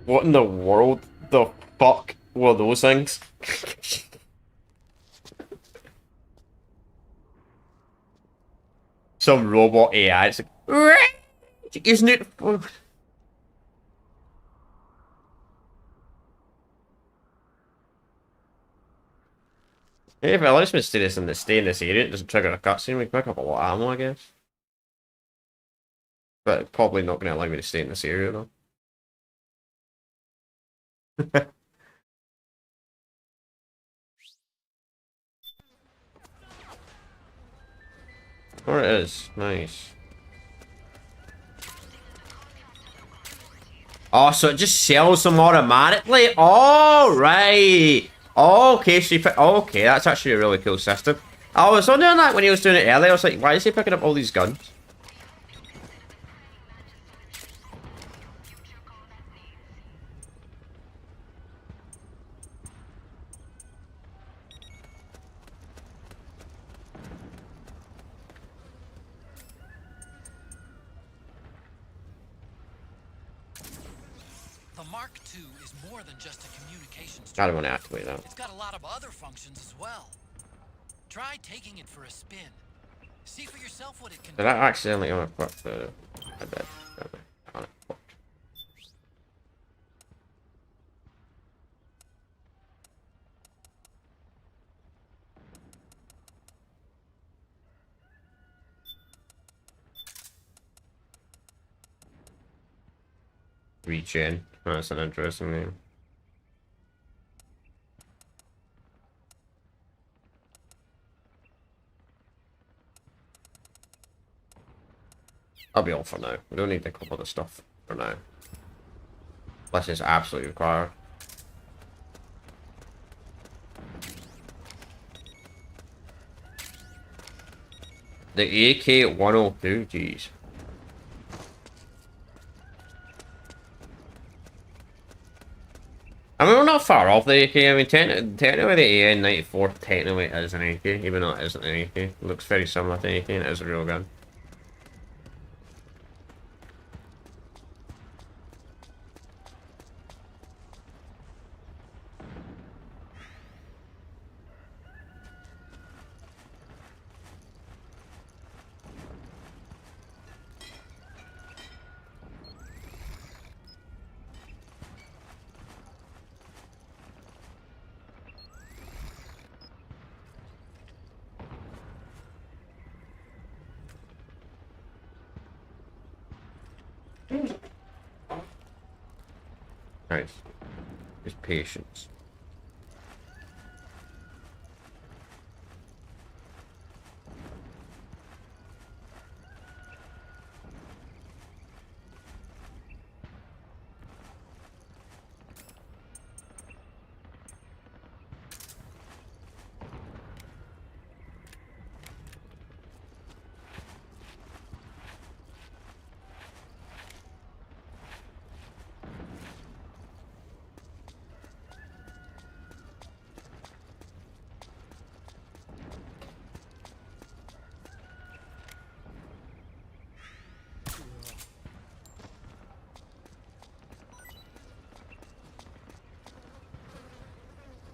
What in the world the fuck were those things? Some robot AI. It's like, isn't it? If it lets me stay in this area, it doesn't trigger a cutscene. We can pick up a lot of ammo, I guess. But probably not going to allow me to stay in this area though. There it is. Nice. Oh, so it just sells them automatically? All right. Okay, so you pick... Okay, that's actually a really cool system. I was wondering that when he was doing it earlier. I was like, why is he picking up all these guns? The Mark II is more than just a communications I don't want to activate that. It's got a lot of other functions as well. Try taking it for a spin. See for yourself what it can do. Did I accidentally unequip the... I bet. Unequipped. Rechain. Oh, that's an interesting name. I'll be all for now. We don't need to cover the stuff for now. Unless it's absolutely required. The AK-102, jeez. I mean, we're not far off the AK. I mean, technically the AN-94 technically is an AK, even though it isn't an AK. It looks very similar to an AK and it is a real gun. Nice. Just patience.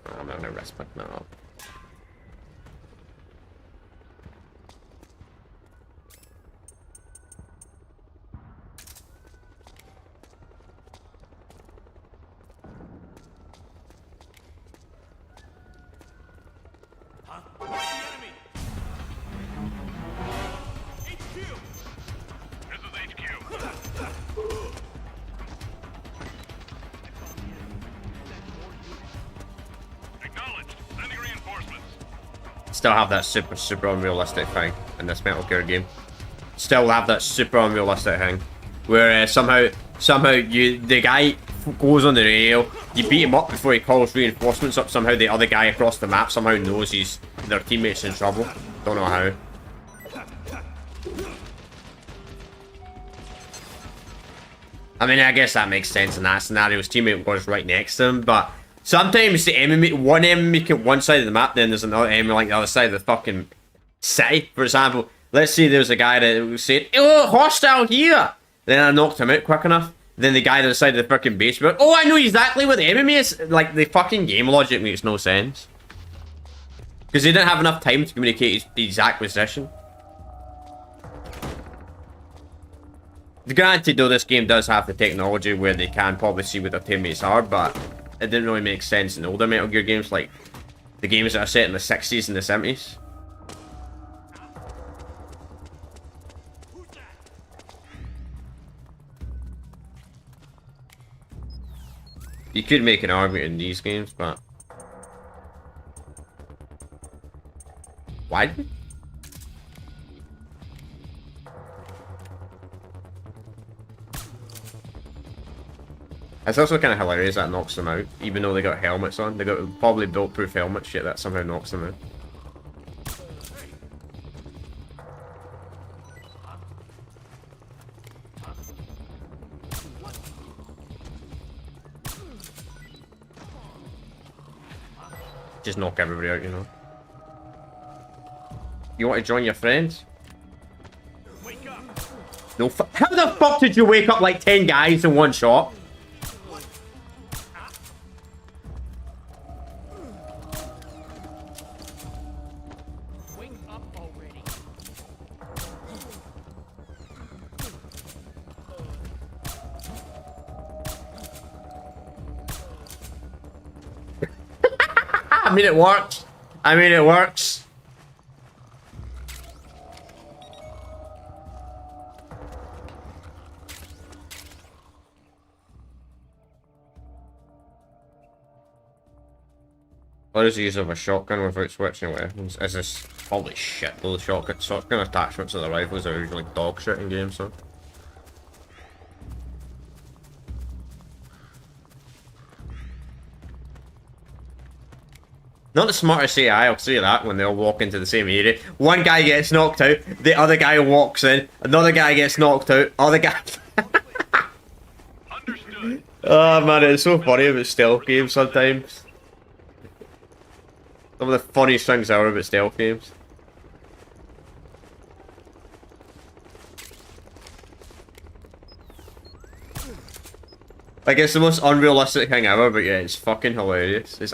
I'm not gonna respect now. Huh? Where's the enemy? HQ! This is HQ. Acknowledged. Sending reinforcements. Still have that super unrealistic thing in this Metal Gear game. Still have that super unrealistic thing where somehow the guy goes on the rail, you beat him up before he calls reinforcements up. Somehow the other guy across the map somehow knows their teammates in trouble. Don't know how. I mean, I guess that makes sense in that scenario. His teammate was right next to him, but sometimes one enemy can one side of the map, then there's another enemy like the other side of the fucking city. For example, let's say there's a guy that was saying, "Oh, hostile here!" Then I knocked him out quick enough. Then the guy on the side of the fucking base went, "Oh, I know exactly where the enemy is!" Like, the fucking game logic makes no sense. Because they didn't have enough time to communicate the exact position. Granted, though, this game does have the technology where they can probably see where their teammates are, but it didn't really make sense in older Metal Gear games, like the games that are set in the 60s and the 70s. You could make an argument in these games, but why? It's also kind of hilarious that knocks them out, even though they got helmets on. They got probably bulletproof helmets, shit, that somehow knocks them out. Just knock everybody out, you know. You want to join your friends? Wake up. No, how the fuck did you wake up like 10 guys in one shot? Wake up already. I mean, it works. I mean, it works. What is the use of a shotgun without switching weapons? Is this probably shit though? The shotgun attachments to the rifles are usually dog shit in games, so. Not the smartest AI, I'll say that, when they all walk into the same area. One guy gets knocked out, the other guy walks in, another guy gets knocked out, other guy... Understood. Oh man, it's so funny about stealth games sometimes. Some of the funniest things ever about stealth games. Like, it's the most unrealistic thing ever, but yeah, it's fucking hilarious. It's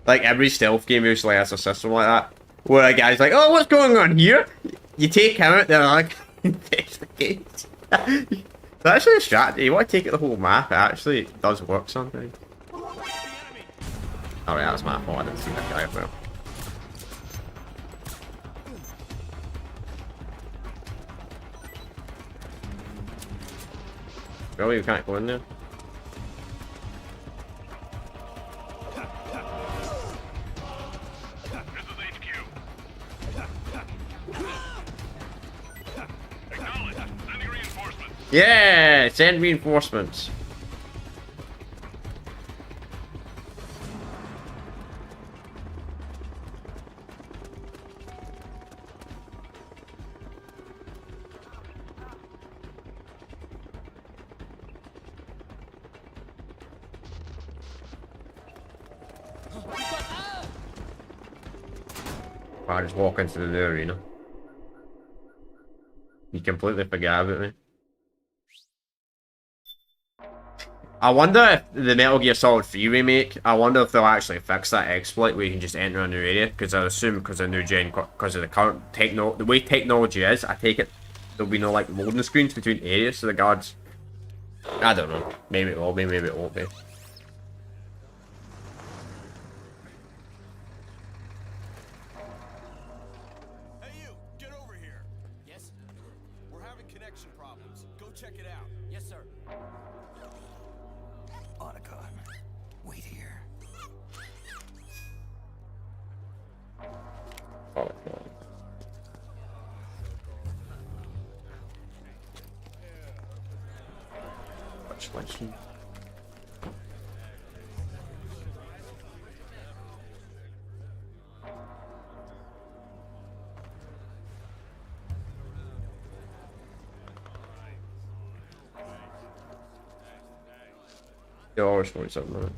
like, every stealth game usually has a system like that, where a guy's like, oh, what's going on here? You take him out, they're like, investigate. It's actually a strategy. You want to take it the whole map, it actually does work sometimes. Alright, that was my fault, I didn't see that guy up there. Really, you can't go in there? Yeah, send reinforcements. I just walk into the new arena. You completely forgot about me. I wonder if the Metal Gear Solid 3 remake, I wonder if they'll actually fix that exploit where you can just enter a new area, because I assume because of new gen, because of the current the way technology is, I take it there'll be no like loading screens between areas, so the guards, I don't know, maybe it will be, maybe it won't be. Hey you, get over here. Yes? We're having connection problems. Go check it out. Yes, sir. Otacon, wait here. Oh, God. Much question. You're always doing something, right?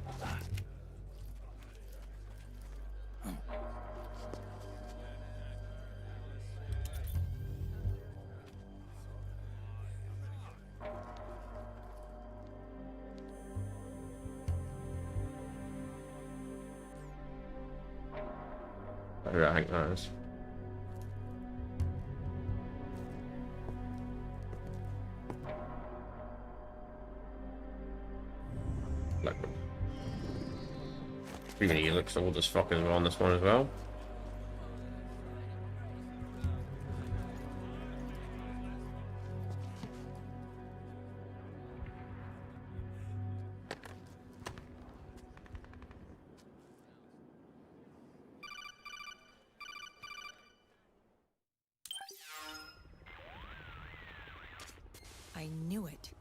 I think that is. Like, even he looks old as fuck as well on this one as well. I knew it.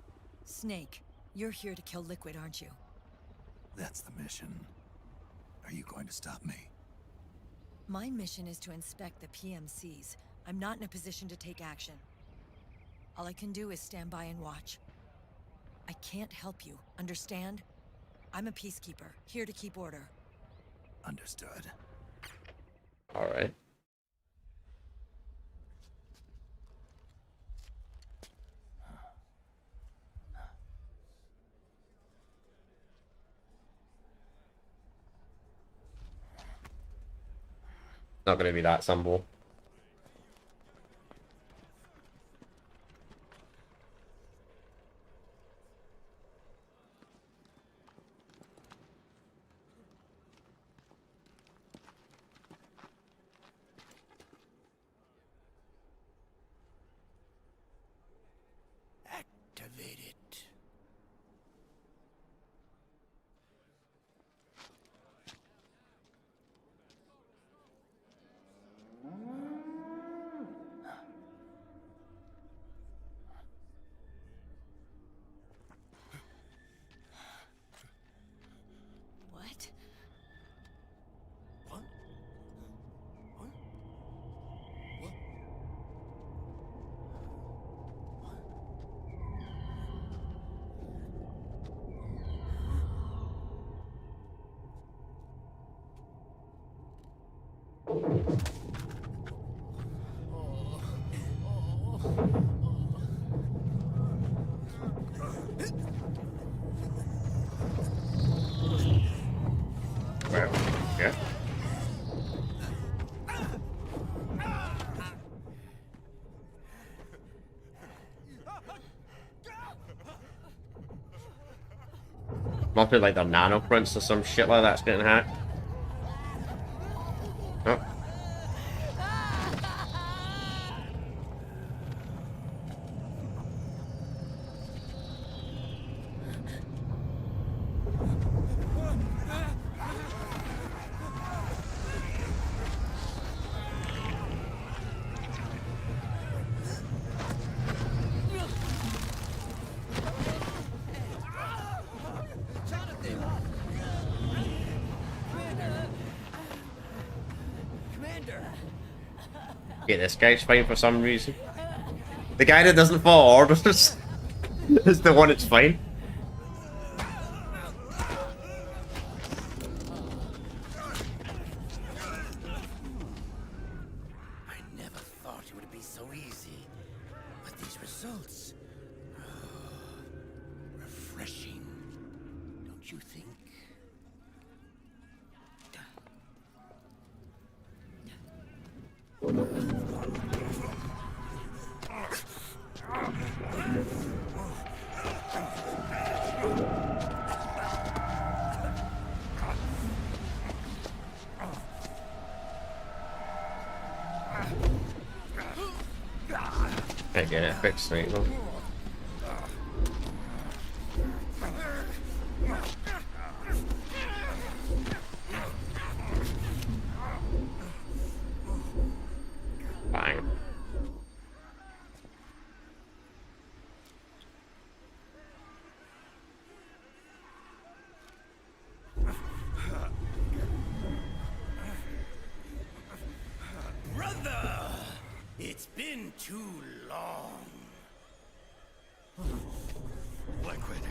Snake, you're here to kill Liquid, aren't you? That's the mission. Are you going to stop me? My mission is to inspect the PMCs. I'm not in a position to take action. All I can do is stand by and watch. I can't help you, understand? I'm a peacekeeper, here to keep order. Understood. Alright. Not gonna be that simple. Activate it. What? What? What? What? Well, yeah. Must be like their nanoprints or some shit like that's getting hacked. Oh. Yeah, this guy's fine for some reason. The guy that doesn't follow orders is the one that's fine. I never thought it would be so easy. But these results... refreshing. Don't you think? I get it, fixed Snake though. Bang. Brother! It's been too long. Liquid.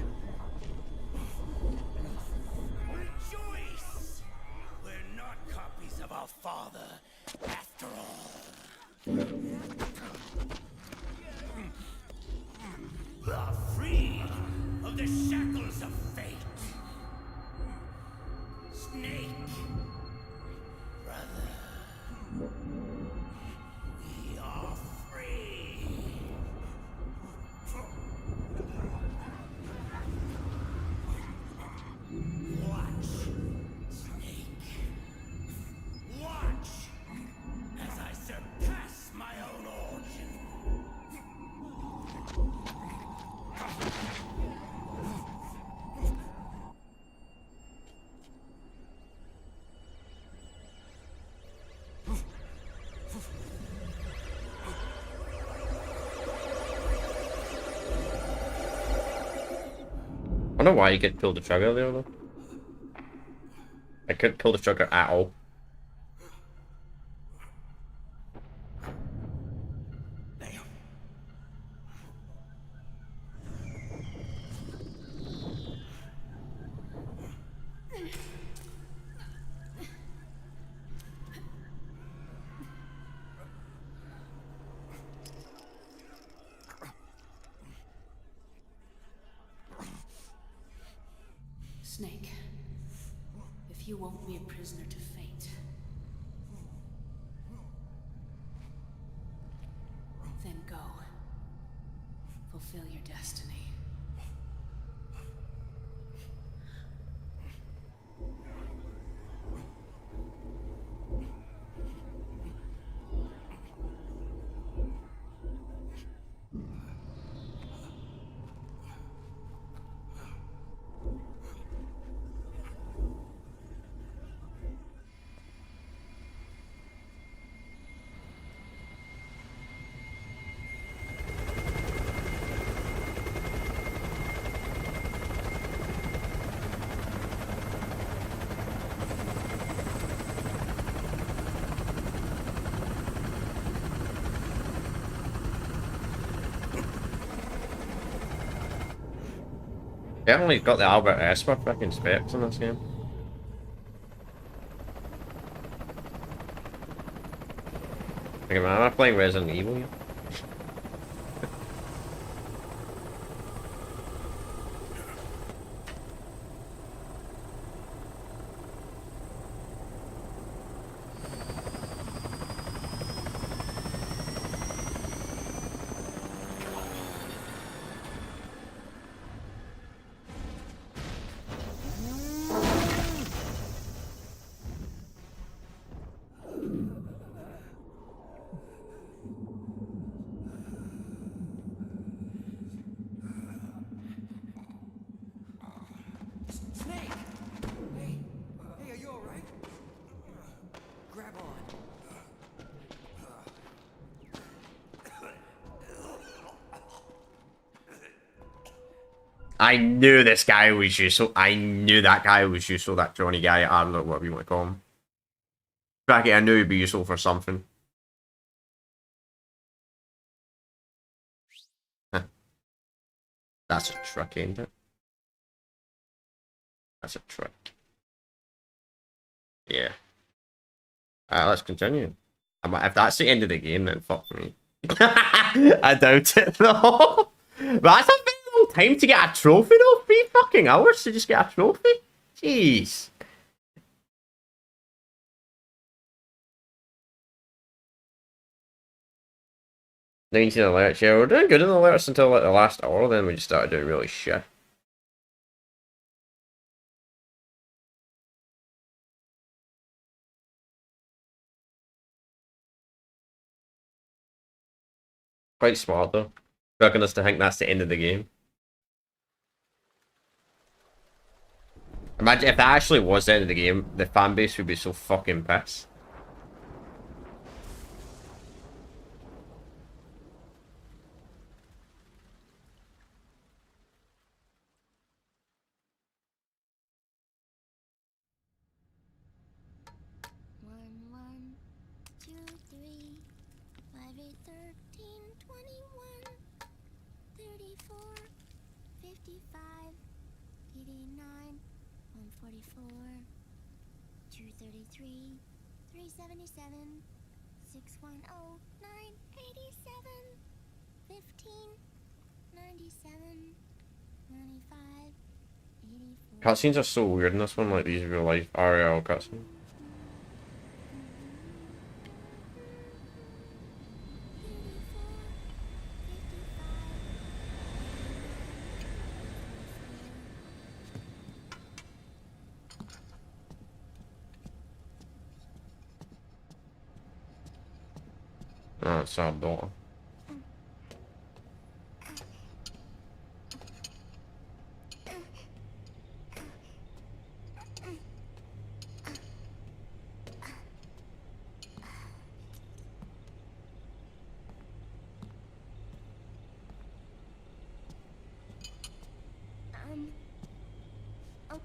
Rejoice! We're not copies of our father, after all. We are free of the shackles of fate. Snake. Brother. We are free. Watch, Snake. Watch as I surpass my own origin. don't know why you could pull the trigger there though. I couldn't pull the trigger at all. Snake, if you won't be a prisoner to fate, then go. Fulfill your destiny. Definitely got the Albert Esper freaking specs in this game. Okay, man, am I playing Resident Evil here? Snake! Hey, are you alright? Grab on. I knew this guy was useful. I knew that guy was useful. That Johnny guy, I don't know what we want to call him. Bracket, I knew he'd be useful for something. Huh. That's a truck, ain't it? That's a truck. Yeah. Alright, let's continue. If that's the end of the game, then fuck me. I doubt it though. But that's a very long time to get a trophy though. 3 fucking hours to just get a trophy? Jeez. "19 alerts, yeah, we're doing good in the alerts until like the last hour, then we just started doing really shit. Quite smart though. Tricking us to think that's the end of the game. Imagine if that actually was the end of the game, the fan base would be so fucking pissed. Cutscenes are so weird in this one, like these real life RL cutscenes. Oh, it's our daughter.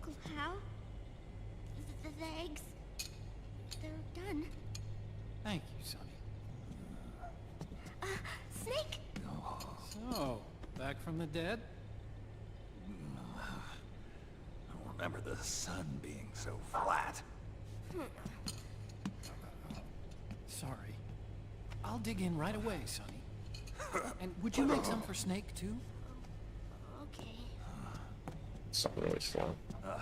Uncle Hal, the eggs, they're done. Thank you, Sonny. Snake? So, back from the dead? I don't remember the sun being so flat. Sorry. I'll dig in right away, Sonny. And would you make some for Snake, too? Okay. Something really slow.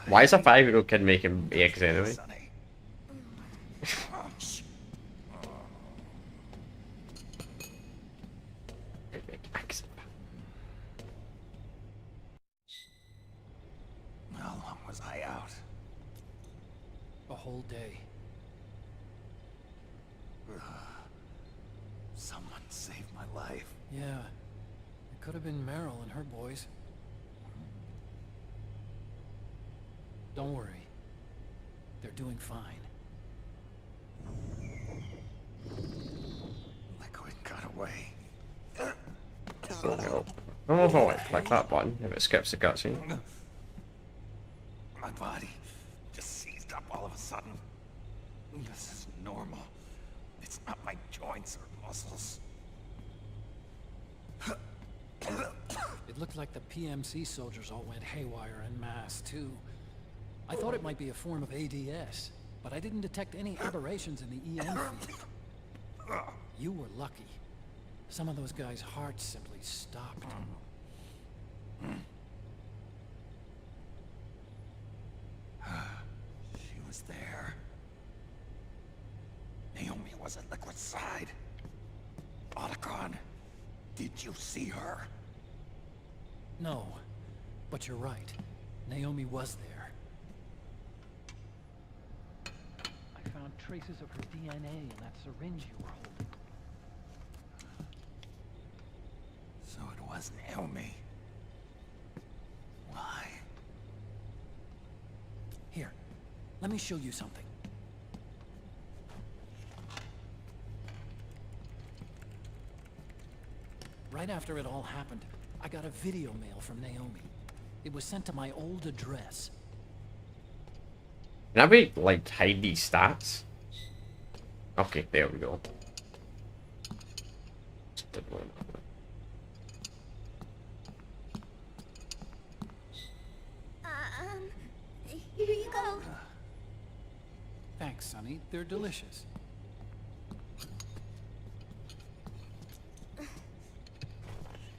Why is a 5-year-old kid making eggs anyway? How long was I out? A whole day. Someone saved my life. Yeah. It could have been Meryl and her boys. Don't worry. They're doing fine. Liquid got away. So, no. I don't know if I want to click that button if it skips the cutscene. My body just seized up all of a sudden. This is normal. It's not my joints or muscles. It looked like the PMC soldiers all went haywire en masse, too. I thought it might be a form of ADS, but I didn't detect any aberrations in the EM field. You were lucky. Some of those guys' hearts simply stopped. She was there. Naomi was at Liquid's side. Otacon, did you see her? No, but you're right. Naomi was there. I found traces of her DNA in that syringe you were holding. So it was Naomi. Why? Here, let me show you something. Right after it all happened, I got a video mail from Naomi. It was sent to my old address. Can I be, like, hide these stats? Okay, there we go. Here you go. Thanks, Sonny. They're delicious.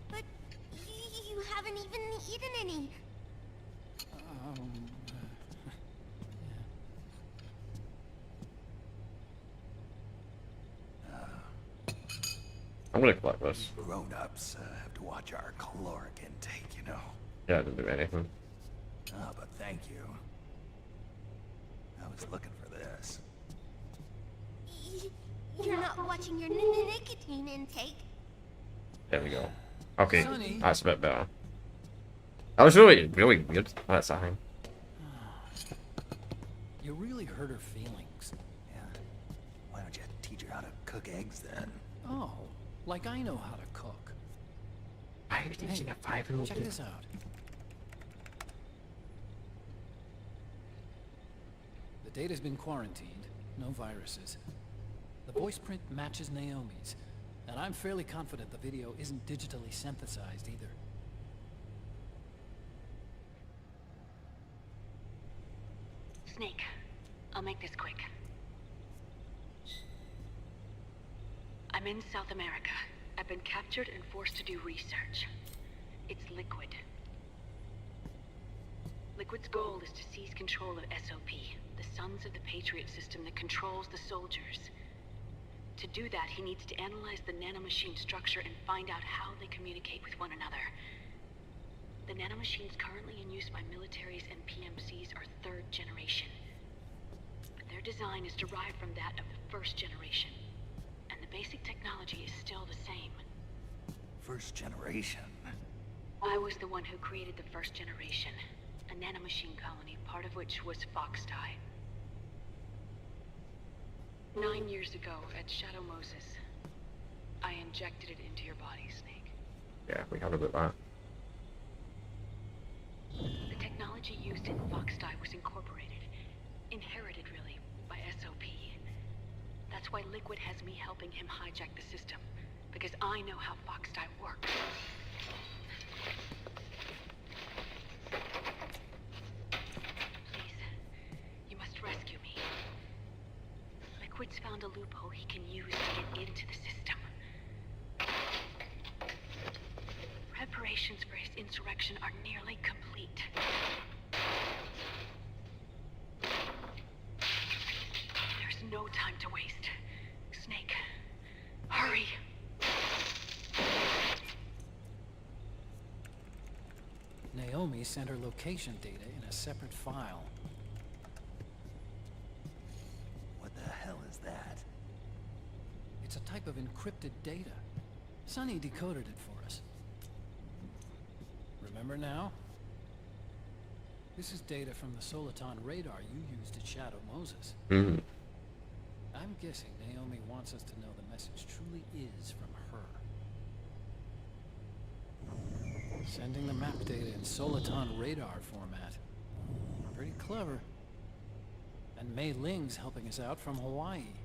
But you haven't even eaten any. I'm gonna collect this. Grown-ups have to watch our caloric intake, you know. Yeah, I didn't do anything. Oh, but thank you. I was looking for this. You're not watching your nicotine intake. There we go. Okay, Sonny. that's a bit better. That was really weird. That's a thing. You really hurt her feelings. Yeah. Why don't you teach her how to cook eggs then? Oh, like I know how to cook. Why are you teaching a 5-year-old Check kid? this out. The data's been quarantined. No viruses. The voice print matches Naomi's. And I'm fairly confident the video isn't digitally synthesized either. Snake, I'll make this quick. I'm in South America. I've been captured and forced to do research. It's Liquid. Liquid's goal is to seize control of SOP, the Sons of the Patriot system that controls the soldiers. To do that, he needs to analyze the nanomachine structure and find out how they communicate with one another. The nanomachines currently in use by militaries and PMCs are 3rd generation. Their design is derived from that of the 1st generation. And the basic technology is still the same. 1st generation? I was the one who created the 1st generation, a nanomachine colony, part of which was Foxdie. 9 years ago at Shadow Moses, I injected it into your body, Snake. Yeah, we have a bit of that. The technology used in Foxdie inherited, really, by SOP. That's why Liquid has me helping him hijack the system, because I know how Foxdie works. Please, you must rescue me. Liquid's found a loophole he can use to get into the system. Preparations for his insurrection are nearly complete. There's no time to waste. Snake, hurry! Naomi sent her location data in a separate file. What the hell is that? It's a type of encrypted data. Sonny decoded it for us. Remember now? This is data from the Soliton radar you used at Shadow Moses. Mm-hmm. I'm guessing Naomi wants us to know the message truly is from her. Sending the map data in Soliton radar format. Pretty clever. And Mei Ling's helping us out from Hawaii.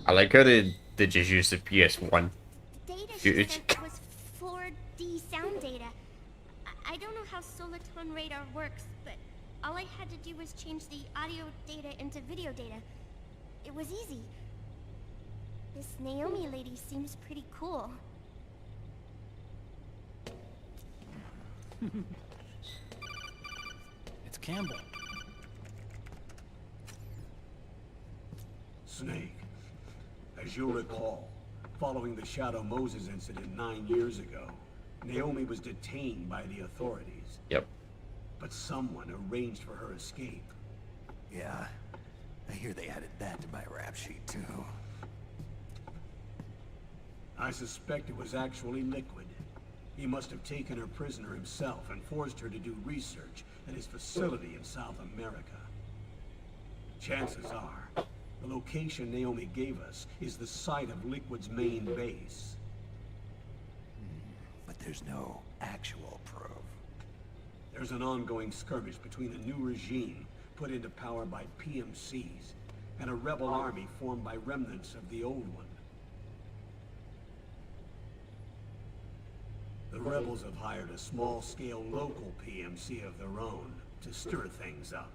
I like how they just use the PS1 Data she footage. sent was 4D sound data. I don't know how Soliton radar works, but all I had to do was change the audio data into video data. It was easy. This Naomi lady seems pretty cool. It's Campbell. Snake, as you'll recall, following the Shadow Moses incident 9 years ago, Naomi was detained by the authorities. Yep. But someone arranged for her escape. Yeah, I hear they added that to my rap sheet too. I suspect it was actually Liquid. He must have taken her prisoner himself and forced her to do research at his facility in South America. Chances are, the location Naomi gave us is the site of Liquid's main base. But there's no actual proof. There's an ongoing skirmish between a new regime put into power by PMCs and a rebel army formed by remnants of the old one. The rebels have hired a small-scale local PMC of their own to stir things up.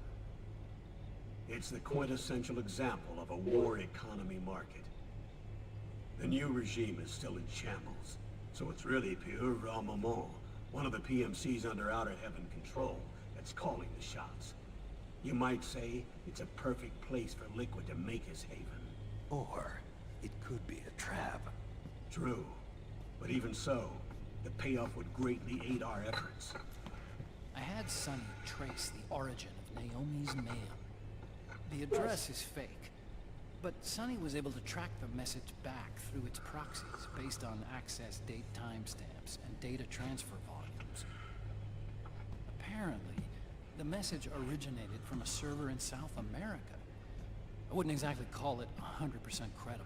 It's the quintessential example of a war economy market. The new regime is still in shambles, so it's really pure Ramamon, one of the PMCs under Outer Heaven control, that's calling the shots. You might say it's a perfect place for Liquid to make his haven. Or it could be a trap. True, but even so, the payoff would greatly aid our efforts. I had Sonny trace the origin of Naomi's mail. The address is fake, but Sonny was able to track the message back through its proxies based on access date timestamps and data transfer volumes. Apparently, the message originated from a server in South America. I wouldn't exactly call it 100% credible,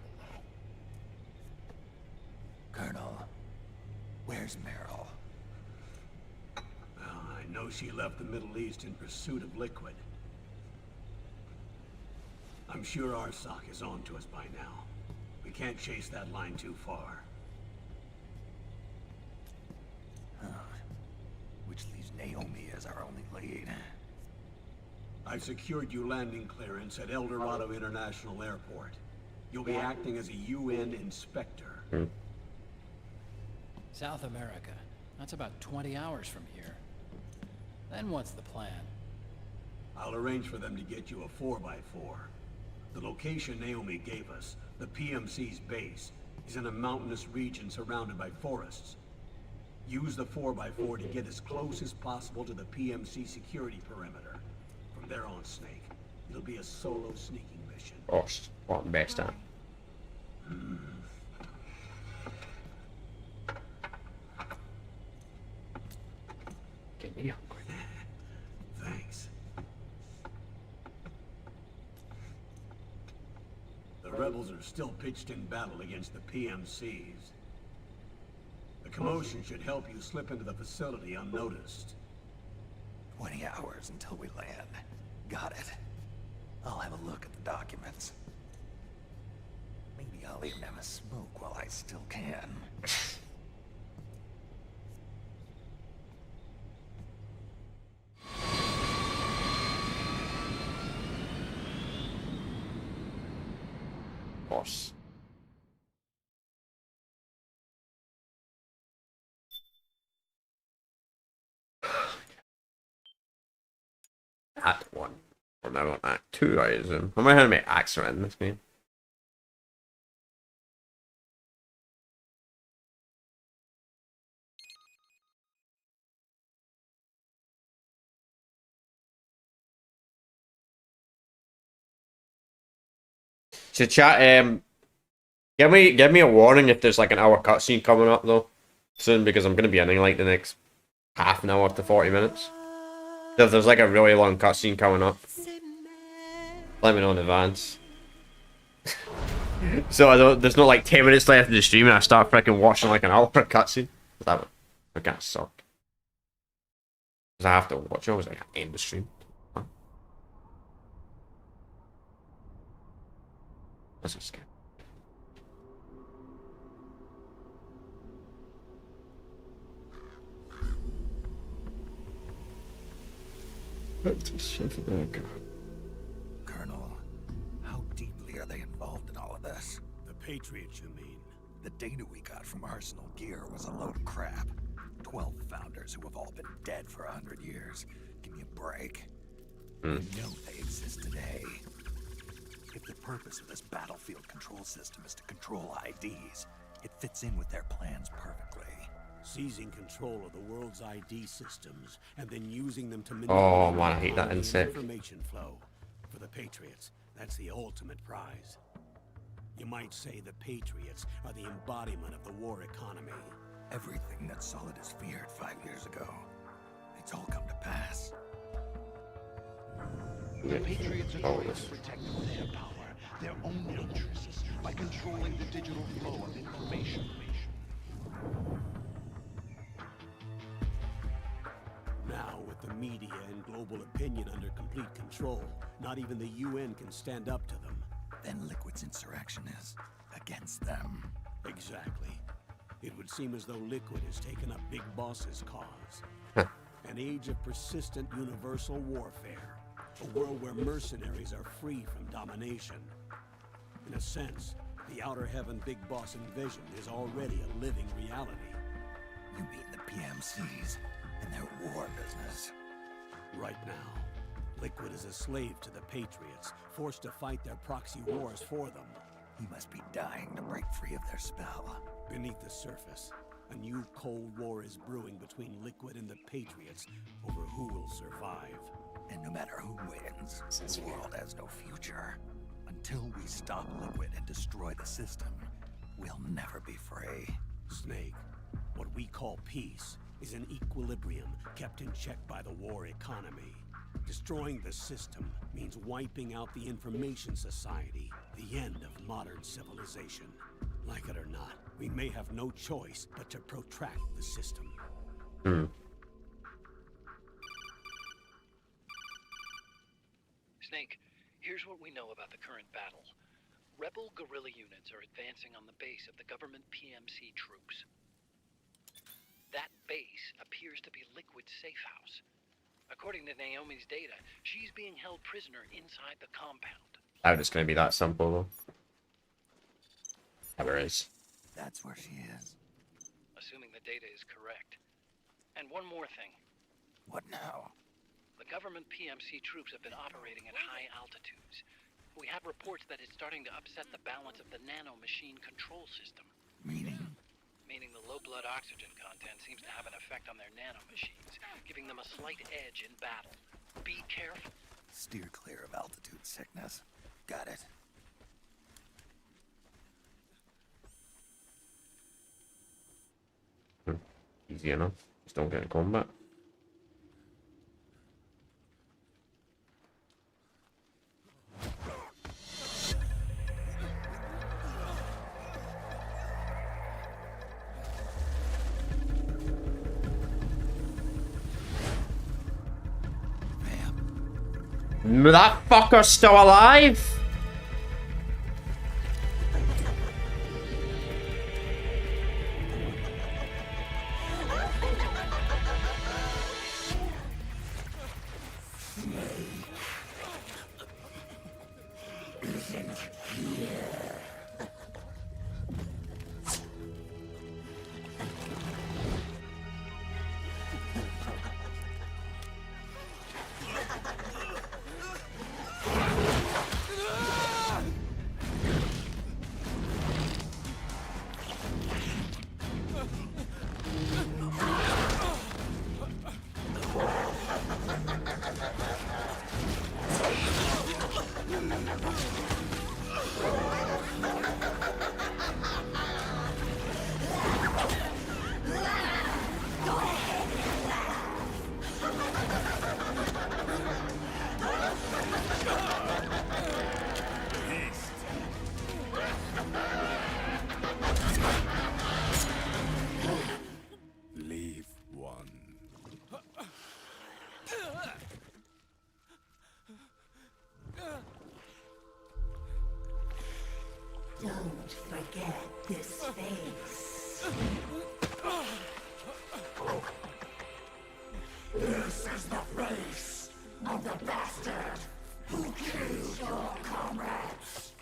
though. Colonel, where's Meryl? Well, I know she left the Middle East in pursuit of Liquid. I'm sure Arsak is on to us by now. We can't chase that line too far. Which leaves Naomi as our only lead. I've secured you landing clearance at El Dorado International Airport. You'll be acting as a UN inspector. South America. That's about 20 hours from here. Then what's the plan? I'll arrange for them to get you a 4x4. The location Naomi gave us, the PMC's base, is in a mountainous region surrounded by forests. Use the 4x4 to get as close as possible to the PMC security perimeter. From there on, Snake, it'll be a solo sneaking mission. Oh, what messed up. Get me hungry. Thanks. The rebels are still pitched in battle against the PMCs. The commotion should help you slip into the facility unnoticed. 20 hours until we land. Got it. I'll have a look at the documents. Maybe I'll even have a smoke while I still can. Boss. Act 1. Or now on Act 2, I assume. I might have to make acts around this game. So chat, give me a warning if there's like an hour cutscene coming up though soon, because I'm gonna be ending like the next half an hour to 40 minutes. So if there's like a really long cutscene coming up, let me know in advance. So there's not like 10 minutes left of the stream and I start freaking watching like an hour cutscene. That would kind of suck. Because I have to watch it, I was like end the stream. Huh? That's a scam. Colonel, how deeply are they involved in all of this? The Patriots, you mean? The data we got from Arsenal Gear was a load of crap. 12 founders who have all been dead for 100 years. Give me a break. I know they exist today. If the purpose of this battlefield control system is to control IDs, it fits in with their plans perfectly. Seizing control of the world's ID systems and then using them to Oh man, I hate that insect. Information flow. For the Patriots, that's the ultimate prize. You might say the Patriots are the embodiment of the war economy. Everything that Solid has feared 5 years ago, it's all come to pass. The Patriots are trying to protect their power, their own interests, by controlling the digital flow of information. Now, with the media and global opinion under complete control, not even the UN can stand up to them. Then Liquid's insurrection is against them. Exactly. It would seem as though Liquid has taken up Big Boss's cause. An age of persistent universal warfare. A world where mercenaries are free from domination. In a sense, the Outer Heaven Big Boss envisioned is already a living reality. You mean the PMCs and their war business? Right now, Liquid is a slave to the Patriots, forced to fight their proxy wars for them. He must be dying to break free of their spell. Beneath the surface, a new Cold War is brewing between Liquid and the Patriots over who will survive. And no matter who wins, the world has no future. Until we stop Liquid and destroy the system, we'll never be free. Snake, what we call peace is an equilibrium kept in check by the war economy. Destroying the system means wiping out the information society, the end of modern civilization. Like it or not, we may have no choice but to protract the system. Snake, here's what we know about the current battle. Rebel guerrilla units are advancing on the base of the government PMC troops. That base appears to be Liquid's safe house. According to Naomi's data, she's being held prisoner inside the compound. I doubt it's going to be that simple though. Never is. That's where she is. Assuming the data is correct. And one more thing. What now? The government PMC troops have been operating at high altitudes. We have reports that it's starting to upset the balance of the nano-machine control system. Meaning? Meaning the low blood oxygen content seems to have an effect on their nano-machines, giving them a slight edge in battle. Be careful. Steer clear of altitude sickness. Got it. Easy enough. Just don't get in combat. That fucker's still alive? Leave one. Don't forget this face. This is the face of the bastard who killed your comrades.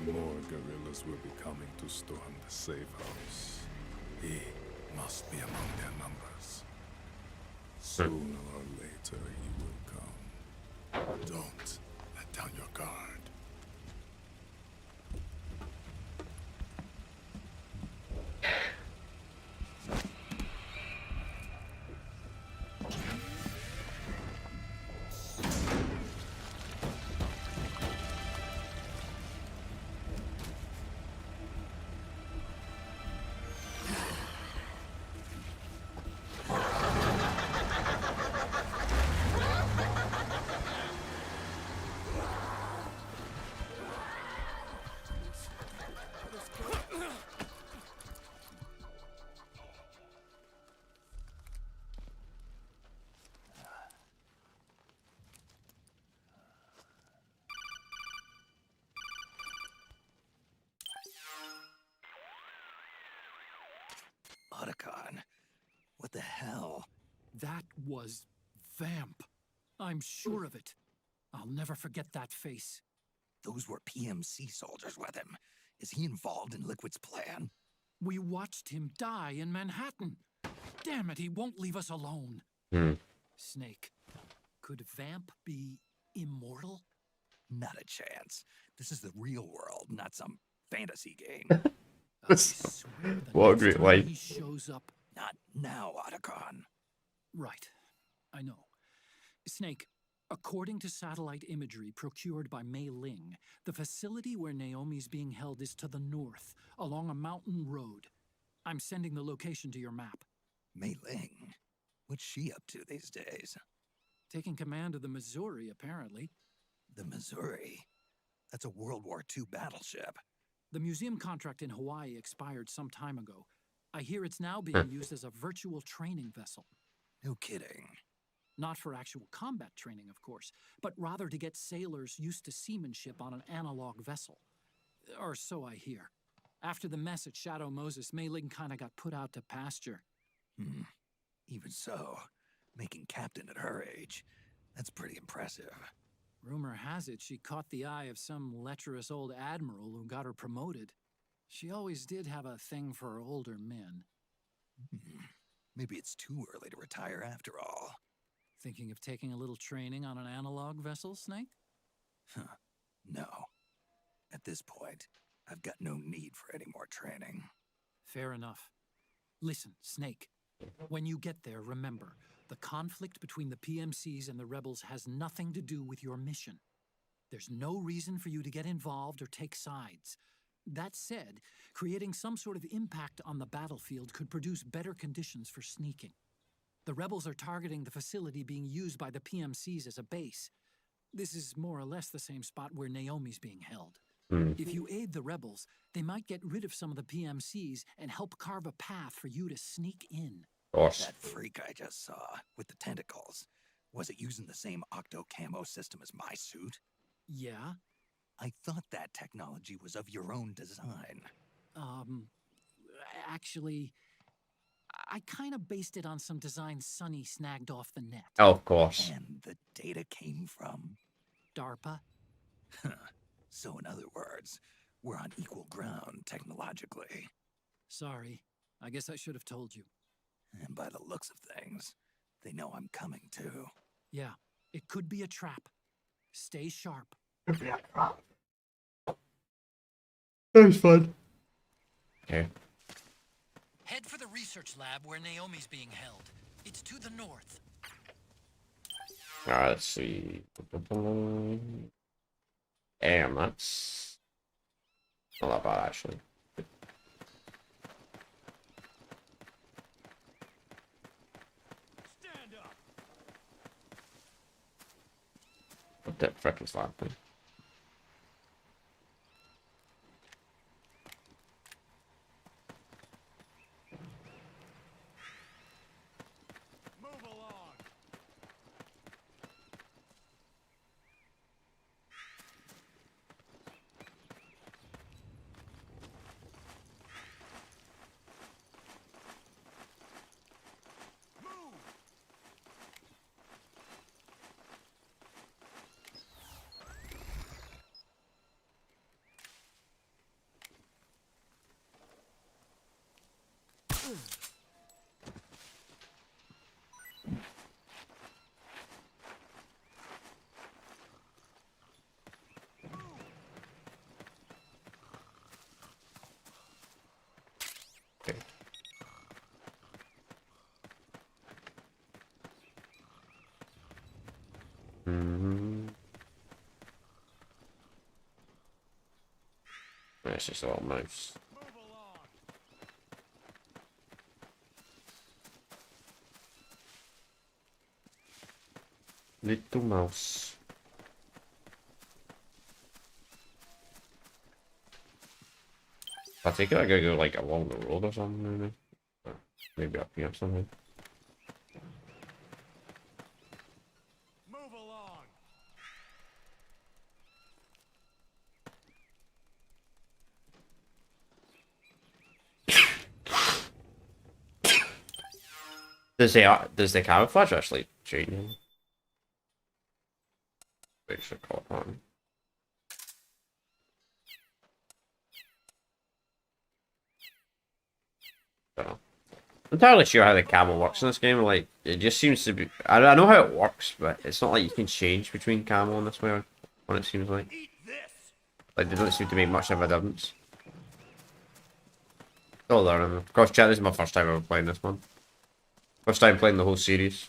More guerrillas will be coming to storm the safe house. He must be among their numbers. Sooner or later he will come. Don't let down your guard. Otacon, what the hell? That was Vamp. I'm sure of it. I'll never forget that face. Those were PMC soldiers with him. Is he involved in Liquid's plan? We watched him die in Manhattan. Damn it, he won't leave us alone. Snake, could Vamp be immortal? Not a chance. This is the real world, not some fantasy game. What a great line. He shows up. Not now, Otacon. Right. I know. Snake, according to satellite imagery procured by Mei Ling, the facility where Naomi's being held is to the north, along a mountain road. I'm sending the location to your map. Mei Ling? What's she up to these days? Taking command of the Missouri, apparently. The Missouri? That's a World War II battleship. The museum contract in Hawaii expired some time ago. I hear it's now being used as a virtual training vessel. No kidding. Not for actual combat training, of course, but rather to get sailors used to seamanship on an analog vessel. Or so I hear. After the mess at Shadow Moses, Mei Ling kinda got put out to pasture. Even so, making captain at her age, that's pretty impressive. Rumor has it she caught the eye of some lecherous old admiral who got her promoted. She always did have a thing for older men. Maybe it's too early to retire after all. Thinking of taking a little training on an analog vessel, Snake? No. At this point, I've got no need for any more training. Fair enough. Listen, Snake. When you get there, remember, the conflict between the PMCs and the rebels has nothing to do with your mission. There's no reason for you to get involved or take sides. That said, creating some sort of impact on the battlefield could produce better conditions for sneaking. The rebels are targeting the facility being used by the PMCs as a base. This is more or less the same spot where Naomi's being held. Hmm. If you aid the rebels, they might get rid of some of the PMCs and help carve a path for you to sneak in. Of course. That freak I just saw with the tentacles, was it using the same octo camo system as my suit? Yeah? I thought that technology was of your own design. Actually, I kind of based it on some designs Sonny snagged off the net. Oh, of course. And the data came from? DARPA? So in other words, we're on equal ground technologically. Sorry. I guess I should have told you. And by the looks of things, they know I'm coming too. Yeah, it could be a trap. Stay sharp. That was fun. Okay. Head for the research lab where Naomi's being held. It's to the north. Alright, let's see. Damn, that's not that bad actually. Stand up. What the frick is that thing? Move along. Okay. That's just a little mouse. Little mouse. I think I gotta go like along the road or something, maybe. Or maybe up here something. Move along. Does the camouflage actually change? Wait, should call it on. Don't know. I'm entirely sure how the camo works in this game. Like, it just seems to be. I know how it works, but it's not like you can change between camo and this way. What it seems like. Like, they don't seem to make much of a difference. Still learning. Of course, chat, this is my first time ever playing this one. First time playing the whole series.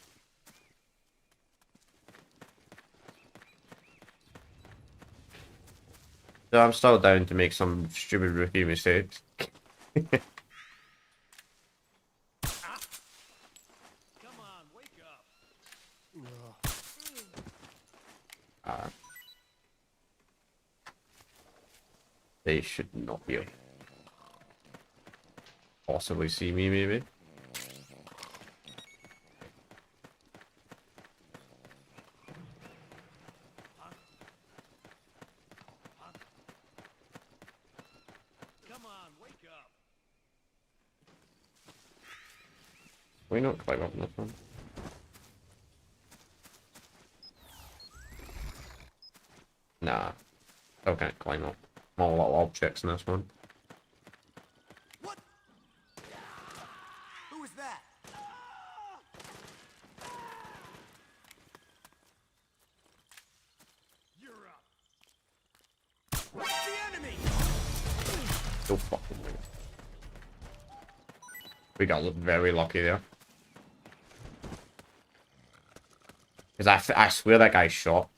So I'm still down to make some stupid rookie mistakes. They should not be able to possibly see me, maybe. Come on, wake up. We not climb up on this one. Nah, still can't climb up. Small little objects in this one. What? Who is that? You're up. Where's the enemy? So fucking weird. We got very lucky there. Because I swear that guy shot.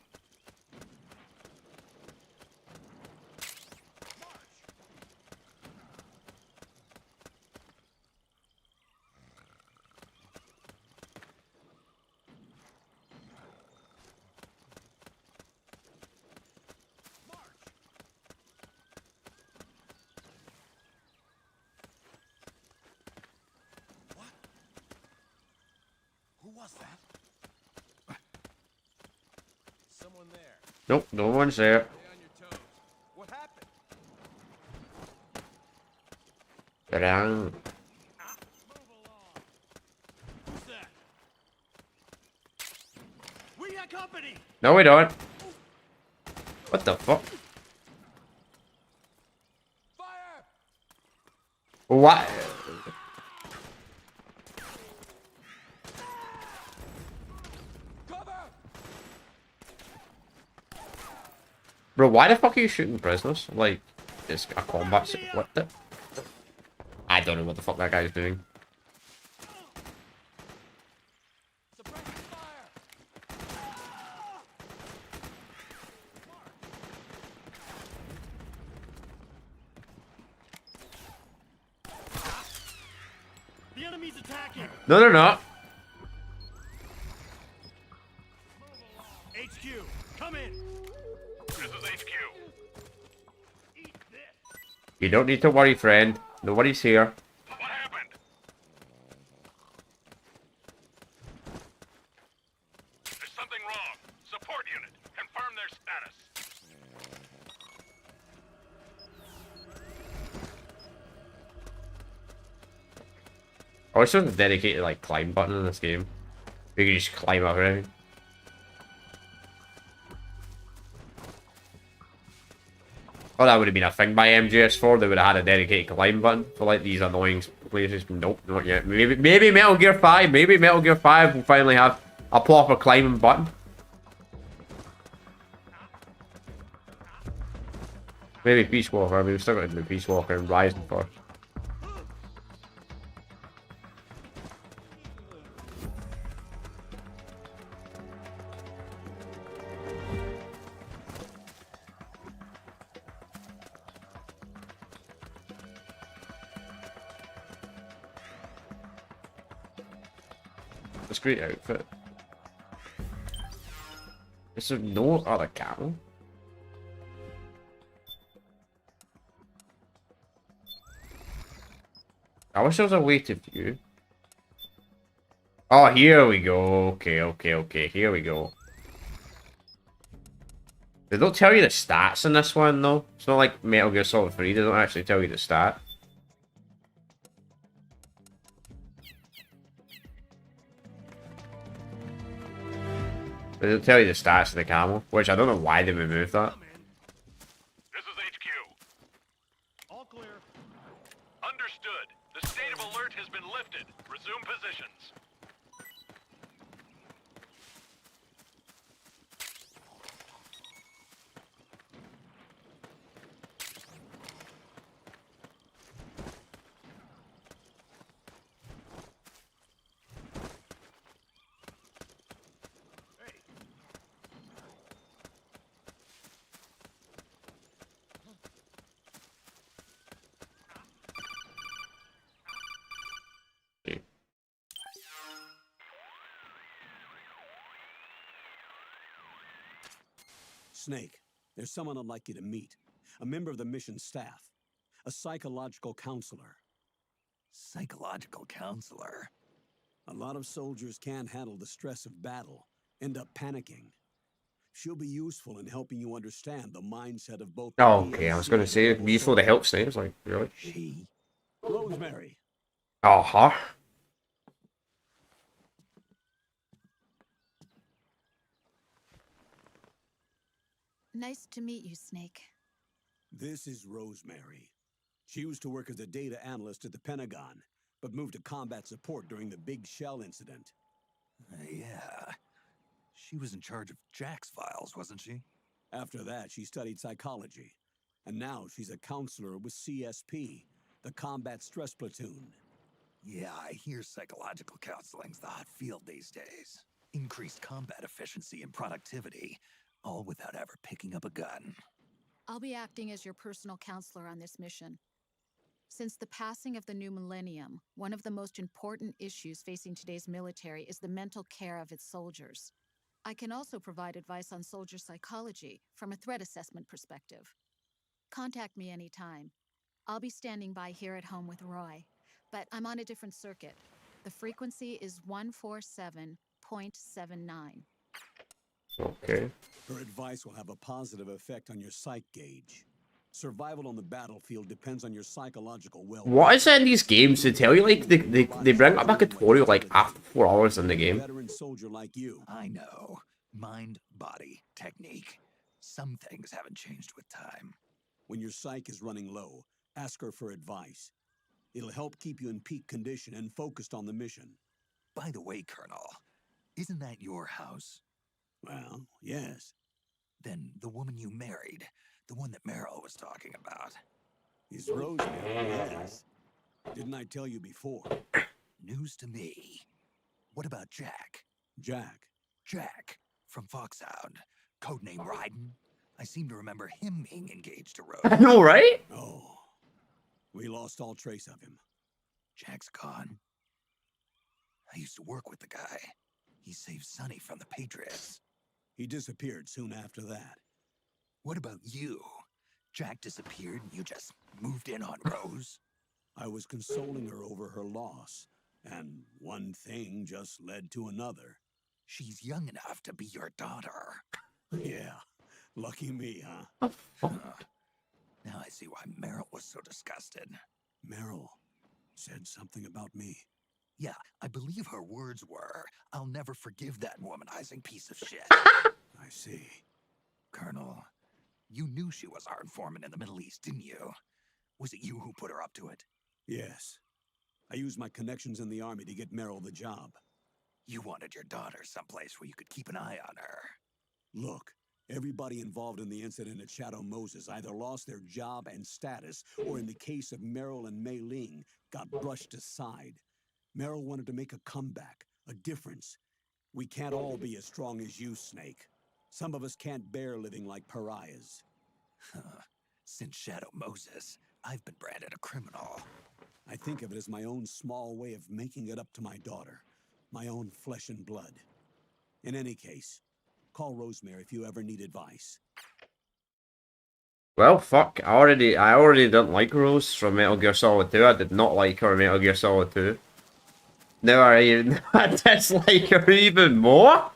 Nope, no one's there. What happened? Get down. Who's that? We got company. No, we don't. What the fuck? Fire! What? Cover! Bro, why the fuck are you shooting prisoners? Like, it's a combat. What the? I don't know what the fuck that guy's doing. The enemy's attacking. No, they're not. HQ, come in. This is HQ. You don't need to worry, friend. Nobody's here. What happened? There's something wrong. Support unit, confirm their status. I wish there was a dedicated like climb button in this game. You can just climb up everything. Oh, that would have been a thing by MGS4. They would have had a dedicated climb button for like these annoying places. Nope, not yet. Maybe Metal Gear 5. Maybe Metal Gear 5 will finally have a proper climbing button. Maybe Peace Walker. I mean, we've still got to do Peace Walker and Rising first. That's a great outfit. Is there no other camel? I wish there was a way to view. Oh, here we go. Okay. Here we go. They don't tell you the stats in this one, though. It's not like Metal Gear Solid 3. They don't actually tell you the stat. They don't tell you the stats of the camel, which I don't know why they removed that. This is HQ. All clear. Understood. The state of alert has been lifted. Resume positions. Snake, there's someone I'd like you to meet. A member of the mission staff. A psychological counselor. Psychological counselor? A lot of soldiers can't handle the stress of battle, end up panicking. She'll be useful in helping you understand the mindset of both. Oh, okay, I was going to say, it'd be useful to help Snake. I was like, really? Rosemary. Oh, huh? Nice to meet you, Snake. This is Rosemary. She used to work as a data analyst at the Pentagon, but moved to combat support during the Big Shell incident. Yeah. She was in charge of Jack's files, wasn't she? After that, she studied psychology. And now she's a counselor with CSP, the Combat Stress Platoon. Yeah, I hear psychological counseling's the hot field these days. Increased combat efficiency and productivity, all without ever picking up a gun. I'll be acting as your personal counselor on this mission. Since the passing of the new millennium, one of the most important issues facing today's military is the mental care of its soldiers. I can also provide advice on soldier psychology from a threat assessment perspective. Contact me anytime. I'll be standing by here at home with Roy, but I'm on a different circuit. The frequency is 147.79. Okay. Her advice will have a positive effect on your psych gauge. Survival on the battlefield depends on your psychological well-being. What is it in these games? They tell you like they bring up a tutorial like after 4 hours in the game. Veteran soldier like you. I know. Mind, body, technique. Some things haven't changed with time. When your psyche is running low, ask her for advice. It'll help keep you in peak condition and focused on the mission. By the way, Colonel, isn't that your house? Well, yes. Then the woman you married, the one that Meryl was talking about. Is Rosemary, yes. Didn't I tell you before? News to me. What about Jack? Jack? Jack, from Foxhound. Codename Ryden. I seem to remember him being engaged to Rose. I know, right? Oh. We lost all trace of him. Jack's gone. I used to work with the guy. He saved Sonny from the Patriots. He disappeared soon after that. What about you? Jack disappeared and you just moved in on Rose? I was consoling her over her loss, and one thing just led to another. She's young enough to be your daughter. Yeah, lucky me, huh? Now I see why Meryl was so disgusted. Meryl said something about me. Yeah, I believe her words were, "I'll never forgive that womanizing piece of shit." I see. Colonel, you knew she was our informant in the Middle East, didn't you? Was it you who put her up to it? Yes. I used my connections in the army to get Meryl the job. You wanted your daughter someplace where you could keep an eye on her. Look, everybody involved in the incident at Shadow Moses either lost their job and status, or in the case of Meryl and Mei Ling, got brushed aside. Meryl wanted to make a comeback, a difference. We can't all be as strong as you, Snake. Some of us can't bear living like pariahs. Since Shadow Moses, I've been branded a criminal. I think of it as my own small way of making it up to my daughter. My own flesh and blood. In any case, call Rosemary if you ever need advice. Well, fuck. I already didn't like Rose from Metal Gear Solid 2. I did not like her in Metal Gear Solid 2. Now I dislike her even more.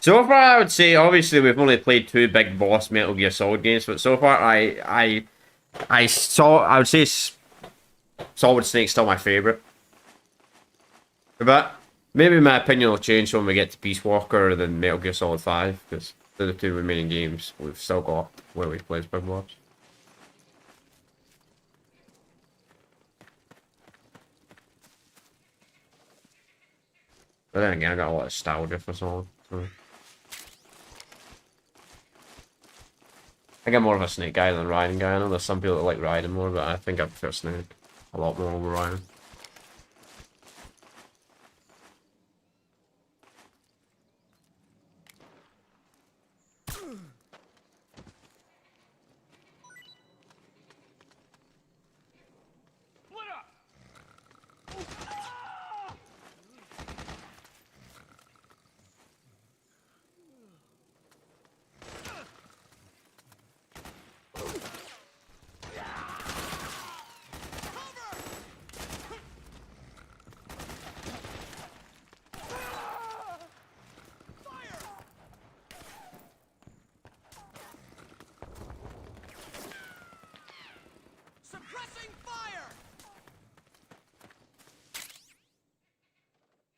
So far, I would say, obviously, we've only played 2 big boss Metal Gear Solid games, but so far, I would say Solid Snake's still my favourite. But maybe my opinion will change when we get to Peace Walker than Metal Gear Solid 5, because they're the 2 remaining games we've still got where we play as big boss. But then again, I got a lot of nostalgia for Solid. So. I think I'm more of a Snake guy than a Raiden guy. I know there's some people that like Raiden more, but I think I prefer Snake a lot more over Raiden.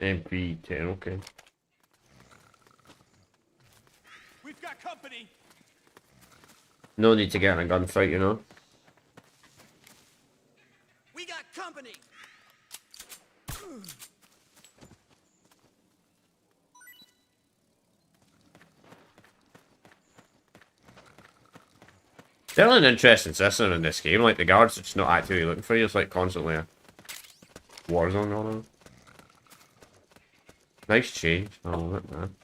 MP10, okay. We've got company. No need to get in a gunfight, you know. We got company. Definitely an interesting system in this game. Like, the guards are just not actively looking for you. It's like constantly a war zone going on. Nice change. I love it, man.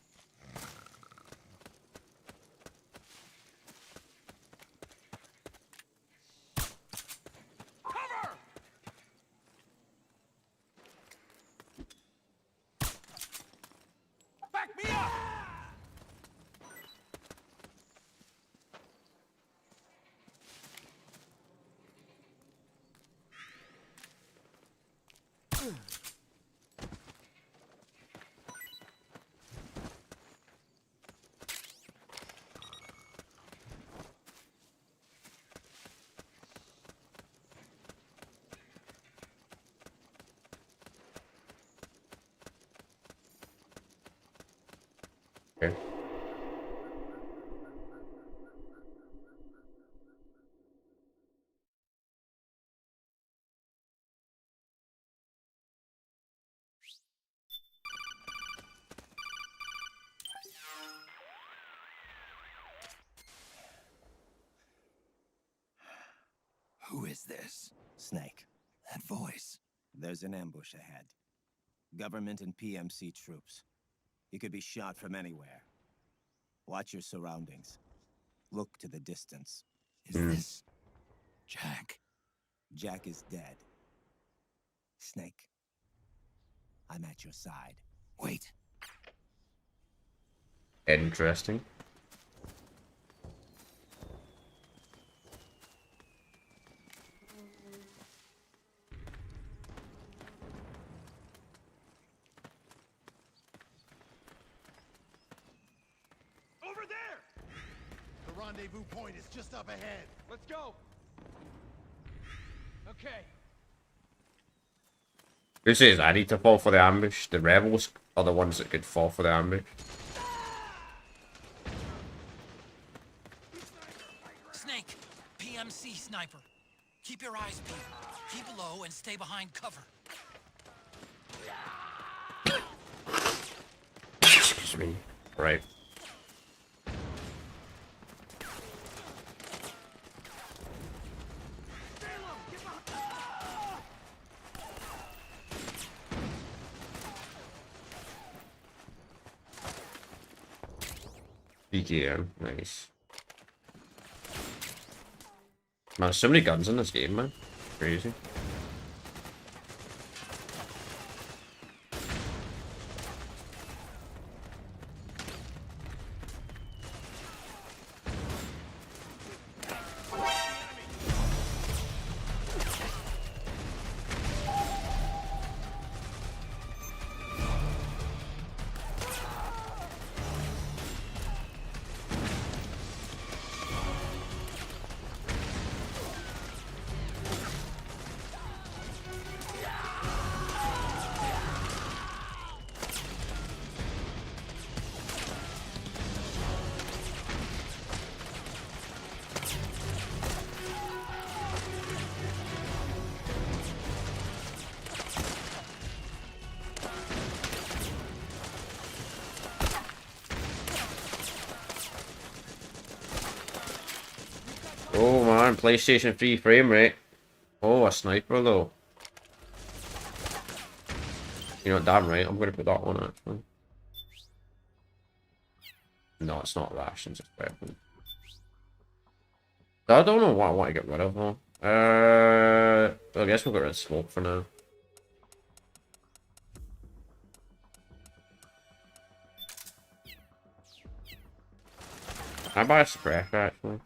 Who is this? Snake. That voice. There's an ambush ahead. Government and PMC troops. You could be shot from anywhere. Watch your surroundings. Look to the distance. Is this Jack? Jack is dead. Snake. I'm at your side. Wait. Interesting. Over there! The rendezvous point is just up ahead. Let's go. Okay. Who says I need to fall for the ambush? The rebels are the ones that could fall for the ambush. Snake, PMC sniper. Keep your eyes peeled. Keep low and stay behind cover. Excuse me. Right. BGM, nice. Man, there's so many guns in this game, man. Crazy. Oh man, PlayStation 3 frame rate. Oh, a sniper though. You know, damn right, I'm gonna put that one actually. No, it's not rations, it's weapons. I don't know what I want to get rid of though. I guess we'll get rid of smoke for now. Can I buy a suppressor actually?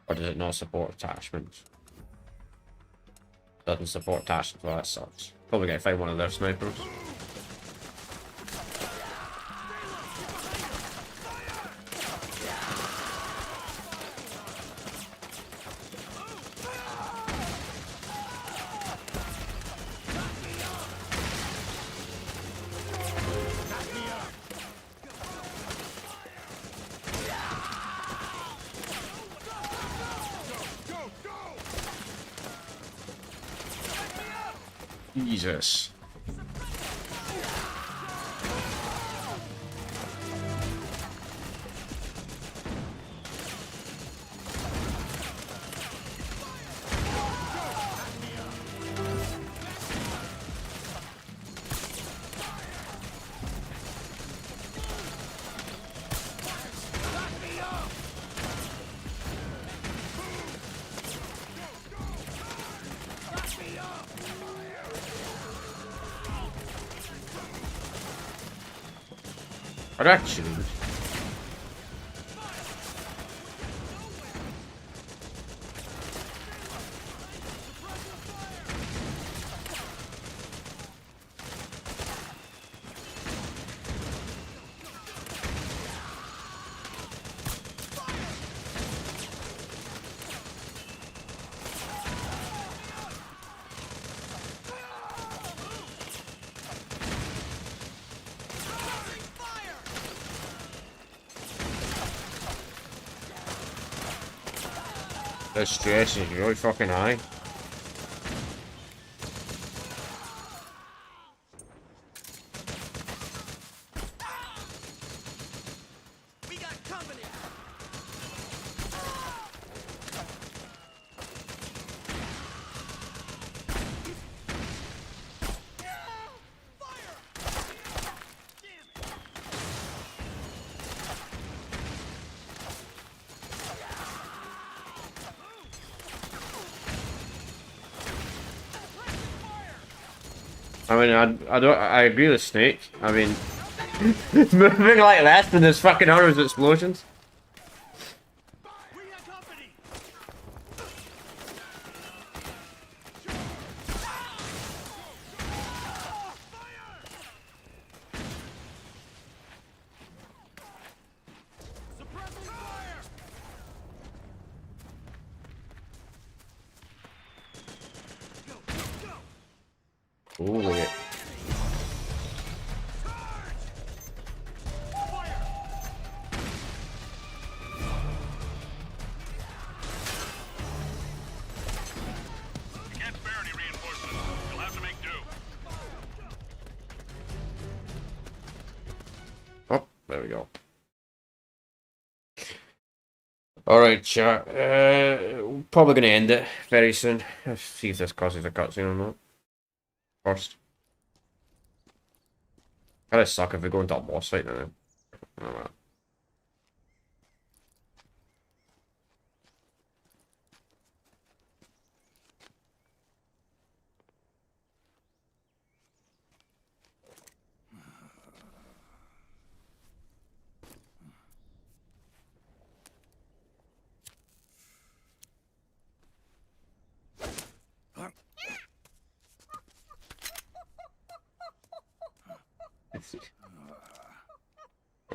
Or does it not support attachments? Doesn't support attachments, well that sucks. Probably gonna find one of their snipers. Jesus. I got you. The stress is really fucking high. I mean, I agree with Snake. I mean, moving like this when there's fucking hundreds of explosions. Ooh, look at. Oh, there we go. Alright, chat. Probably gonna end it very soon. Let's see if this causes a cutscene or not. First. Kinda suck if we go into a boss fight now. Alright.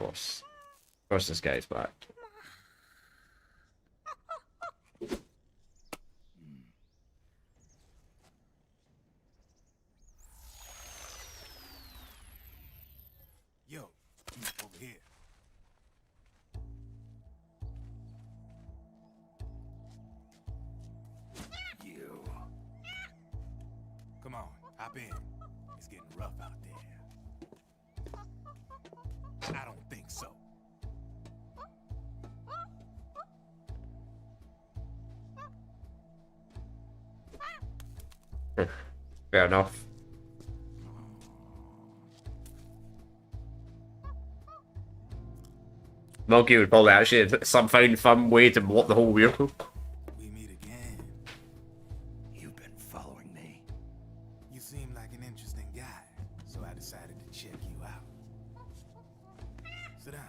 Of course this guy's back. Yo, over here. You. Come on, hop in. It's getting rough out there. I don't think so. Fair enough. Monkey would probably actually find some way to block the whole vehicle. We meet again. You've been following me. You seem like an interesting guy, so I decided to check you out. Sit down.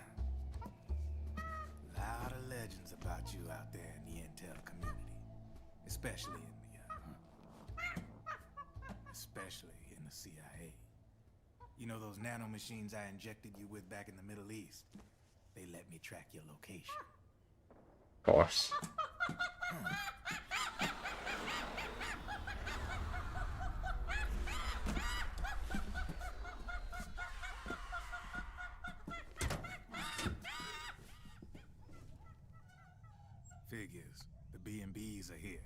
A lot of legends about you out there in the intel community, especially in the CIA. You know those nanomachines I injected you with back in the Middle East? They let me track your location. Of course. Figures. The B&Bs are here.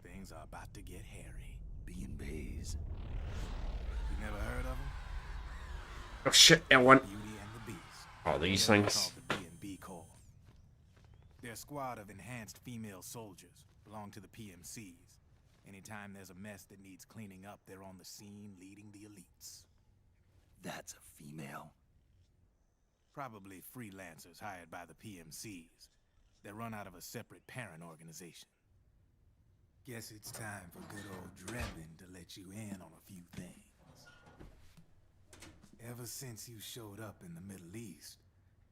Things are about to get hairy. B&Bs. You never heard of them? Oh shit, L1. Beauty and the Beast. Oh, these They're things. called the B&B Corps. They're a squad of enhanced female soldiers, belong to the PMCs. Anytime there's a mess that needs cleaning up, they're on the scene leading the elites. That's a female. Probably freelancers hired by the PMCs. They're run out of a separate parent organization. Guess it's time for good old Drebin to let you in on a few things. Ever since you showed up in the Middle East,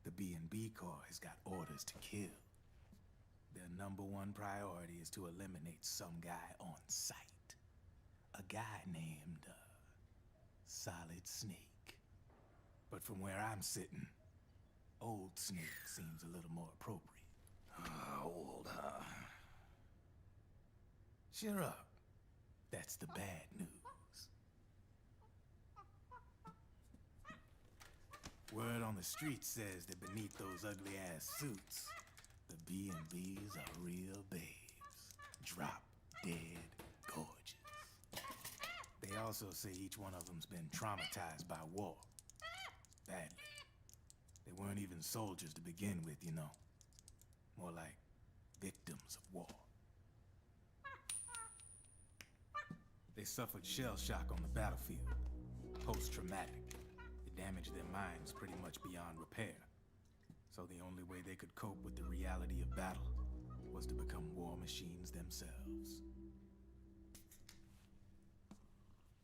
the B&B Corps has got orders to kill. Their #1 priority is to eliminate some guy on sight. A guy named, Solid Snake. But from where I'm sitting, Old Snake seems a little more appropriate. Old, huh? Cheer up. That's the bad news. Word on the street says that beneath those ugly-ass suits, the B&Bs are real babes. Drop dead gorgeous. They also say each one of them's been traumatized by war. Badly. They weren't even soldiers to begin with, you know. More like victims of war. They suffered shell shock on the battlefield. Post-traumatic. It damaged their minds pretty much beyond repair. So the only way they could cope with the reality of battle was to become war machines themselves.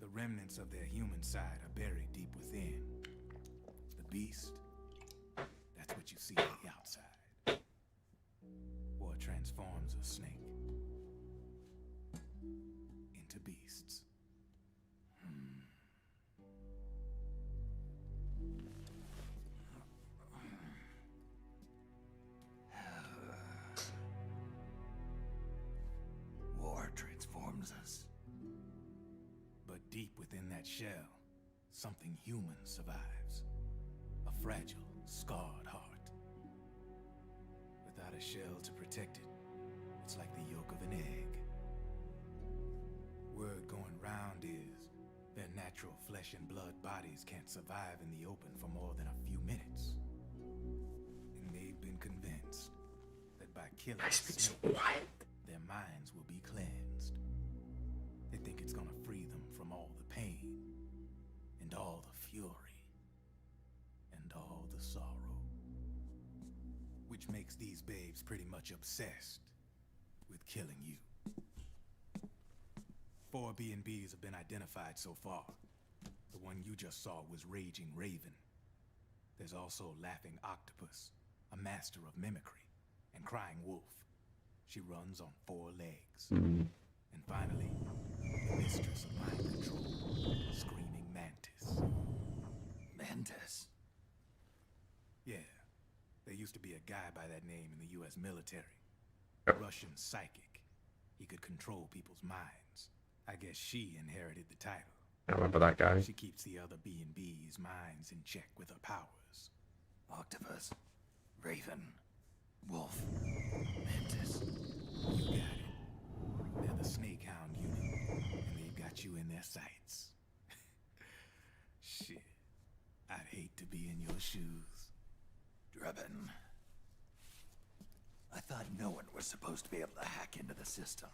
The remnants of their human side are buried deep within. The beast, that's what you see on the outside. War transforms a snake into beasts. War transforms us. But deep within that shell, something human survives. A fragile, scarred heart. Without a shell to protect it, it's like the yolk of an egg. Word going round is their natural flesh and blood bodies can't survive in the open for more than a few minutes. And they've been convinced that by killing the snake, their minds will be cleansed. They think it's gonna free them from all the pain, and all the fury, and all the sorrow. Which makes these babes pretty much obsessed with killing you. 4 B&Bs have been identified so far. The one you just saw was Raging Raven. There's also Laughing Octopus, a master of mimicry, and Crying Wolf. She runs on 4 legs. And finally, the mistress of mind control, Screaming Mantis. Mantis? Yeah. There used to be a guy by that name in the US military. A Russian psychic. He could control people's minds. I guess she inherited the title. I remember that guy. She keeps the other B&B's minds in check with her powers. Octopus, Raven, Wolf, Mantis. You got it. They're the Snake Hound unit, and they've got you in their sights. Shit. I'd hate to be in your shoes. Drebin. I thought no one was supposed to be able to hack into the system.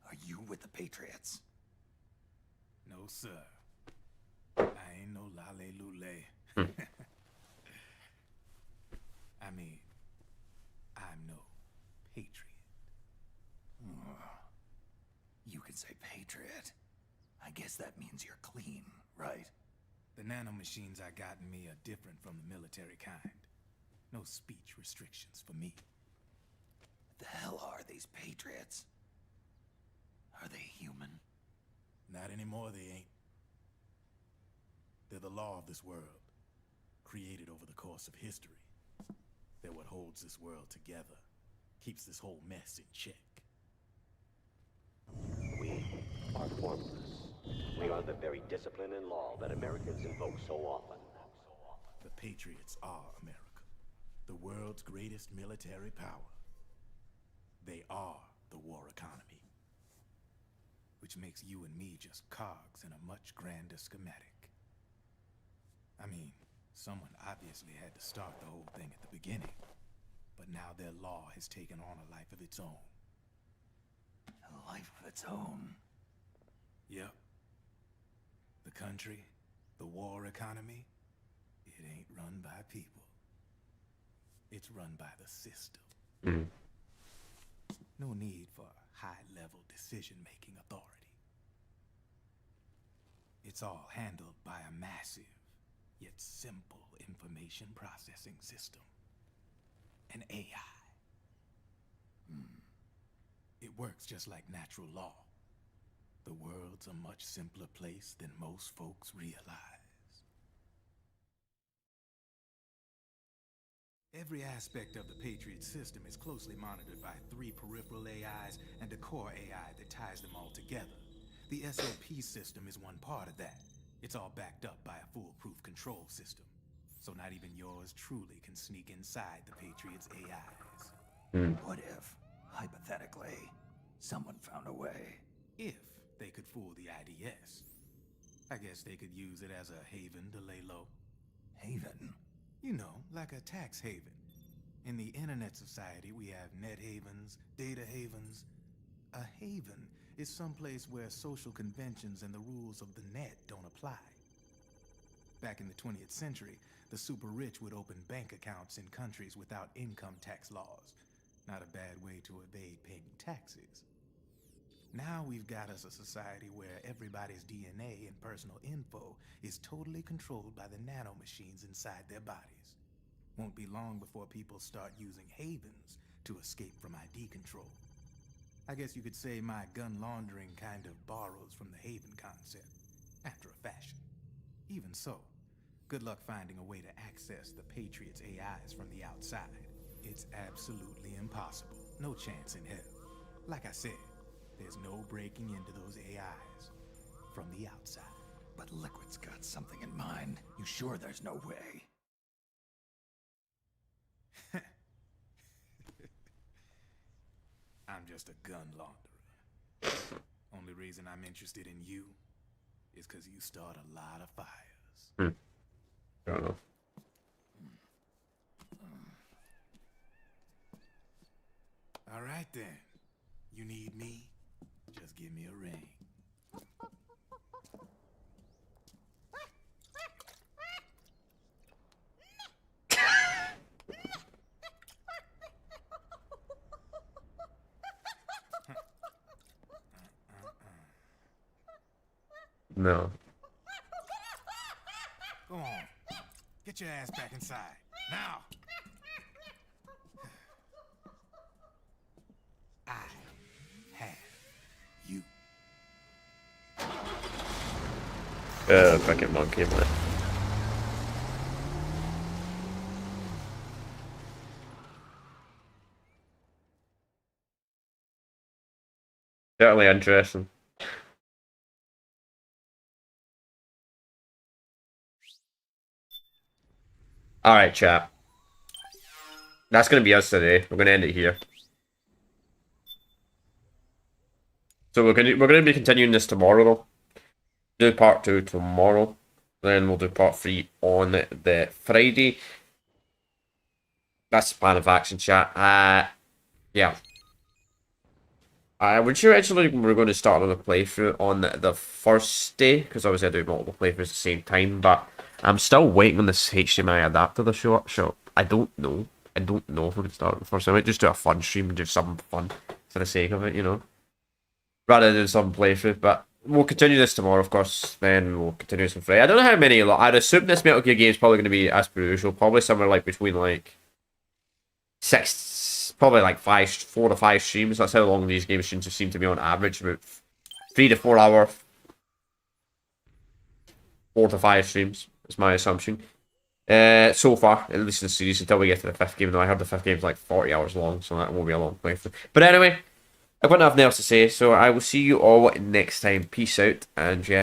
Are you with the Patriots? No, sir. I ain't no lale-lule. I mean, I'm no patriot. You can say patriot. I guess that means you're clean, right? The nanomachines I got in me are different from the military kind. No speech restrictions for me. What the hell are these Patriots? Are they human? Not anymore, they ain't. They're the law of this world, created over the course of history. They're what holds this world together, keeps this whole mess in check. We are formless. We are the very discipline and law that Americans invoke so often. The Patriots are America, the world's greatest military power. They are the war economy. Which makes you and me just cogs in a much grander schematic. I mean, someone obviously had to start the whole thing at the beginning. But now their law has taken on a life of its own. A life of its own? Yep. The country, the war economy, it ain't run by people. It's run by the system. No need for high-level decision-making authority. It's all handled by a massive, yet simple information processing system. An AI. It works just like natural law. The world's a much simpler place than most folks realize. Every aspect of the Patriot system is closely monitored by 3 peripheral AIs and a core AI that ties them all together. The SOP system is one part of that. It's all backed up by a foolproof control system. So not even yours truly can sneak inside the Patriots' AIs. What if, hypothetically, someone found a way? If they could fool the IDS. I guess they could use it as a haven to lay low. Haven? You know, like a tax haven. In the internet society, we have net havens, data havens. A haven is someplace where social conventions and the rules of the net don't apply. Back in the 20th century, the super rich would open bank accounts in countries without income tax laws. Not a bad way to evade paying taxes. Now we've got us a society where everybody's DNA and personal info is totally controlled by the nanomachines inside their bodies. Won't be long before people start using havens to escape from ID control. I guess you could say my gun laundering kind of borrows from the haven concept, after a fashion. Even so, good luck finding a way to access the Patriots' AIs from the outside. It's absolutely impossible. No chance in hell. Like I said, there's no breaking into those AIs from the outside. But Liquid's got something in mind. You sure there's no way? I'm just a gun launderer. Only reason I'm interested in you is because you start a lot of fires. Fair enough. All right then. You need me? Just give me a ring. No. Go on. Get your ass back inside. Now! I have you. Fucking monkey, man. Certainly interesting. Alright, chat. That's gonna be us today. We're gonna end it here. So we're gonna be continuing this tomorrow though. Do part 2 tomorrow. Then we'll do part 3 on the Friday. That's the plan of action, chat. Yeah. Would you actually we're going to start on a playthrough on the first day? Because obviously I do multiple playthroughs at the same time, but I'm still waiting on this HDMI adapter to show up. I don't know. I don't know if we can start on the first. I might just do a fun stream and do something fun for the sake of it, you know. Rather than some playthrough, but we'll continue this tomorrow, of course. Then we'll continue this on Friday. I don't know how many. I'd assume this Metal Gear game is probably going to be as per usual. Probably somewhere like between like 6, probably like 4 to 5 streams. That's how long these game streams seem to be on average. About 3 to 4 hour, 4 to 5 streams is my assumption. So far, at least in the series, until we get to the 5th game. Though I heard the 5th game is like 40 hours long, so that won't be a long playthrough. But anyway, I've got nothing else to say, so I will see you all next time. Peace out, and yeah.